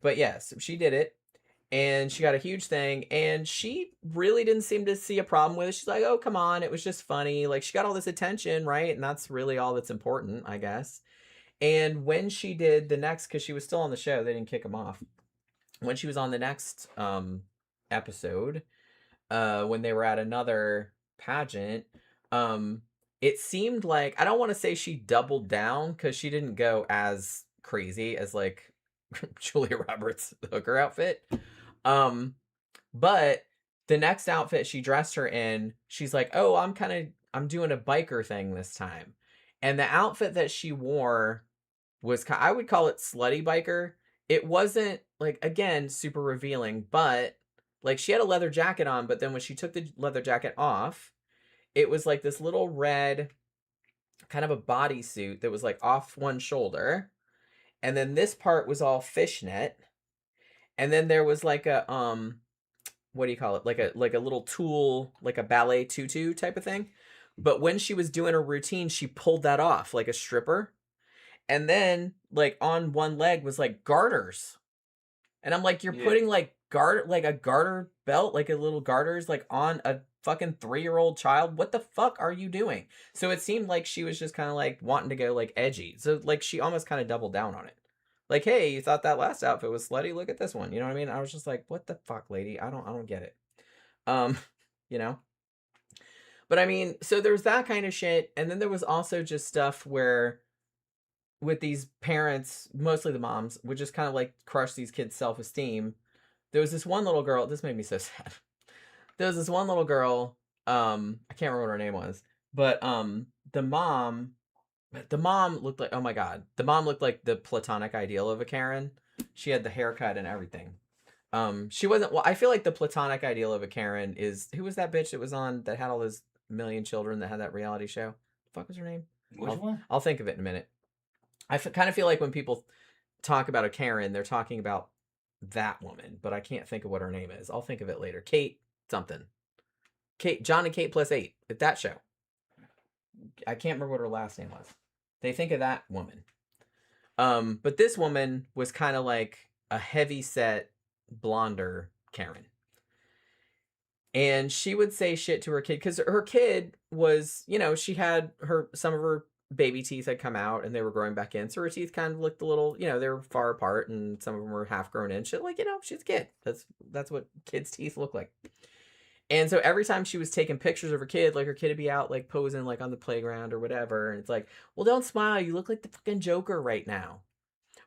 But yes, she did it. And she got a huge thing. And she really didn't seem to see a problem with it. She's like, oh, come on. It was just funny. Like, she got all this attention, right? And that's really all that's important, I guess. And when she did the next, because she was still on the show, they didn't kick him off. When she was on the next episode, when they were at another pageant, it seemed like, I don't want to say she doubled down because she didn't go as crazy as like Julia Roberts' hooker outfit. But the next outfit she dressed her in, she's like, oh, I'm doing a biker thing this time. And the outfit that she wore was, I would call it slutty biker. It wasn't like, again, super revealing, but like she had a leather jacket on, but then when she took the leather jacket off, it was like this little red kind of a bodysuit that was like off one shoulder. And then this part was all fishnet. And then there was like a what do you call it? Like a little tulle, like a ballet tutu type of thing. But when she was doing her routine, she pulled that off like a stripper. And then like on one leg was like garters. And I'm like, you're putting like a garter belt, like a little garters, like on a fucking 3-year-old child. What the fuck are you doing? So it seemed like she was just kind of like wanting to go like edgy. So like she almost kind of doubled down on it. Like, hey, you thought that last outfit was slutty? Look at this one. You know what I mean? I was just like, what the fuck, lady? I don't get it. You know? But I mean, so there's that kind of shit. And then there was also just stuff where with these parents, mostly the moms, would just kind of like crush these kids' self-esteem. There was this one little girl, this made me so sad. there was this one little girl, I can't remember what her name was, but the mom looked like, oh my god, the mom looked like the platonic ideal of a Karen. She had the haircut and everything. She wasn't, well, I feel like the platonic ideal of a Karen is, who was that bitch that was on, that had all those million children, that had that reality show? The fuck was her name? Which one? I'll think of it in a minute. Kind of feel like when people talk about a Karen, they're talking about that woman, but I can't think of what her name is. I'll think of it later. Kate something. John and Kate plus 8 at that show. I can't remember what her last name was. They think of that woman. But this woman was kind of like a heavy set, blonder Karen. And she would say shit to her kid, because her kid was, you know, she had some of her baby teeth had come out and they were growing back in. So her teeth kind of looked a little, you know, they were far apart and some of them were half grown in. Shit, like, you know, she's a kid. That's what kids' teeth look like. And so every time she was taking pictures of her kid, like her kid would be out like posing like on the playground or whatever. And it's like, well, don't smile. You look like the fucking Joker right now.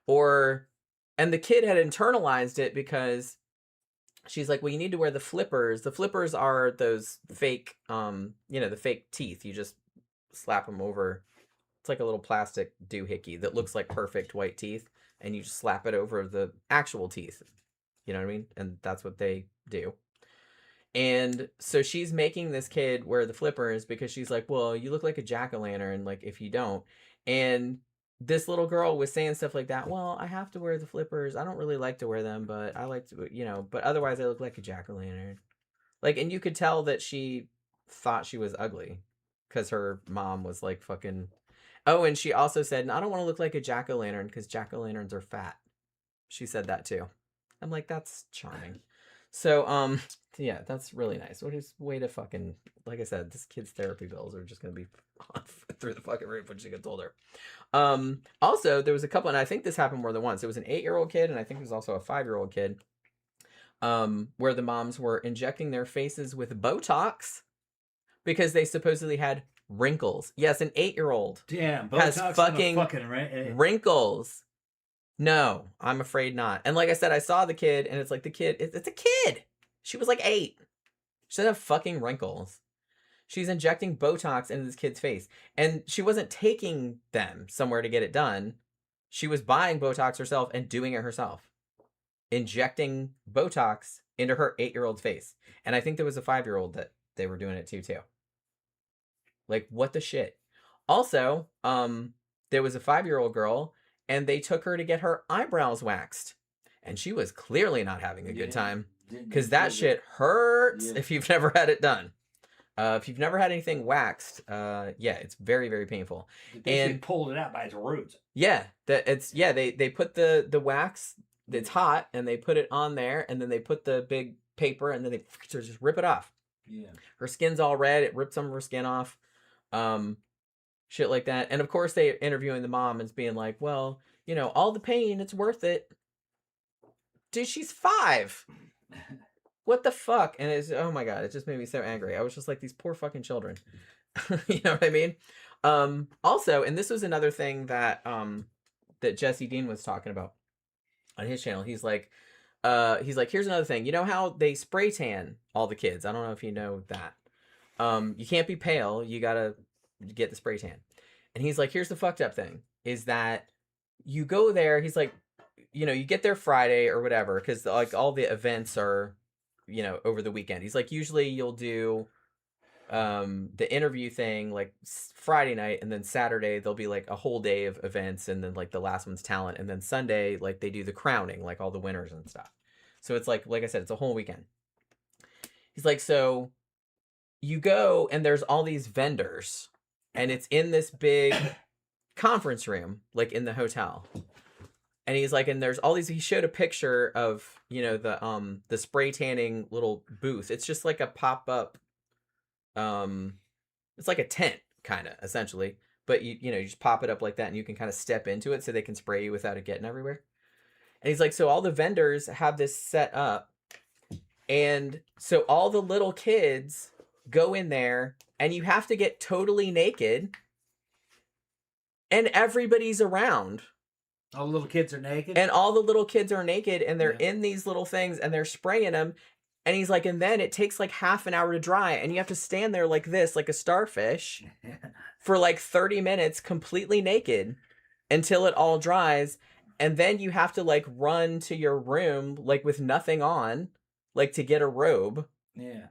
And the kid had internalized it because she's like, well, you need to wear the flippers. The flippers are those fake, you know, the fake teeth. You just slap them over. It's like a little plastic doohickey that looks like perfect white teeth. And you just slap it over the actual teeth. You know what I mean? And that's what they do. And so she's making this kid wear the flippers because she's like, well, you look like a jack-o'-lantern, like, if you don't. And this little girl was saying stuff like that. Well, I have to wear the flippers. I don't really like to wear them, but I like to, you know, but otherwise I look like a jack-o'-lantern. Like, and you could tell that she thought she was ugly because her mom was like fucking. Oh, and she also said, I don't want to look like a jack-o'-lantern because jack-o'-lanterns are fat. She said that too. I'm like, that's charming. So, yeah, that's really nice. What is way to fucking, like I said, this kid's therapy bills are just gonna be through the fucking roof when she gets older. Also, there was a couple, and I think this happened more than once. It was an 8-year-old kid, and I think it was also a 5-year-old kid, where the moms were injecting their faces with Botox because they supposedly had wrinkles. Yes, an 8-year-old Damn, has Botox fucking wrinkles. No, I'm afraid not. And like I said, I saw the kid, and it's like the kid, it's a kid. She was like 8. She doesn't have fucking wrinkles. She's injecting Botox into this kid's face. And she wasn't taking them somewhere to get it done. She was buying Botox herself and doing it herself. Injecting Botox into her 8-year-old's face. And I think there was a 5-year-old that they were doing it to too. Like, what the shit? Also, there was a 5-year-old girl, and they took her to get her eyebrows waxed. And she was clearly not having a good time. Because that shit hurts if you've never had it done. If you've never had anything waxed, yeah, it's very, very painful. They pulled it out by its roots. Yeah, they put the wax, it's hot, and they put it on there, and then they put the big paper, and then they just rip it off. Yeah. Her skin's all red, it ripped some of her skin off. Shit like that. And of course they interviewing the mom and being like, well, you know, all the pain, it's worth it. Dude, she's 5. What the fuck? And it's, oh my god, it just made me so angry. I was just like, these poor fucking children. You know what I mean? Also, and this was another thing that that Jesse Dean was talking about on his channel. He's like, here's another thing. You know how they spray tan all the kids? I don't know if you know that. You can't be pale. You gotta get the spray tan. And he's like, here's the fucked up thing, is that you go there, he's like, you know, you get there Friday or whatever, because like all the events are, you know, over the weekend. He's like, usually you'll do the interview thing like Friday night, and then Saturday there'll be like a whole day of events, and then like the last one's talent, and then Sunday like they do the crowning, like all the winners and stuff. So it's like I said, it's a whole weekend. He's like, so you go and there's all these vendors, and it's in this big conference room, like in the hotel. And he's like, and there's all these, he showed a picture of, you know, the spray tanning little booth. It's just like a pop-up, it's like a tent, kind of, essentially. But, you know, you just pop it up like that, and you can kind of step into it so they can spray you without it getting everywhere. And he's like, so all the vendors have this set up. And so all the little kids go in there, and you have to get totally naked. And everybody's around. All the little kids are naked? And all the little kids are naked, and they're in these little things, and they're spraying them. And he's like, and then it takes like half an hour to dry, and you have to stand there like this, like a starfish, for like 30 minutes completely naked until it all dries. And then you have to like run to your room like with nothing on, like to get a robe. Yeah.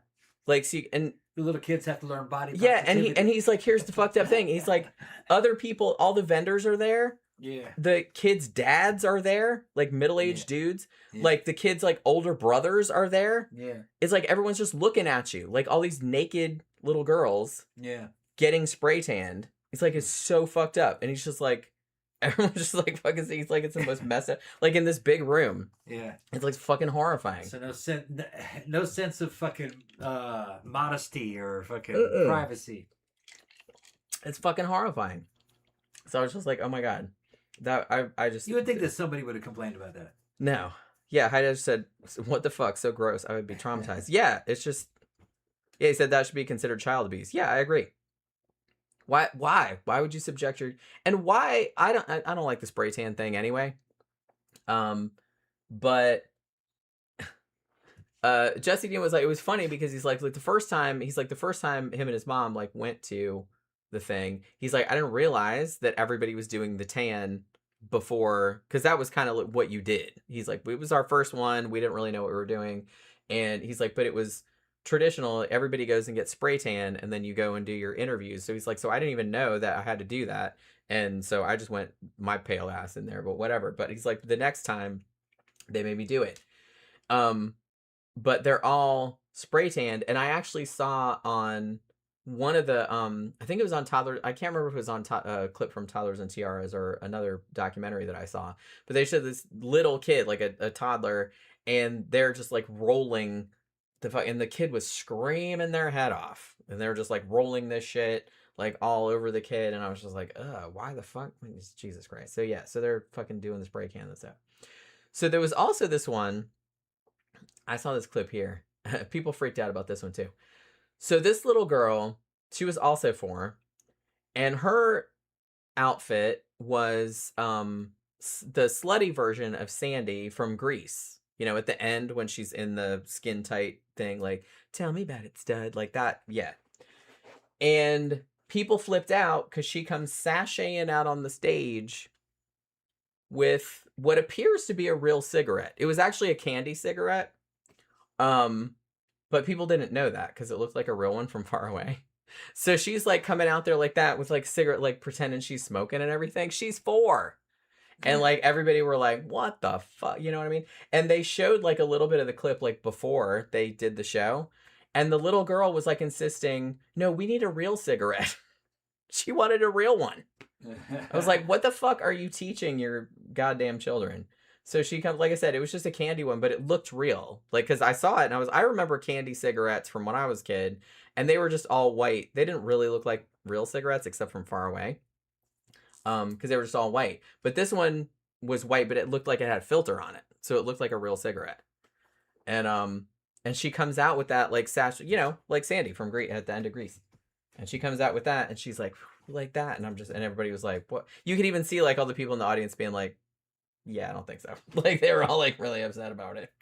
Like, so and the little kids have to learn body yeah, positivity. and he's like, here's the fucked up thing. He's like, other people, all the vendors are there. Yeah. The kids' dads are there, like middle-aged dudes. Yeah. Like the kids' like older brothers are there. Yeah. It's like everyone's just looking at you, like all these naked little girls. Yeah. Getting spray tanned. It's like it's so fucked up, and he's just like, everyone's just like fucking. He's like, it's the most messed up. Like in this big room. Yeah. It's like fucking horrifying. So no sense of fucking modesty or fucking privacy. It's fucking horrifying. So I was just like, oh my god. That I just. You would think that somebody would have complained about that. No. Yeah, I just said, what the fuck, so gross. I would be traumatized. Yeah, it's just. Yeah, he said that should be considered child abuse. Yeah, I agree. Why would you subject your, and why I don't like the spray tan thing anyway. But Jesse Dean was like, it was funny because he's like the first time him and his mom like went to the thing, he's like, I didn't realize that everybody was doing the tan before, because that was kind of what you did. He's like, it was our first one, we didn't really know what we were doing, and he's like, but it was traditional, everybody goes and gets spray tan and then you go and do your interviews. So he's like, so I didn't even know that I had to do that, and so I just went my pale ass in there, but whatever. But he's like, the next time they made me do it, but they're all spray tanned. And I actually saw on one of the I think it was on Toddlers, I can't remember if it was on a clip from Toddlers and Tiaras or another documentary that I saw, but they showed this little kid, like a toddler, and they're just like rolling and the kid was screaming their head off, and they were just like rolling this shit like all over the kid, and I was just like, why the fuck? Jesus Christ. So yeah, so they're fucking doing this spray can and stuff. So there was also this one, I saw this clip here. People freaked out about this one too. So this little girl, she was also 4, and her outfit was the slutty version of Sandy from Grease. You know, at the end when she's in the skin tight thing, like, tell me about it, stud, like that. Yeah. And people flipped out because she comes sashaying out on the stage with what appears to be a real cigarette. It was actually a candy cigarette. But people didn't know that because it looked like a real one from far away. So she's like coming out there like that with like cigarette, like pretending she's smoking and everything. She's 4. And like everybody were like, what the fuck? You know what I mean? And they showed like a little bit of the clip like before they did the show. And the little girl was like insisting, no, we need a real cigarette. She wanted a real one. I was like, what the fuck are you teaching your goddamn children? So she comes, like I said, it was just a candy one, but it looked real. Like, because I saw it and I remember candy cigarettes from when I was a kid, and they were just all white. They didn't really look like real cigarettes except from far away. Because they were just all white. But this one was white, but it looked like it had a filter on it. So it looked like a real cigarette. And she comes out with that, like, sash, you know, like Sandy from Grease at the end of Grease. And she comes out with that, and she's like that. And and everybody was like, what? You could even see, like, all the people in the audience being like, yeah, I don't think so. Like, they were all, like, really upset about it.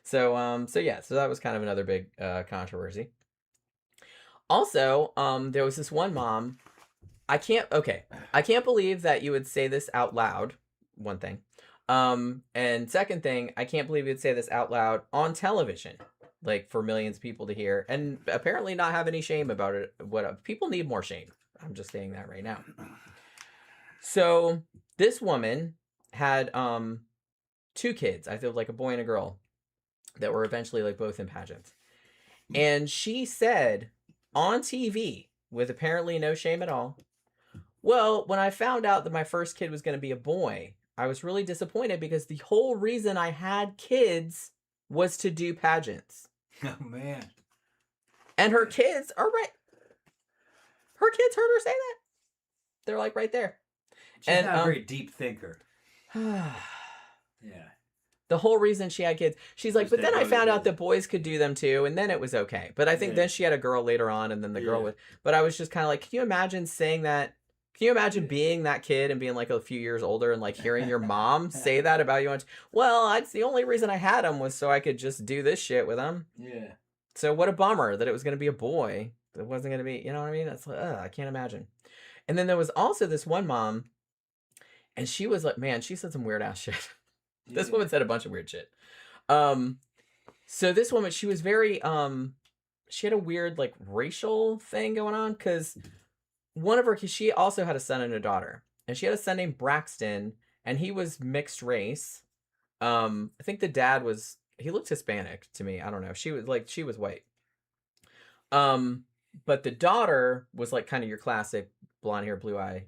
So, yeah, so that was kind of another big controversy. Also, there was this one mom. I can't believe that you would say this out loud, one thing. And second thing, I can't believe you'd say this out loud on television, like for millions of people to hear, and apparently not have any shame about it. People need more shame. I'm just saying that right now. So this woman had 2 kids, I feel like a boy and a girl, that were eventually like both in pageants. And she said on TV, with apparently no shame at all, well, when I found out that my first kid was going to be a boy, I was really disappointed because the whole reason I had kids was to do pageants. Oh, man. And her kids are right. Her kids heard her say that. They're like right there. She's not a very deep thinker. Yeah. The whole reason she had kids, she's like, but then I found out that boys could do them too, and then it was okay. But I think then she had a girl later on, and then the girl would. But I was just kind of like, can you imagine saying that Can you imagine being that kid and being like a few years older and like hearing your mom say that about you? Well, that's the only reason I had him was so I could just do this shit with him. Yeah. So what a bummer that it was going to be a boy. It wasn't going to be, you know what I mean? That's I can't imagine. And then there was also this one mom, and she was like, man, she said some weird ass shit. This woman said a bunch of weird shit. So this woman, she was very, she had a weird like racial thing going on because she also had a son and a daughter, and she had a son named Braxton, and he was mixed race. I think the dad he looked Hispanic to me. I don't know. She was white. But the daughter was like kind of your classic blonde hair, blue eye,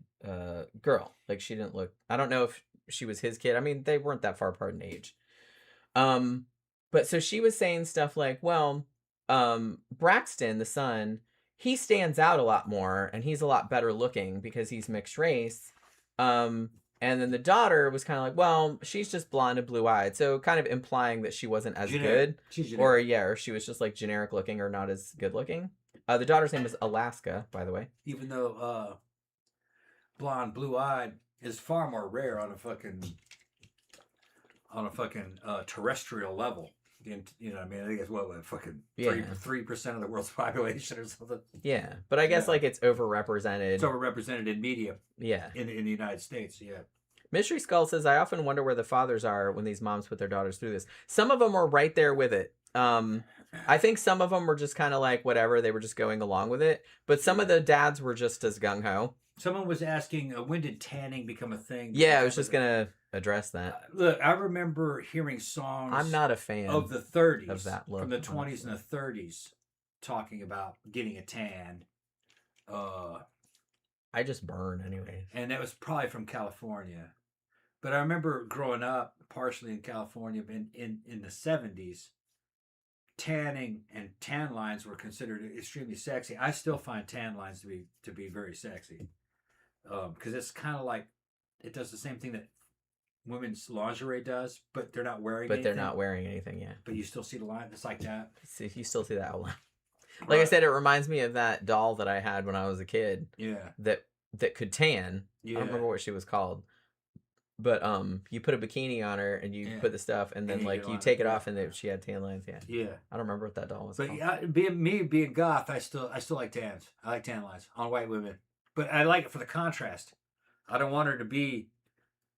girl. Like she didn't look, I don't know if she was his kid. I mean, they weren't that far apart in age. But so she was saying stuff like, well, Braxton, the son, he stands out a lot more and he's a lot better looking because he's mixed race. And then the daughter was kind of like, well, she's just blonde and blue eyed. So kind of implying that she wasn't as good. Or she was just like generic looking or not as good looking. The daughter's name is Alaska, by the way. Even though blonde, blue eyed is far more rare on a fucking terrestrial level. You know what I mean? I think it's fucking 3% of the world's population or something. Yeah, but I guess like it's overrepresented. It's overrepresented in media. Yeah. In the United States, yeah. Mystery Skull says, I often wonder where the fathers are when these moms put their daughters through this. Some of them were right there with it. I think some of them were just kind of like whatever. They were just going along with it. But some of the dads were just as gung-ho. Someone was asking, when did tanning become a thing? Yeah, I was just going to address that. Look, I remember hearing songs. I'm not a fan of the 30s, of that look, from the 20s and the 30s, talking about getting a tan. I just burn anyway. And that was probably from California. But I remember growing up partially in California in the 70s, tanning and tan lines were considered extremely sexy. I still find tan lines to be very sexy. Because it's kind of like it does the same thing that women's lingerie does, but they're not wearing anything. They're not wearing anything, yeah. But you still see the line. It's like that. See, you still see that outline. Like I said, it reminds me of that doll that I had when I was a kid. Yeah. That could tan. Yeah. I don't remember what she was called. But you put a bikini on her and you put the stuff and then like you take it off and she had tan lines. Yeah. Yeah. I don't remember what that doll was called. Being goth, I still like tans. I like tan lines on white women. But I like it for the contrast. I don't want her to be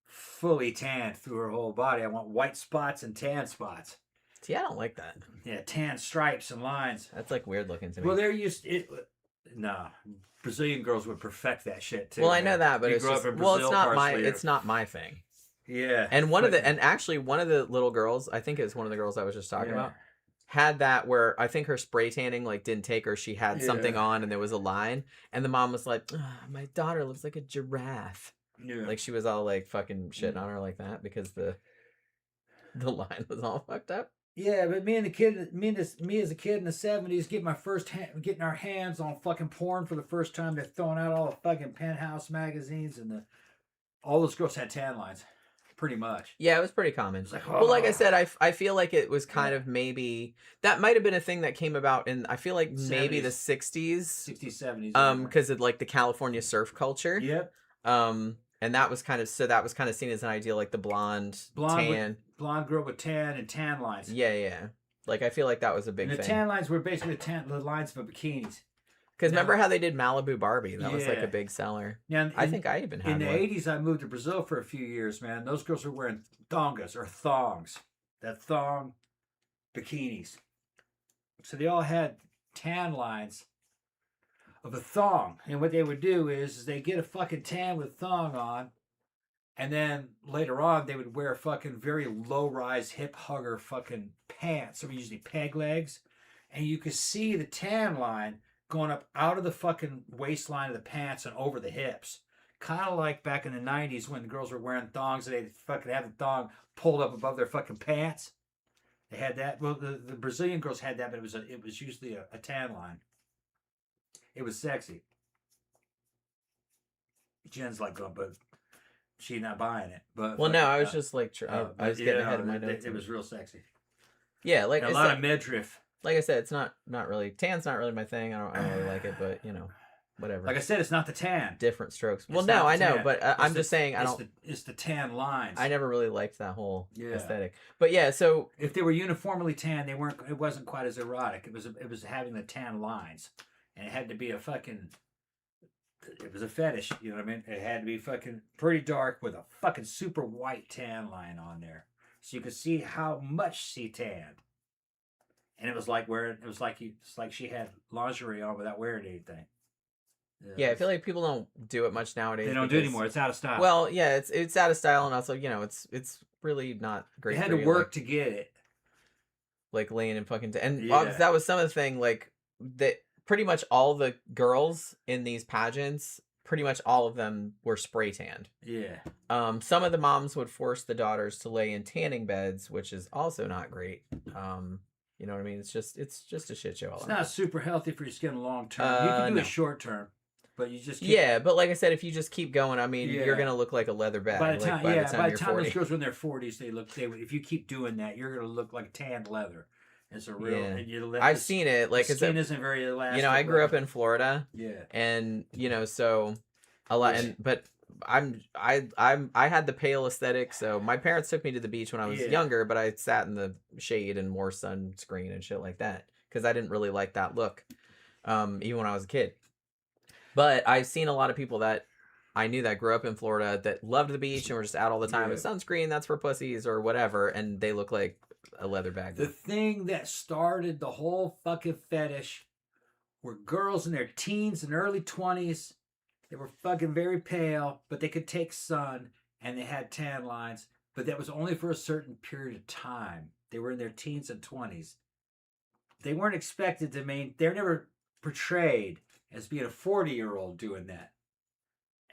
fully tanned through her whole body. I want white spots and tan spots. See, I don't like that. Yeah, tan stripes and lines. That's like weird looking to me. Well, they're used to it. Nah, Brazilian girls would perfect that shit too. Well, I know that, but it's just, it's not my thing. Yeah. And actually one of the little girls, I think it was one of the girls I was just talking about, had that where I think her spray tanning like didn't take her. She had something on and there was a line, and the mom was like, my daughter looks like a giraffe. Yeah. Like she was all like fucking shitting on her like that because the line was all fucked up. Yeah, but me as a kid in the 70s, getting our hands on fucking porn for the first time. They're throwing out all the fucking Penthouse magazines and all those girls had tan lines, pretty much. Yeah, it was pretty common. It's like, well, like I said, I feel like it was kind of maybe that might have been a thing that came about in I feel like maybe the 60s, 60s, 70s. Because of like the California surf culture. Yep. And that was kind of seen as an ideal, like the blonde tan. Blonde girl with tan and tan lines. Yeah. Like, I feel like that was a big thing. The tan lines were basically the lines for bikinis. Because remember how they did Malibu Barbie? That was like a big seller. Yeah, I think I even had in the one. 80s, I moved to Brazil for a few years, man. Those girls were wearing thongas or thongs. That thong bikinis. So they all had tan lines of a thong. And what they would do is they get a fucking tan with thong on, and then later on they would wear fucking very low-rise hip hugger fucking pants. So usually peg legs. And you could see the tan line going up out of the fucking waistline of the pants and over the hips. Kind of like back in the 90s when the girls were wearing thongs and they'd fucking have the thong pulled up above their fucking pants. They had that. Well, the Brazilian girls had that, but it was usually a tan line. It was sexy. Jen's like, oh, but she's not buying it. But well, no, I was just like, I was getting ahead of my notes. It was real sexy. Yeah, like a lot of midriff. Like I said, it's not really tan's not really my thing. I don't really like it, but you know. whatever. Like I said, it's not the tan. Different strokes. Well, It's no, not the I know, tan. but I'm just saying I don't. It's the tan lines. I never really liked that whole Yeah. aesthetic. But yeah, so if they were uniformly tan, they weren't. It wasn't quite as erotic. It was having the tan lines, and it had to be a fucking. It was a fetish, you know what I mean? It had to be fucking pretty dark with a fucking super white tan line on there, so you could see how much she tanned. And it was like it's like she had lingerie on without wearing anything. Yeah, I feel like people don't do it much nowadays. They don't do it anymore. It's out of style. Well, yeah, it's out of style, and also it's really not great. They had to work to get it, like laying in fucking that was some of the thing like that. Pretty much all the girls in these pageants, pretty much all of them were spray tanned. Yeah. Some of the moms would force the daughters to lay in tanning beds, which is also not great. You know what I mean? It's just a shit show. It's not super healthy for your skin long term. You can do it short term, but you just but like I said, if you just keep going, I mean, you're gonna look like a leather bag. By the time, by the time those girls are in their 40s, if you keep doing that, you're gonna look like tanned leather. It's a real. And I've seen it. Like skin isn't very elastic. You know, I grew up in Florida. Yeah. And you know, so a lot. But I had the pale aesthetic. So my parents took me to the beach when I was younger, but I sat in the shade and wore sunscreen and shit like that because I didn't really like that look, even when I was a kid. But I've seen a lot of people that I knew that grew up in Florida that loved the beach and were just out all the time with sunscreen. That's for pussies or whatever, and they look like a leather bag. The thing that started the whole fucking fetish were girls in their teens and early 20s. They were fucking very pale, but they could take sun, and they had tan lines, but that was only for a certain period of time. They were in their teens and 20s. They weren't expected to they're never portrayed as being a 40-year-old doing that.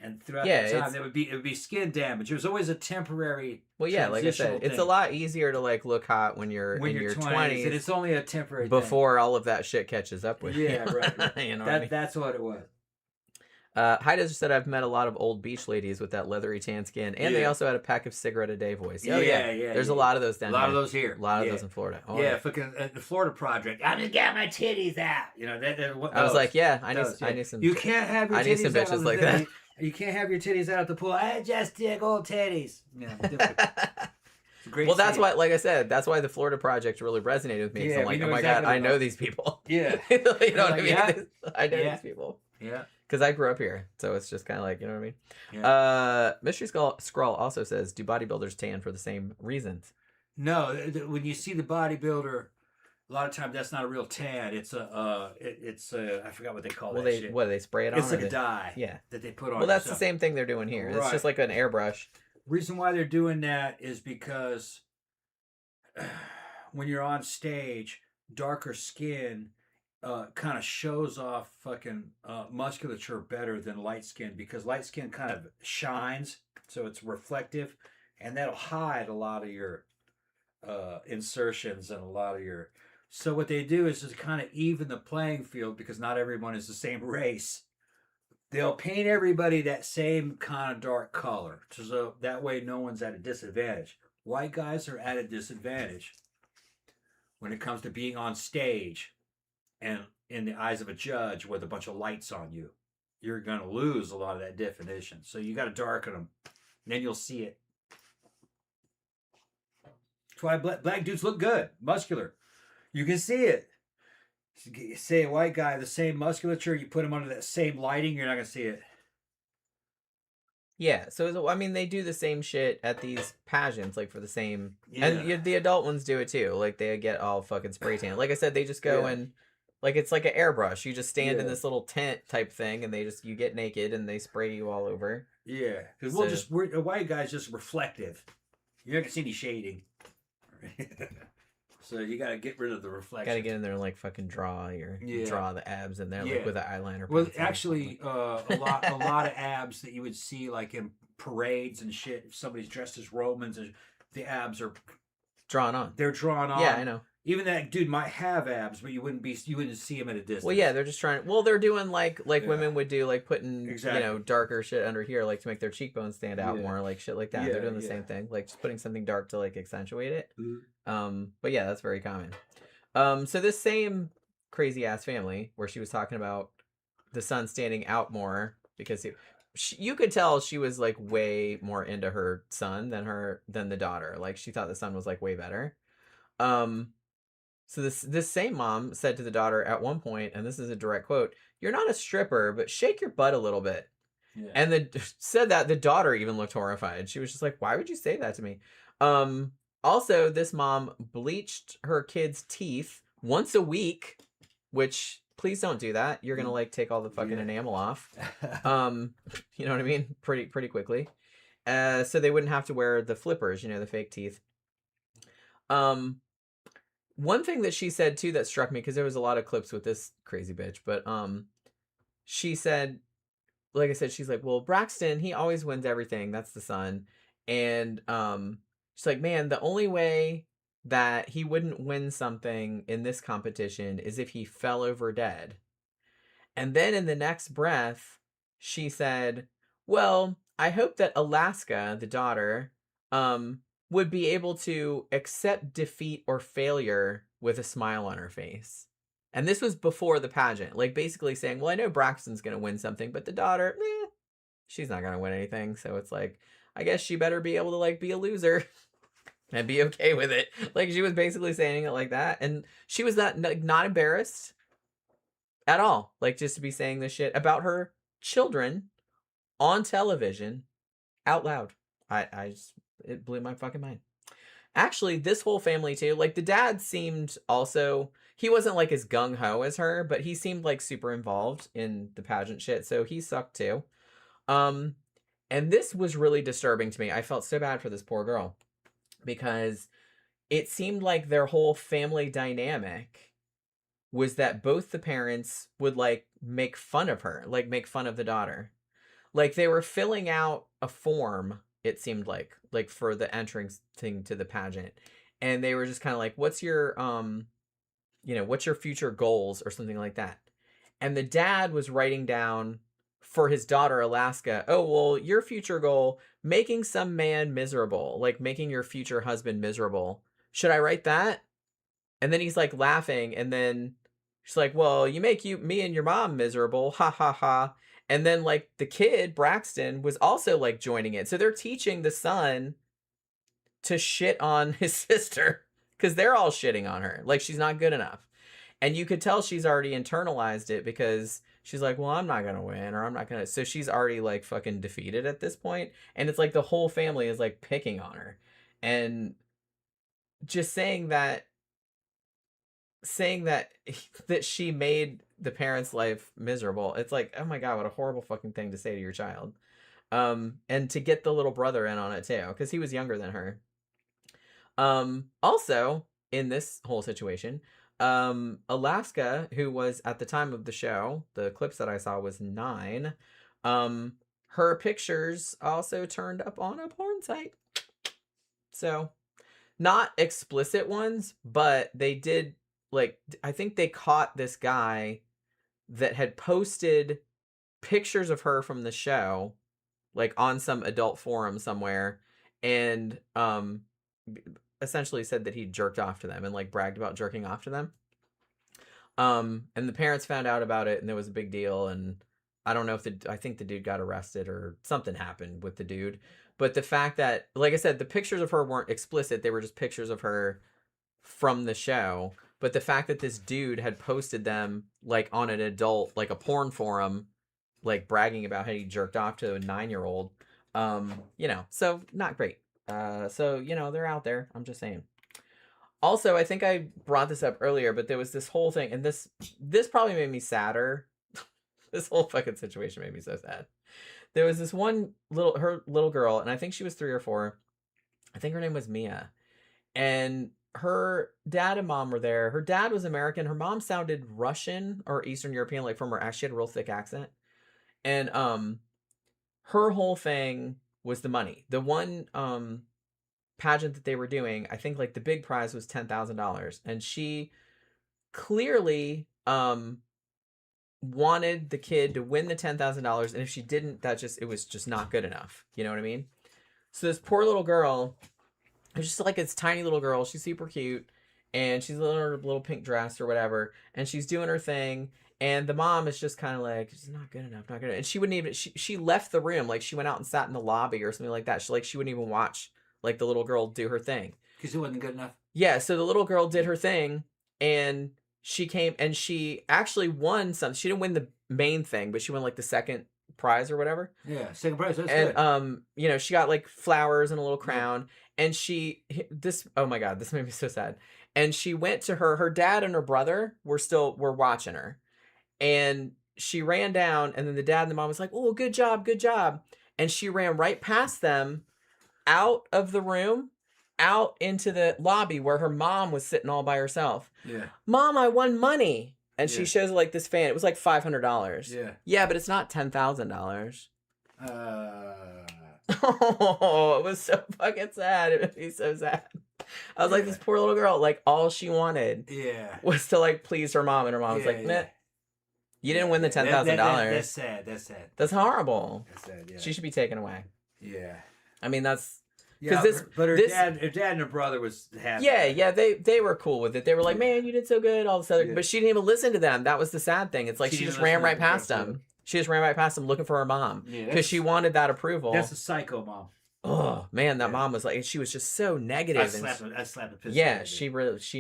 And throughout that time, it would be skin damage. It was always a temporary. Well, yeah, like I said, it's a lot easier to like look hot when you're in your 20s, and it's only a temporary before all of that shit catches up with you. Yeah, right. You know what I mean? That's what it was. Haida said I've met a lot of old beach ladies with that leathery tan skin, and they also had a pack of cigarette a day voice. Oh yeah. There's a lot of those down here. A lot of those here. A lot of those in Florida. Oh, yeah, fucking the Florida Project. I'm gonna get my titties out. You know I was like, I need some. You can't have your titties out. I need some bitches like that. You can't have your titties out at the pool. I just dig old titties. Yeah. Well, that's why, like I said, that's why the Florida Project really resonated with me. Yeah, I'm like, oh my god, I know these people. Yeah. You know what I mean? Yeah. I know these people. Yeah. Because I grew up here, so it's just kind of like, you know what I mean? Yeah. Mystery Scrawl also says, do bodybuilders tan for the same reasons? No, when you see the bodybuilder, a lot of times that's not a real tan. It's I forgot what they call that shit. What, they spray it on? It's like a dye. Yeah. That they put on. Well, that's the same thing they're doing here. Right. It's just like an airbrush. Reason why they're doing that is because when you're on stage, darker skin kind of shows off fucking musculature better than light skin, because light skin kind of shines, so it's reflective, and that'll hide a lot of your insertions and a lot of your. So what they do is just kind of even the playing field, because not everyone is the same race. They'll paint everybody that same kind of dark color, so that way no one's at a disadvantage. White guys are at a disadvantage when it comes to being on stage and in the eyes of a judge with a bunch of lights on you. You're going to lose a lot of that definition. So you got to darken them, and then you'll see it. That's why black dudes look good, muscular. You can see it. Say a white guy, the same musculature, you put him under that same lighting, you're not going to see it. Yeah, so I mean, they do the same shit at these pageants, like for the same, and the adult ones do it too. Like they get all fucking spray tan. Like I said, they just go and like it's like an airbrush. You just stand in this little tent type thing, and you get naked and they spray you all over. Yeah, because a white guy's just reflective. You're not gonna see any shading. So you gotta get rid of the reflection. Gotta get in there and like fucking draw the abs in there like with an eyeliner. Well, actually, a lot of abs that you would see like in parades and shit. If somebody's dressed as Romans, the abs are drawn on. They're drawn on. Yeah, I know. Even that dude might have abs, but you wouldn't see him at a distance. Well, yeah, they're just trying. Well, they're doing like women would do, like putting darker shit under here, like to make their cheekbones stand out more, like shit like that. They're doing the same thing, like just putting something dark to like accentuate it. Mm-hmm. But yeah, that's very common. So this same crazy ass family where she was talking about the son standing out more because you could tell she was like way more into her son than the daughter. Like she thought the son was like way better. Um, so this same mom said to the daughter at one point, and this is a direct quote, "You're not a stripper, but shake your butt a little bit." Yeah. And said that the daughter even looked horrified. She was just like, "Why would you say that to me?" Also, this mom bleached her kids' teeth once a week, which please don't do that. You're gonna like take all the fucking enamel off. You know what I mean? Pretty quickly. So they wouldn't have to wear the flippers, the fake teeth. One thing that she said too that struck me, because there was a lot of clips with this crazy bitch, but she said, like I said, she's like, well, Braxton, he always wins everything. That's the son. And she's like, man, the only way that he wouldn't win something in this competition is if he fell over dead. And then in the next breath, she said, well, I hope that Alaska, the daughter, would be able to accept defeat or failure with a smile on her face. And this was before the pageant, like basically saying, well, I know Braxton's going to win something, but the daughter, she's not going to win anything. So it's like, I guess she better be able to like be a loser and be okay with it. Like she was basically saying it like that. And she was not embarrassed at all. Like just to be saying this shit about her children on television out loud. It blew my fucking mind. Actually, this whole family too, like the dad seemed also, he wasn't like as gung-ho as her, but he seemed like super involved in the pageant shit, so he sucked too. And this was really disturbing to me. I felt so bad for this poor girl because it seemed like their whole family dynamic was that both the parents would like make fun of her, like make fun of the daughter. Like they were filling out a form, it seemed like for the entrance thing to the pageant. And they were just kind of like, what's your what's your future goals or something like that. And the dad was writing down for his daughter Alaska, oh, well, your future goal, making some man miserable, like making your future husband miserable. Should I write that? And then he's like laughing, and then she's like, well, you make me and your mom miserable, ha ha ha. And then like the kid, Braxton, was also like joining it. So they're teaching the son to shit on his sister because they're all shitting on her. Like she's not good enough. And you could tell she's already internalized it because she's like, well, I'm not going to win, or I'm not going to. So she's already like fucking defeated at this point. And it's like the whole family is like picking on her. And just saying that that she made the parents' life miserable. It's like, oh my god, what a horrible fucking thing to say to your child. And to get the little brother in on it too, because he was younger than her. Also in this whole situation, Alaska, who was at the time of the show, the clips that I saw was 9. Her pictures also turned up on a porn site. So, not explicit ones, but they did, like, I think they caught this guy that had posted pictures of her from the show, like on some adult forum somewhere, and essentially said that he jerked off to them and like bragged about jerking off to them. And the parents found out about it, and there was a big deal, and I don't know if I think the dude got arrested or something happened with the dude. But the fact that, like I said, the pictures of her weren't explicit, they were just pictures of her from the show. But the fact that this dude had posted them like on an adult, like a porn forum, like bragging about how he jerked off to a 9-year-old, so not great. So they're out there. I'm just saying. Also, I think I brought this up earlier, but there was this whole thing, and this probably made me sadder. This whole fucking situation made me so sad. There was this one her little girl, and I think she was 3 or 4. I think her name was Mia. And her dad and mom were there. Her dad was American. Her mom sounded Russian or Eastern European, like from her accent. She had a real thick accent. And her whole thing was the money. The one pageant that they were doing, I think like the big prize was $10,000. And she clearly wanted the kid to win the $10,000, and if she didn't, it was just not good enough. You know what I mean? So this poor little girl, it's just like this tiny little girl. She's super cute, and she's in her little pink dress or whatever, and she's doing her thing. And the mom is just kind of like, it's not good enough, not good enough. And she wouldn't even, she left the room. Like, she went out and sat in the lobby or something like that. She wouldn't even watch, like, the little girl do her thing. Because it wasn't good enough? Yeah, so the little girl did her thing, and she came, and she actually won something. She didn't win the main thing, but she won, like, the second prize or whatever. Yeah, second prize, that's And, good. you know, she got, like, flowers and a little crown, and oh my God, this made me so sad. And she went to her dad and her brother were watching her. And she ran down, and then the dad and the mom was like, "Oh, good job, good job." And she ran right past them, out of the room, out into the lobby where her mom was sitting all by herself. Yeah. "Mom, I won money." And she Yeah. shows like this fan. It was like $500. Yeah. Yeah, but it's not $10,000. Uh, Oh, it was so fucking sad. It made me so sad. I was like, this poor little girl, like, all she wanted yeah. was to, like, please her mom. And her mom was like, meh. You didn't win the $10,000. That's sad. That's sad. That's horrible. That's sad, yeah. She should be taken away. Yeah. I mean, that's... Yeah, but her dad and her brother was happy. Yeah, they were cool with it. They were like, man, you did so good, all this other... Yeah. But she didn't even listen to them. That was the sad thing. It's like she just ran right past them. She just ran right past them looking for her mom. Because she wanted that approval. That's a psycho mom. Oh, man, that mom was like... She was just so negative. I slapped a piss. Yeah, she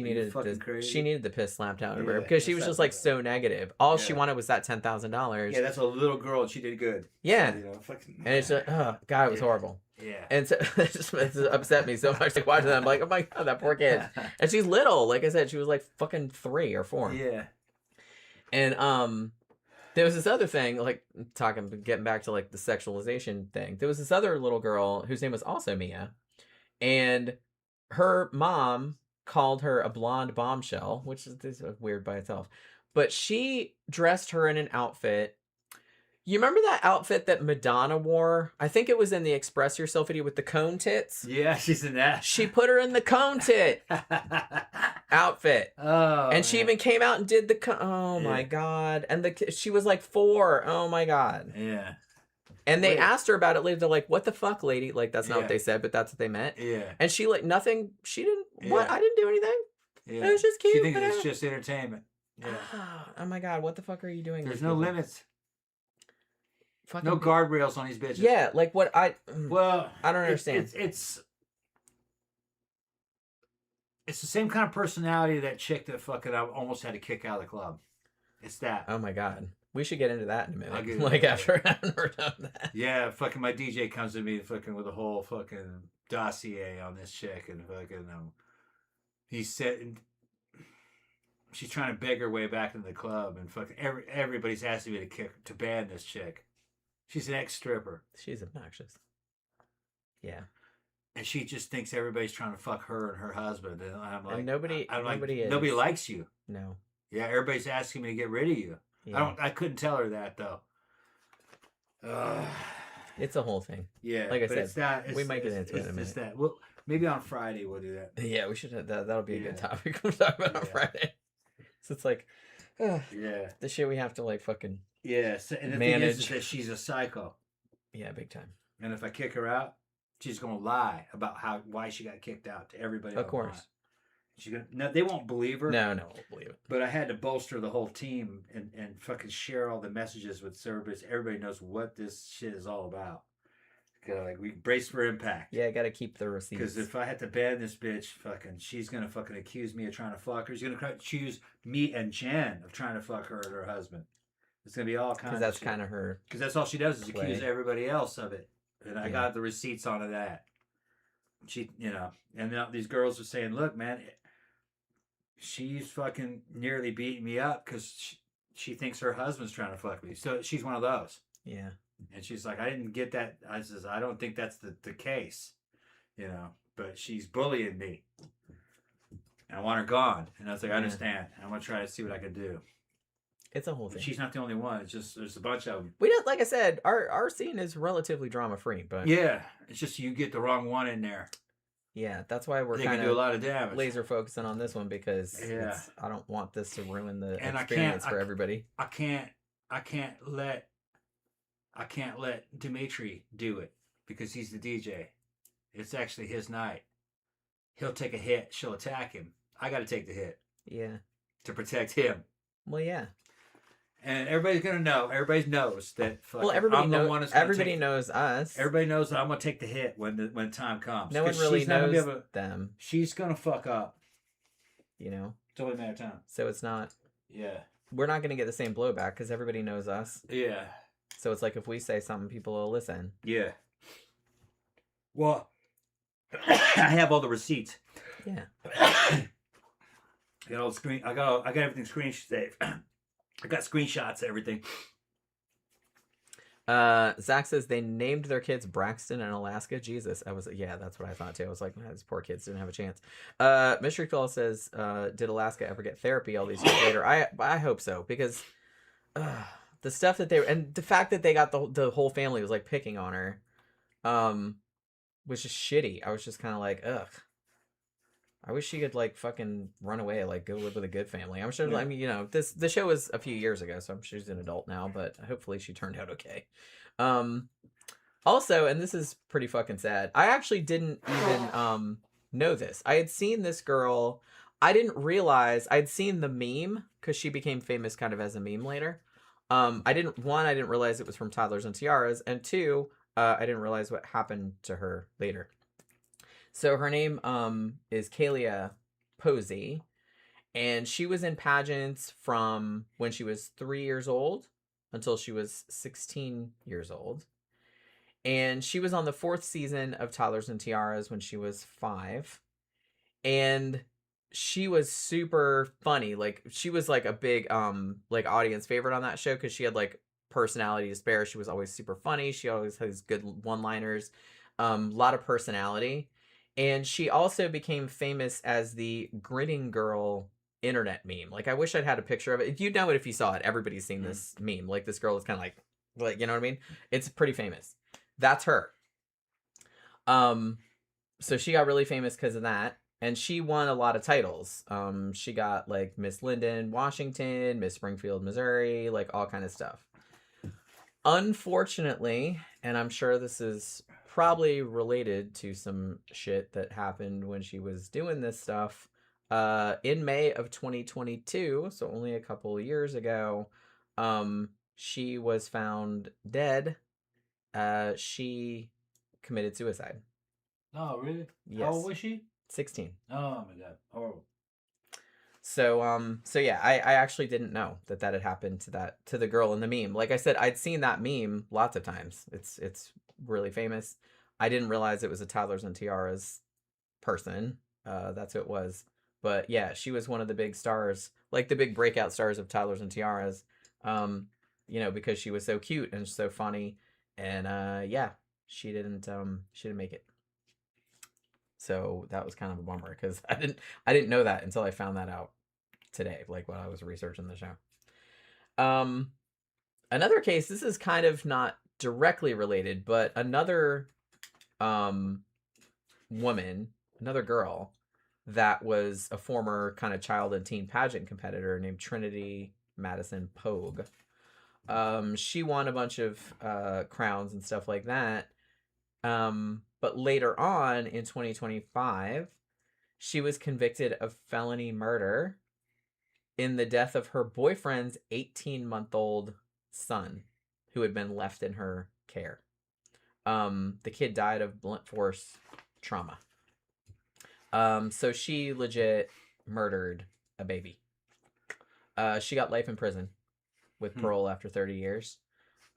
needed the piss slapped out of her. Because she was just like so negative. All she wanted was that $10,000. Yeah, that's a little girl and she did good. Yeah. So, you know, fucking... And it's like, oh, God, it was horrible. Yeah. And so it just upset me so much, like, watching that. I'm like, oh my God, that poor kid. And she's little. Like I said, she was like fucking 3 or 4. Yeah. And there was this other thing, like, getting back to like the sexualization thing. There was this other little girl whose name was also Mia. And her mom called her a blonde bombshell, which is weird by itself. But she dressed her in an outfit. You remember that outfit that Madonna wore? I think it was in the Express Yourself video with the cone tits. Yeah, she's in that. She put her in the cone tit outfit. Oh. And she even came out and did the oh my God. And she was like 4. Oh my God. Yeah. And they asked her about it later. They're like, what the fuck, lady? Like, that's not what they said, but that's what they meant. Yeah. And she like nothing. She didn't. What? I didn't do anything. Yeah. It was just cute. She thinks it's just entertainment. Yeah. Oh my God. What the fuck are you doing? There's no limits. Fucking no guardrails on these bitches. Yeah, like what I don't understand. It's the same kind of personality that chick that fucking I almost had to kick out of the club. It's that. Oh my God. We should get into that in a minute. I'll get like after having heard of that. Yeah, fucking my DJ comes to me fucking with a whole fucking dossier on this chick and fucking he said she's trying to beg her way back into the club and fucking everybody's asking me to ban this chick. She's an ex-stripper. She's obnoxious. Yeah. And she just thinks everybody's trying to fuck her and her husband. And I'm like, and nobody is. Nobody likes you. No. Yeah, everybody's asking me to get rid of you. Yeah. I couldn't tell her that though. It's a whole thing. Yeah. Like I said, we might get into it in a minute. It's that. Well, maybe on Friday we'll do that. Yeah, we should. That'll be a good topic to talk about on Friday. So it's like, the shit we have to like fucking. Yeah, so, and the manage. thing is that she's a psycho. Yeah, big time. And if I kick her out, she's gonna lie about why she got kicked out to everybody. Of course. They won't believe her. No, won't believe it. But I had to bolster the whole team and fucking share all the messages with everybody. So everybody knows what this shit is all about. Like we brace for impact. Yeah, I gotta keep the receipts. Because if I had to ban this bitch, fucking, she's gonna fucking accuse me of trying to fuck her. She's gonna accuse me and Jen of trying to fuck her and her husband. It's gonna be all kinds. Because that's kind of her. Because that's all she does is accuse everybody else of it, and I got the receipts on that. She, and now these girls are saying, "Look, man, she's fucking nearly beating me up because she thinks her husband's trying to fuck me." So she's one of those. Yeah. And she's like, "I didn't get that." I says, "I don't think that's the case, but she's bullying me. And I want her gone." And I was like, "I understand. I'm gonna try to see what I can do." It's a whole thing. But she's not the only one. It's just there's a bunch of them. We don't, like I said, our scene is relatively drama free, but yeah, it's just you get the wrong one in there. Yeah, that's why we're kind of do a lot of damage. Laser focusing on this one because I don't want this to ruin the experience for everybody. I can't let Dimitri do it because he's the DJ. It's actually his night. He'll take a hit. She'll attack him. I got to take the hit. Yeah. To protect him. Well, yeah. And everybody's gonna know. Everybody knows that. Well, I'm the one that's gonna everybody knows us. Everybody knows that I'm gonna take the hit when the time comes. No one really she's not knows gonna be able, them. She's gonna fuck up. You know. It's only a matter of time. So it's not. Yeah. We're not gonna get the same blowback because everybody knows us. Yeah. So it's like if we say something, people will listen. Yeah. Well, I have all the receipts. Yeah. I got all the screen. I got everything screen saved. I got screenshots of everything. Zach says they named their kids Braxton and Alaska. Jesus, that's what I thought too. I was like, man, these poor kids didn't have a chance. Mystery Call says, did Alaska ever get therapy all these years later? I hope so, because the stuff that and the fact that they got the whole family was like picking on her, was just shitty. I was just kind of like, ugh. I wish she could like fucking run away, like go live with a good family. I'm sure. Yeah. I mean, the show was a few years ago, so I'm sure she's an adult now. But hopefully, she turned out okay. Also, and this is pretty fucking sad. I actually didn't even know this. I had seen this girl. I didn't realize I'd seen the meme because she became famous kind of as a meme later. I didn't realize it was from Toddlers and Tiaras, and two, I didn't realize what happened to her later. So her name is Kalia Posey, and she was in pageants from when she was 3 years old until she was 16 years old. And she was on the 4th season of Toddlers and Tiaras when she was 5. And she was super funny. Like, she was like a big like audience favorite on that show because she had like personality to spare. She was always super funny. She always has good one-liners, a lot of personality. And she also became famous as the grinning girl internet meme. Like, I wish I'd had a picture of it. You'd know it if you saw it. Everybody's seen this meme. Like, this girl is kind of like, you know what I mean? It's pretty famous. That's her. So she got really famous because of that. And she won a lot of titles. She got like Miss Linden, Washington, Miss Springfield, Missouri, like all kind of stuff. Unfortunately, and I'm sure this is probably related to some shit that happened when she was doing this stuff, in May of 2022, so only a couple of years ago, she was found dead. She committed suicide. Oh, really? Yes. How old was she? 16. Oh my god. Horrible. So yeah, I actually didn't know that had happened to the girl in the meme. Like I said, I'd seen that meme lots of times. It's really famous. I didn't realize it was a Toddlers and Tiaras person. That's who it was. But yeah, she was one of the big stars, like the big breakout stars of Toddlers and Tiaras. Because she was so cute and so funny. And yeah, she didn't make it. So that was kind of a bummer because I didn't know that until I found that out today, like when I was researching the show. Another case, this is kind of not directly related, but another woman, another girl that was a former kind of child and teen pageant competitor named Trinity Madison Pogue. She won a bunch of crowns and stuff like that. But later on in 2025, she was convicted of felony murder in the death of her boyfriend's 18-month-old son, who had been left in her care. The kid died of blunt force trauma. So she legit murdered a baby. She got life in prison with parole after 30 years.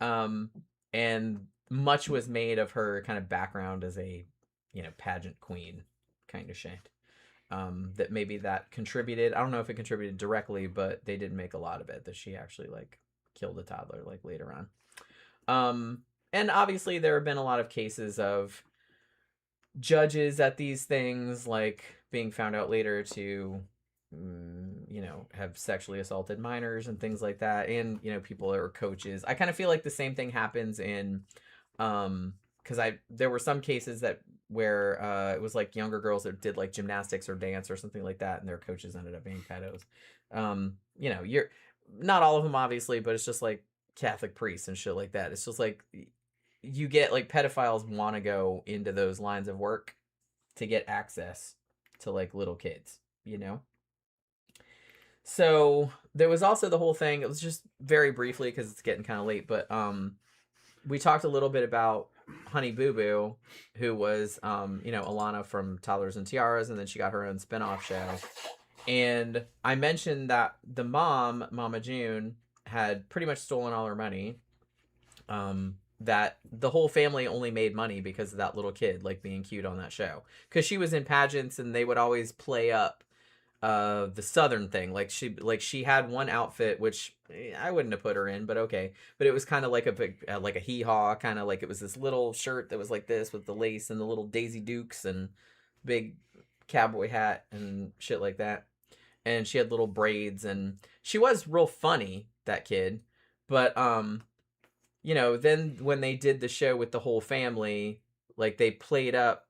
And much was made of her kind of background as a, pageant queen kind of shit. That maybe that contributed. I don't know if it contributed directly, but they did make a lot of it that she actually like killed a toddler like later on. And obviously there have been a lot of cases of judges at these things like being found out later to have sexually assaulted minors and things like that, and people that are coaches. I kind of feel like the same thing happens in because there were some cases where it was like younger girls that did like gymnastics or dance or something like that, and their coaches ended up being pedos. You're not all of them obviously, but it's just like Catholic priests and shit like that. It's just like you get like pedophiles want to go into those lines of work to get access to like little kids, So there was also the whole thing. It was just very briefly because it's getting kind of late, but we talked a little bit about Honey Boo Boo, who was Alana from Toddlers and Tiaras, and then she got her own spinoff show. And I mentioned that the mom, Mama June, had pretty much stolen all her money. That the whole family only made money because of that little kid like being cute on that show. Because she was in pageants and they would always play up the southern thing. She had one outfit which I wouldn't have put her in, but okay. But it was kind of like a big like a hee-haw, kind of like it was this little shirt that was like this with the lace and the little Daisy Dukes and big cowboy hat and shit like that. And she had little braids and she was real funny, that kid. But then when they did the show with the whole family, like they played up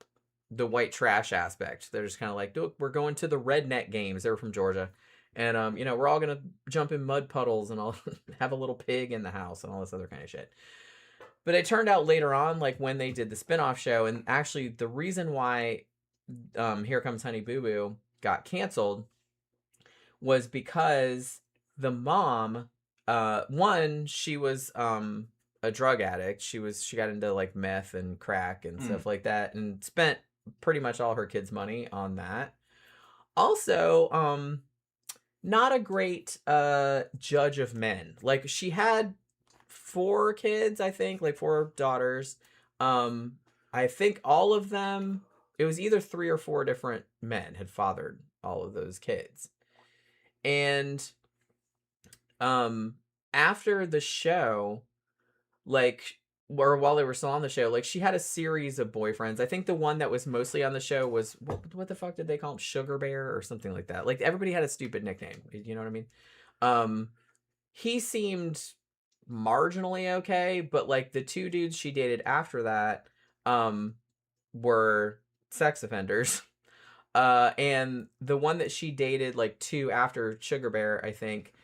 the white trash aspect. They're just kind of like, look, we're going to the redneck games. They were from Georgia. And, we're all going to jump in mud puddles and I'll have a little pig in the house and all this other kind of shit. But it turned out later on, like when they did the spinoff show, and actually the reason why Here Comes Honey Boo Boo got canceled was because the mom, one, she was a drug addict. She got into like meth and crack and stuff like that, and spent pretty much all her kids' money on that. Also, not a great judge of men. Like she had 4 kids, I think, like 4 daughters. I think all of them, it was either 3 or 4 different men had fathered all of those kids. And after the show, like, or while they were still on the show, like she had a series of boyfriends. I think the one that was mostly on the show was what the fuck did they call him? Sugar Bear or something like that. Like everybody had a stupid nickname. You know what I mean? He seemed marginally okay, but like the 2 dudes she dated after that were sex offenders. And the one that she dated like 2 after Sugar Bear, I think,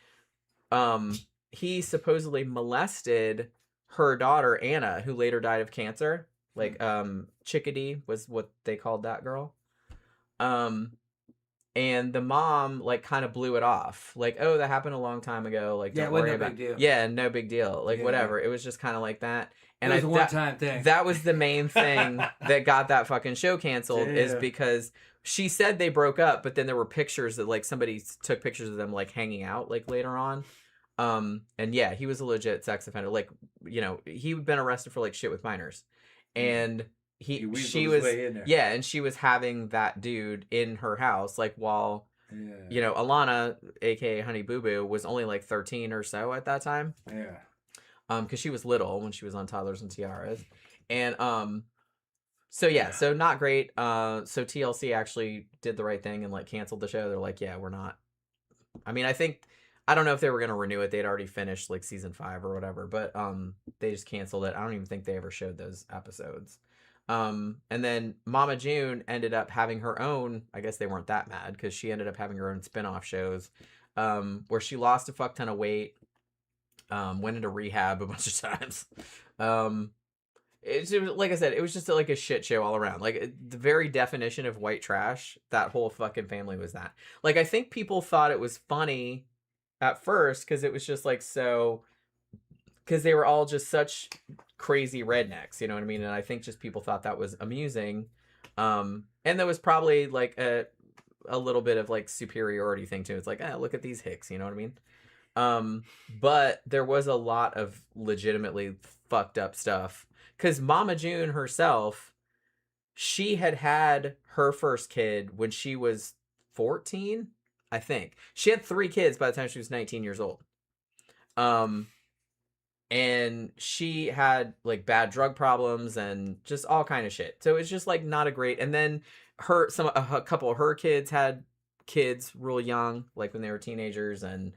he supposedly molested her daughter Anna, who later died of cancer. Like Chickadee was what they called that girl. And the mom like kind of blew it off, like, oh, that happened a long time ago, like, Yeah, don't it wasn't worry no about big deal. Yeah, no big deal, like, Yeah. whatever. It was just kind of like that. And it was a one-time thing. That was the main thing that got that fucking show canceled. Yeah. Is because she said they broke up, but then there were pictures that like somebody took pictures of them like hanging out like later on. And yeah, he was a legit sex offender. Like, he'd been arrested for like shit with minors. And she was and she was having that dude in her house like while Alana, aka Honey Boo Boo, was only like 13 or so at that time. Yeah. Because she was little when she was on Toddlers and Tiaras. And so not great. So TLC actually did the right thing and like canceled the show. They're like, yeah, we're not. I mean, I don't know if they were gonna renew it. They'd already finished like season 5 or whatever, but they just canceled it. I don't even think they ever showed those episodes. And then Mama June ended up having her own, I guess they weren't that mad because she ended up having her own spin-off shows, where she lost a fuck ton of weight, went into rehab a bunch of times. It was, like I said, it was just like a shit show all around. Like the very definition of white trash, that whole fucking family was that. Like I think people thought it was funny at first because it was just like because they were all just such crazy rednecks, you know what I mean? And I think just people thought that was amusing. And there was probably like a little bit of like superiority thing too. It's like, look at these hicks, you know what I mean? But there was a lot of legitimately fucked up stuff. Because Mama June herself, she had her first kid when she was 14, I think. She had 3 kids by the time she was 19 years old. And she had like bad drug problems and just all kind of shit. So it's just like not a great. And then a couple of her kids had kids real young, like when they were teenagers, and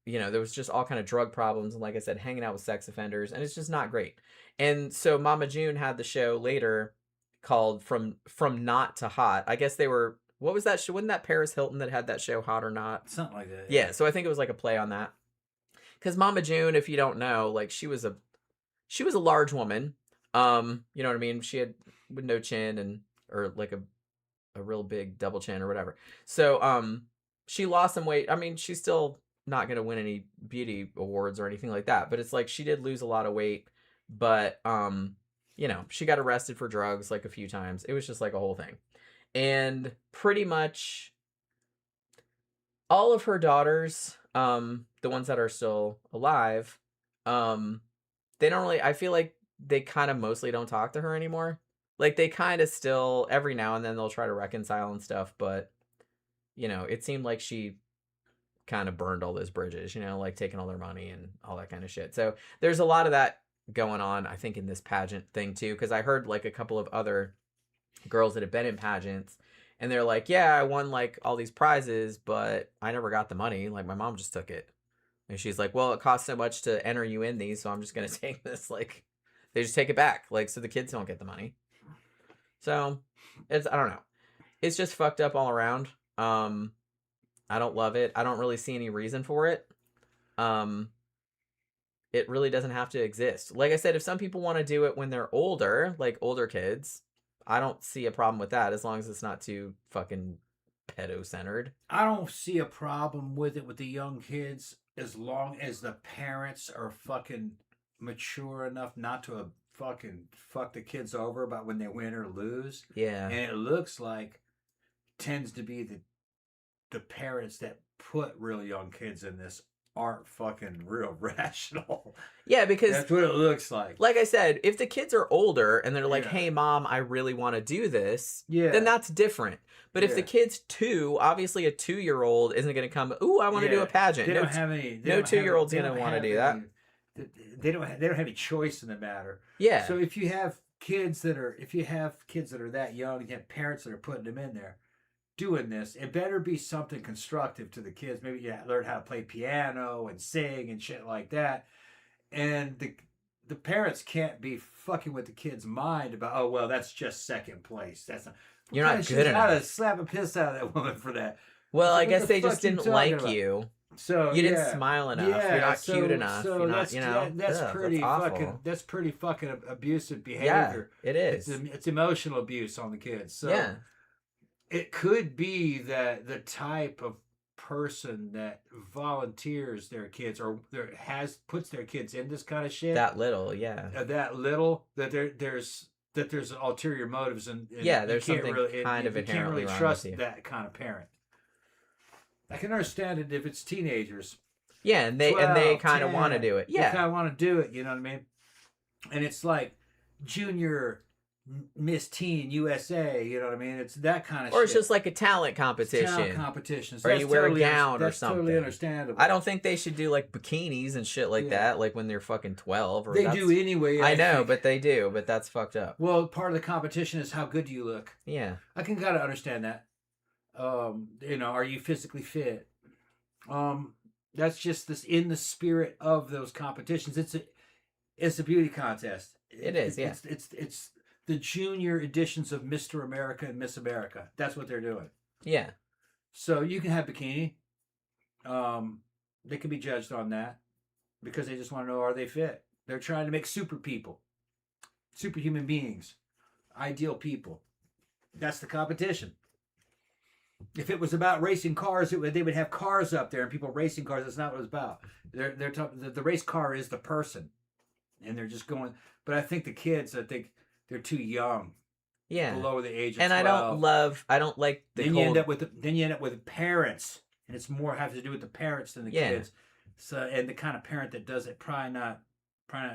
there was just all kind of drug problems and, like I said, hanging out with sex offenders, and it's just not great. And so Mama June had the show later called From Not to Hot. I guess they were, what was that show? Wasn't that Paris Hilton that had that show, Hot or Not? Something like that. Yeah, so I think it was like a play on that. Because Mama June, if you don't know, like she was a large woman. You know what I mean? She had with no chin or like a real big double chin or whatever. So she lost some weight. I mean, she's still not gonna win any beauty awards or anything like that, but it's like she did lose a lot of weight. But you know, she got arrested for drugs like a few times. It was just like a whole thing. And pretty much all of her daughters, the ones that are still alive, they don't really, I feel like they kind of mostly don't talk to her anymore. Like they kind of still every now and then they'll try to reconcile and stuff, but you know, it seemed like she kind of burned all those bridges, you know, like taking all their money and all that kind of shit. So there's a lot of that going on, I think, in this pageant thing too, because I heard like a couple of other girls that have been in pageants and they're like, yeah, I won like all these prizes, but I never got the money. Like my mom just took it. And she's like, well, it costs so much to enter you in these, so I'm just gonna take this. Like they just take it back, like so the kids don't get the money. So it's, I don't know. It's just fucked up all around. I don't love it. I don't really see any reason for it. It really doesn't have to exist. Like I said, if some people want to do it when they're older, like older kids, I don't see a problem with that as long as it's not too fucking pedo-centered. I don't see a problem with it with the young kids as long as the parents are fucking mature enough not to fucking fuck the kids over about when they win or lose. Yeah. And it looks like tends to be the parents that put real young kids in this aren't fucking real rational. Yeah, because that's what it looks like. Like I said, if the kids are older and they're like, Yeah. hey mom, I really want to do this, Yeah. then that's different. But if the kid's 2, obviously a 2-year-old isn't going to come, ooh, I want to do a pageant. They don't have any. No 2-year-old's going to want to do that. They don't have any choice in the matter. Yeah. So if you have kids that are that young, you have parents that are putting them in there doing this, it better be something constructive to the kids. Maybe you learn how to play piano and sing and shit like that. And the parents can't be fucking with the kid's mind about, oh well, that's just second place. That's not. You're not good enough. I'd slap a piss out of that woman for that. Well, I guess the they fuck just you didn't talking like about? you. So you didn't smile enough. You're not cute enough. So you're not, you know, that's pretty that's fucking. That's pretty fucking abusive behavior. Yeah, it is. It's emotional abuse on the kids. So yeah. It could be that the type of person that volunteers their kids or puts their kids in this kind of shit. That little, yeah. There's ulterior motives and yeah, there's something kind of inherently wrong trust with you. That kind of parent. I can understand it if it's teenagers. Yeah, and they kind of want to do it. Yeah, they kind of want to do it. You know what I mean? And it's like junior Miss Teen USA. You know what I mean? It's that kind of. Or shit. it's just like a talent competition. Talent competition. So or you wear a gown or something. Totally understandable. I don't think they should do like bikinis and shit like that, like when they're fucking 12. Or they do anyway. I know, but they do. But that's fucked up. Well, part of the competition is how good you look. Yeah, I can kind of understand that. You know, are you physically fit? That's just this in the spirit of those competitions. It's a beauty contest. It is. Yeah. It's the junior editions of Mr. America and Miss America. That's what they're doing. Yeah. So you can have bikini. They can be judged on that because they just want to know, are they fit? They're trying to make super people, superhuman beings, ideal people. That's the competition. If it was about racing cars, they would have cars up there and people racing cars. That's not what it's about. The race car is the person, and they're just going. But I think the kids, they're too young. Yeah. Below the age of 12. And I don't like the then you end up with parents, and it's more have to do with the parents than the kids. So and the kind of parent that does it probably not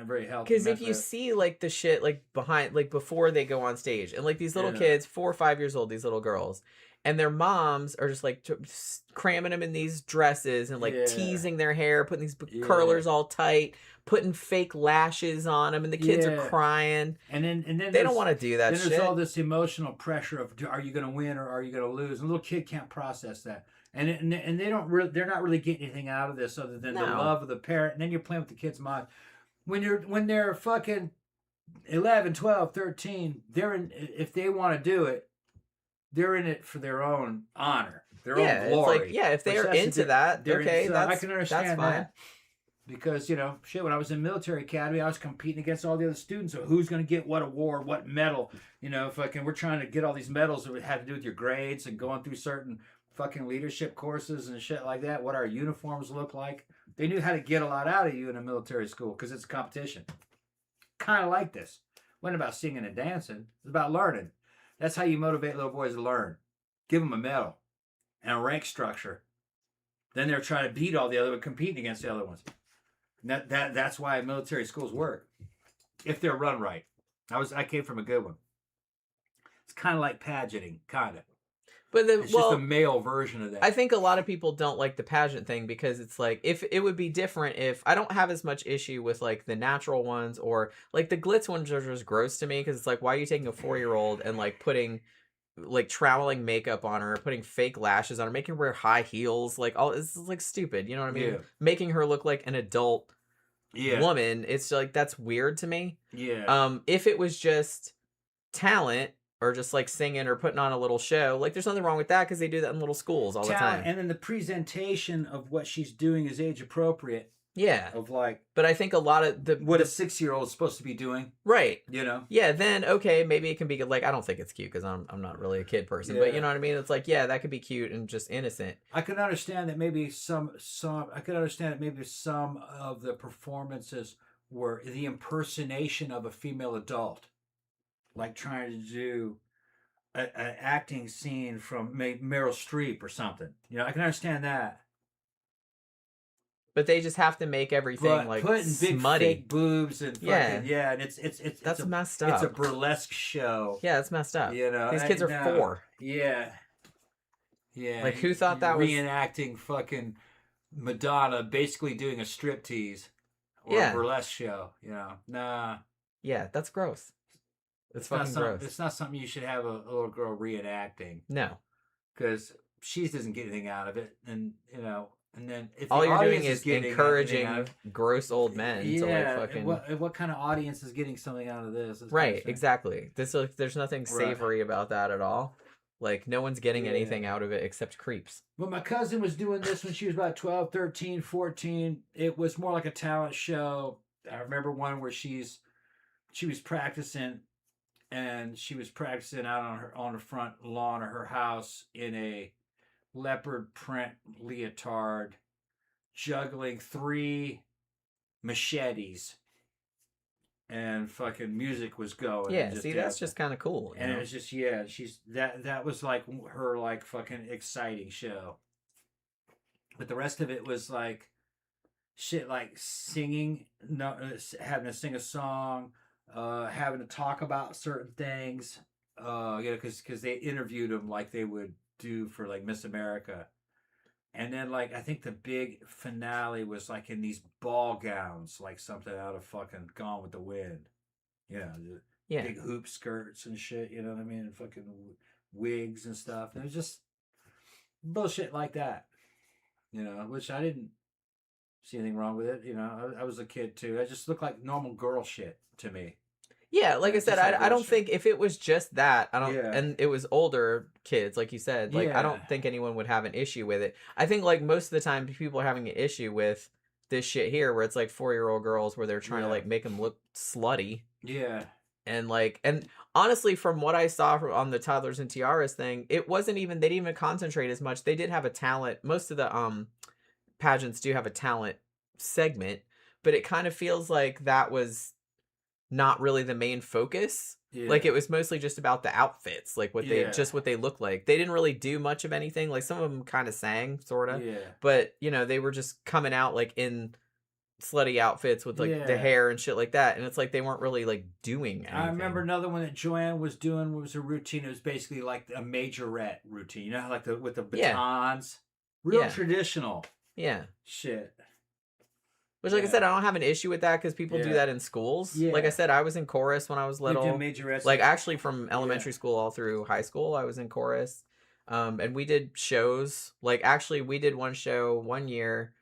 very healthy. Because if you see like the shit like behind, like before they go on stage, and like these little kids, 4 or 5 years old, these little girls, and their moms are just like cramming them in these dresses and like teasing their hair, putting these curlers all tight, putting fake lashes on them, and the kids are crying. And then they don't want to do that shit. There's all this emotional pressure of, are you going to win or are you going to lose? And the little kid can't process that. And they're not really getting anything out of this other than the love of the parent. And then you're playing with the kid's mind. When they're fucking 11, 12, 13, if they want to do it, they're in it for their own honor, their own glory. It's like, if they are into that, okay, I can understand that's fine. that. Because, shit, when I was in military academy, I was competing against all the other students of who's going to get what award, what medal. We're trying to get all these medals that had to do with your grades and going through certain fucking leadership courses and shit like that, what our uniforms look like. They knew how to get a lot out of you in a military school because it's a competition. Kind of like this. It wasn't about singing and dancing. It's about learning. That's how you motivate little boys to learn. Give them a medal and a rank structure. Then they're trying to beat all the other ones, competing against the other ones. And that's why military schools work, if they're run right. I came from a good one. It's kind of like pageanting, kind of. But it's just a male version of that. I think a lot of people don't like the pageant thing because it's like, if it would be different if I don't have as much issue with like the natural ones, or like the glitz ones are just gross to me because it's like, why are you taking a 4-year-old and like putting like troweling makeup on her, putting fake lashes on her, making her wear high heels, like all this is like stupid, you know what I mean? Yeah. Making her look like an adult woman, it's like, that's weird to me. If it was just talent, or just like singing or putting on a little show, like there's nothing wrong with that because they do that in little schools all the time. And then the presentation of what she's doing is age appropriate. Yeah. Of like, but I think a lot of what a 6-year-old is supposed to be doing. Right. You know? Yeah, then okay, maybe it can be like, I don't think it's cute because I'm not really a kid person, but you know what I mean? It's like, yeah, that could be cute and just innocent. I can understand that maybe some of the performances were the impersonation of a female adult. Like trying to do an acting scene from Meryl Streep or something. You know, I can understand that. But they just have to make everything like putting big smutty. Fake boobs and fucking, and it's messed up. It's a burlesque show. Yeah, it's messed up. You know, these kids are 4. Yeah. Like who thought that was reenacting fucking Madonna basically doing a striptease or a burlesque show? You know, nah. Yeah, that's gross. It's fucking gross. It's not something you should have a little girl reenacting. No, because she doesn't get anything out of it, and you know, and then if all the you're doing audience is encouraging gross old men to like fucking. What kind of audience is getting something out of this? Right, exactly. There's nothing savory about that at all. Like no one's getting anything out of it except creeps. But my cousin was doing this when she was about 12, 13, 14. It was more like a talent show. I remember one where she was practicing. And she was practicing out on the front lawn of her house in a leopard print leotard, juggling 3 machetes, and fucking music was going. Yeah, see, that's just kind of cool. And it was just that was like her like fucking exciting show. But the rest of it was like shit, like singing, having to sing a song. Having to talk about certain things, because they interviewed them like they would do for like Miss America, and then like I think the big finale was like in these ball gowns, like something out of fucking Gone with the Wind, you know, big hoop skirts and shit, you know what I mean, and fucking wigs and stuff. And it was just bullshit like that, you know, which I didn't see anything wrong with it. You know, I was a kid too. I just looked like normal girl shit to me. Yeah, like I said, I don't think if it was just that, and it was older kids, like you said, like I don't think anyone would have an issue with it. I think like most of the time people are having an issue with this shit here, where it's like 4-year-old girls where they're trying to like make them look slutty. Yeah. And honestly, from what I saw on the Toddlers and Tiaras thing, it wasn't even, they didn't even concentrate as much. They did have a talent. Most of the pageants do have a talent segment, but it kind of feels like that was not really the main focus. Like it was mostly just about the outfits, like what they look like. They didn't really do much of anything. Like some of them kind of sang, sort of. Yeah. But you know, they were just coming out like in slutty outfits with like the hair and shit like that, and it's like they weren't really like doing anything. I remember another one that Joanne was doing was a routine. It was basically like a majorette routine. You know, like with the batons, real traditional. Yeah. Shit. Which, like I said, I don't have an issue with that because people do that in schools. Like I said, I was in chorus when I was little. You did majorettes. Like actually from elementary school all through high school, I was in chorus. And we did shows. Like actually, we did one show one year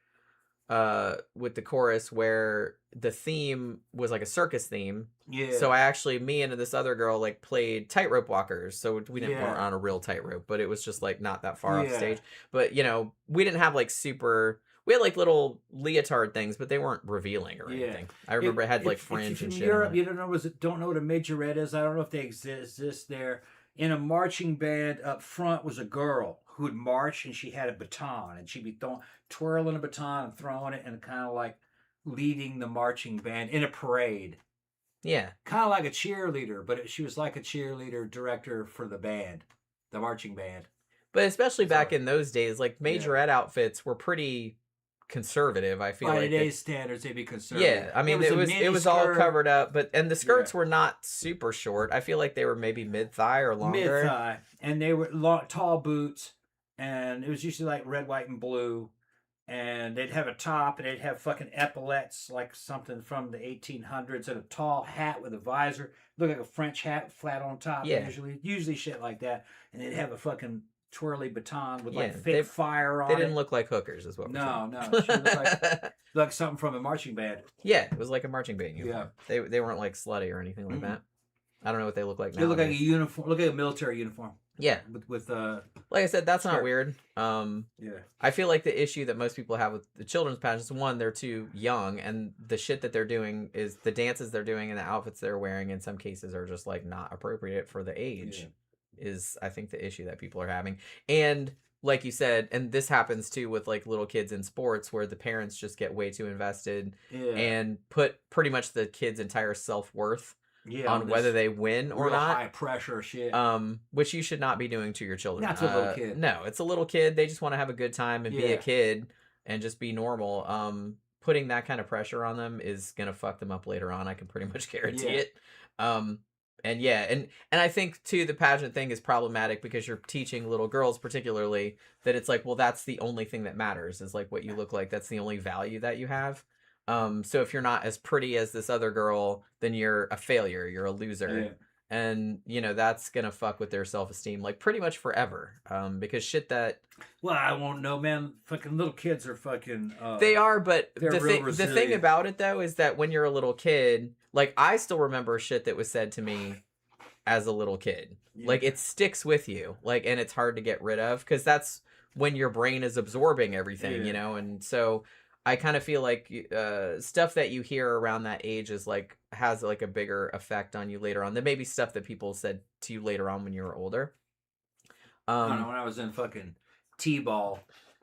with the chorus where the theme was like a circus theme. Yeah. So me and this other girl like played tightrope walkers. So we didn't weren't on a real tightrope, but it was just like not that far off stage. But you know, we didn't have like super. We had like little leotard things, but they weren't revealing or anything. I remember it had like fringe and shit. Europe, you don't know what a majorette is. I don't know if they exist there. In a marching band, up front was a girl who would march, and she had a baton, and she'd be twirling a baton and throwing it, and kind of like leading the marching band in a parade. Yeah. Kind of like a cheerleader, but she was like a cheerleader director for the band, the marching band. But especially back in those days, like majorette outfits were pretty conservative. I feel by like today's standards, they'd be conservative. Yeah, I mean it was all covered up, and the skirts were not super short. I feel like they were maybe mid thigh or longer. Mid thigh, and they were tall boots, and it was usually like red, white, and blue. And they'd have a top, and they'd have fucking epaulets, like something from the 1800s, and a tall hat with a visor, look like a French hat, flat on top. Yeah. Usually shit like that. And they'd have a fucking twirly baton with like they, fake fire on it. They didn't look like hookers, is what we're saying. No, she looked like something from a marching band. Yeah, it was like a marching band uniform. Yeah, they weren't like slutty or anything like that. I don't know what they look like now. They look like a uniform. Look like a military uniform. Yeah, with like I said, that's not weird. Yeah, I feel like the issue that most people have with the children's pageants, one, they're too young, and the shit that they're doing is the dances they're doing and the outfits they're wearing in some cases are just like not appropriate for the age. Is I think the issue that people are having. And like you said, and this happens too with like little kids in sports where the parents just get way too invested and put pretty much the kid's entire self-worth on whether they win or not. High pressure shit. Which you should not be doing to your children. Not to a little kid. No, it's a little kid. They just want to have a good time and be a kid and just be normal. Putting that kind of pressure on them is gonna fuck them up later on. I can pretty much guarantee it. And I think too the pageant thing is problematic because you're teaching little girls particularly that it's like, well, that's the only thing that matters is like what you look like. That's the only value that you have. So if you're not as pretty as this other girl, then you're a failure. You're a loser. Yeah. And, you know, that's going to fuck with their self-esteem, like, pretty much forever. Because shit that... Well, I won't know, man. Fucking little kids are fucking... they are, but the thing about it, though, is that when you're a little kid... Like, I still remember shit that was said to me as a little kid. Yeah. Like, it sticks with you. Like, and it's hard to get rid of. Because that's when your brain is absorbing everything, you know? And so... I kind of feel like stuff that you hear around that age is like has like a bigger effect on you later on than maybe stuff that people said to you later on when you were older. I don't know, when I was in fucking T-ball,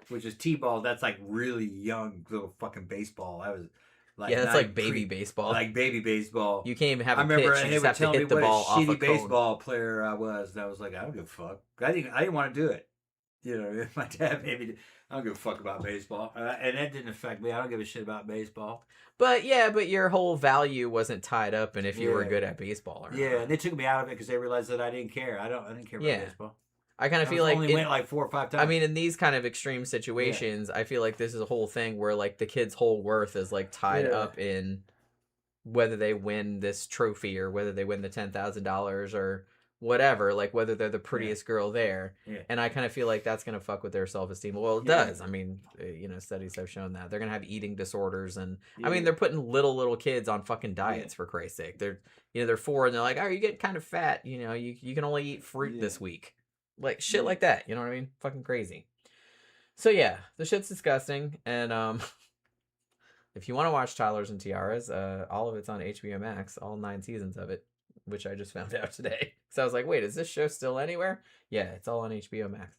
which is T-ball, that's like really young little fucking baseball. I was like, yeah, that's like baby baseball. Like baby baseball. You can't even have a pitch. You just have to hit the ball off a cone. Shitty baseball player I was, and I was like, I don't give a fuck. I didn't want to do it. You know, my dad maybe. I don't give a fuck about baseball. And that didn't affect me. I don't give a shit about baseball. But your whole value wasn't tied up in if you were good at baseball or not. Yeah, and they took me out of it because they realized that I didn't care. I didn't care about baseball. I kind of feel like... only went like 4 or 5 times. I mean, in these kind of extreme situations, I feel like this is a whole thing where like the kid's whole worth is like tied up in whether they win this trophy or whether they win the $10,000 or... whatever, like whether they're the prettiest girl there. And I kind of feel like that's going to fuck with their self-esteem. Well, it does. I mean, you know, studies have shown that. They're going to have eating disorders and I mean, they're putting little kids on fucking diets for Christ's sake. They're, you know, they're 4 and they're like, oh, you get kind of fat. You know, you can only eat fruit this week. Like shit like that. You know what I mean? Fucking crazy. So yeah, the shit's disgusting. And if you want to watch Toddlers and Tiaras, all of it's on HBO Max, all 9 seasons of it. Which I just found out today. So I was like, wait, is this show still anywhere? Yeah, it's all on HBO Max.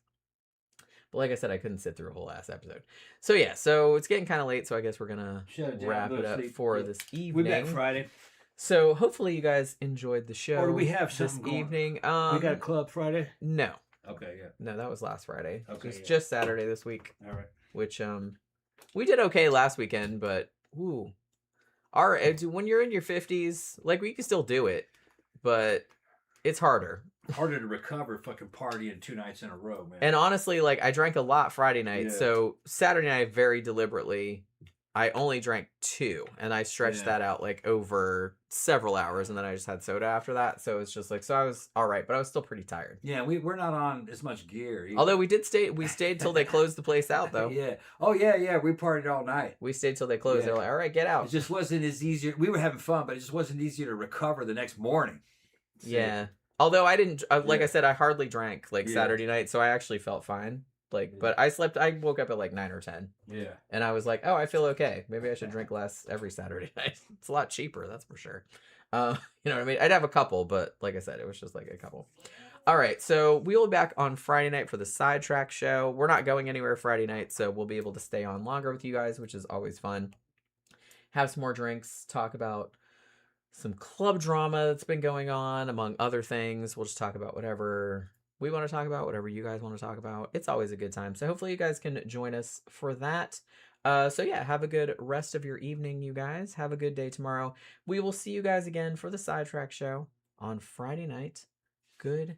But like I said, I couldn't sit through a whole ass episode. So yeah, so it's getting kind of late, so I guess we're going to wrap it up for this evening. We're back Friday. So hopefully you guys enjoyed the show. Or do we have something this evening? We got a club Friday? No. Okay, yeah. No, that was last Friday. Okay, It's just Saturday this week. All right. Which, we did okay last weekend, but, ooh. When you're in your 50s, like, we can still do it. But it's harder. Harder to recover fucking partying 2 nights in a row, man. And honestly, like, I drank a lot Friday night. So Saturday night, very deliberately, I only drank 2. And I stretched that out, like, over several hours. And then I just had soda after that. So it's just like, so I was all right. But I was still pretty tired. Yeah, we're not on as much gear either. Although we stayed till they closed the place out, though. Yeah. Oh, yeah. We partied all night. We stayed till they closed. They're like, all right, get out. It just wasn't as easier. We were having fun, but it just wasn't easier to recover the next morning. Yeah. Although I didn't, like I said, I hardly drank like Saturday night, so I actually felt fine. Like, but I woke up at like 9 or 10. Yeah. And I was like, oh, I feel okay. Maybe I should drink less every Saturday night. It's a lot cheaper, that's for sure. You know what I mean? I'd have a couple, but like I said, it was just like a couple. All right, so we'll be back on Friday night for the sidetrack show. We're not going anywhere Friday night, so we'll be able to stay on longer with you guys, which is always fun. Have some more drinks, talk about some club drama that's been going on, among other things. We'll just talk about whatever we want to talk about, whatever you guys want to talk about. It's always a good time. So hopefully you guys can join us for that. So yeah, have a good rest of your evening, you guys. Have a good day tomorrow. We will see you guys again for the sidetrack show on Friday night. Good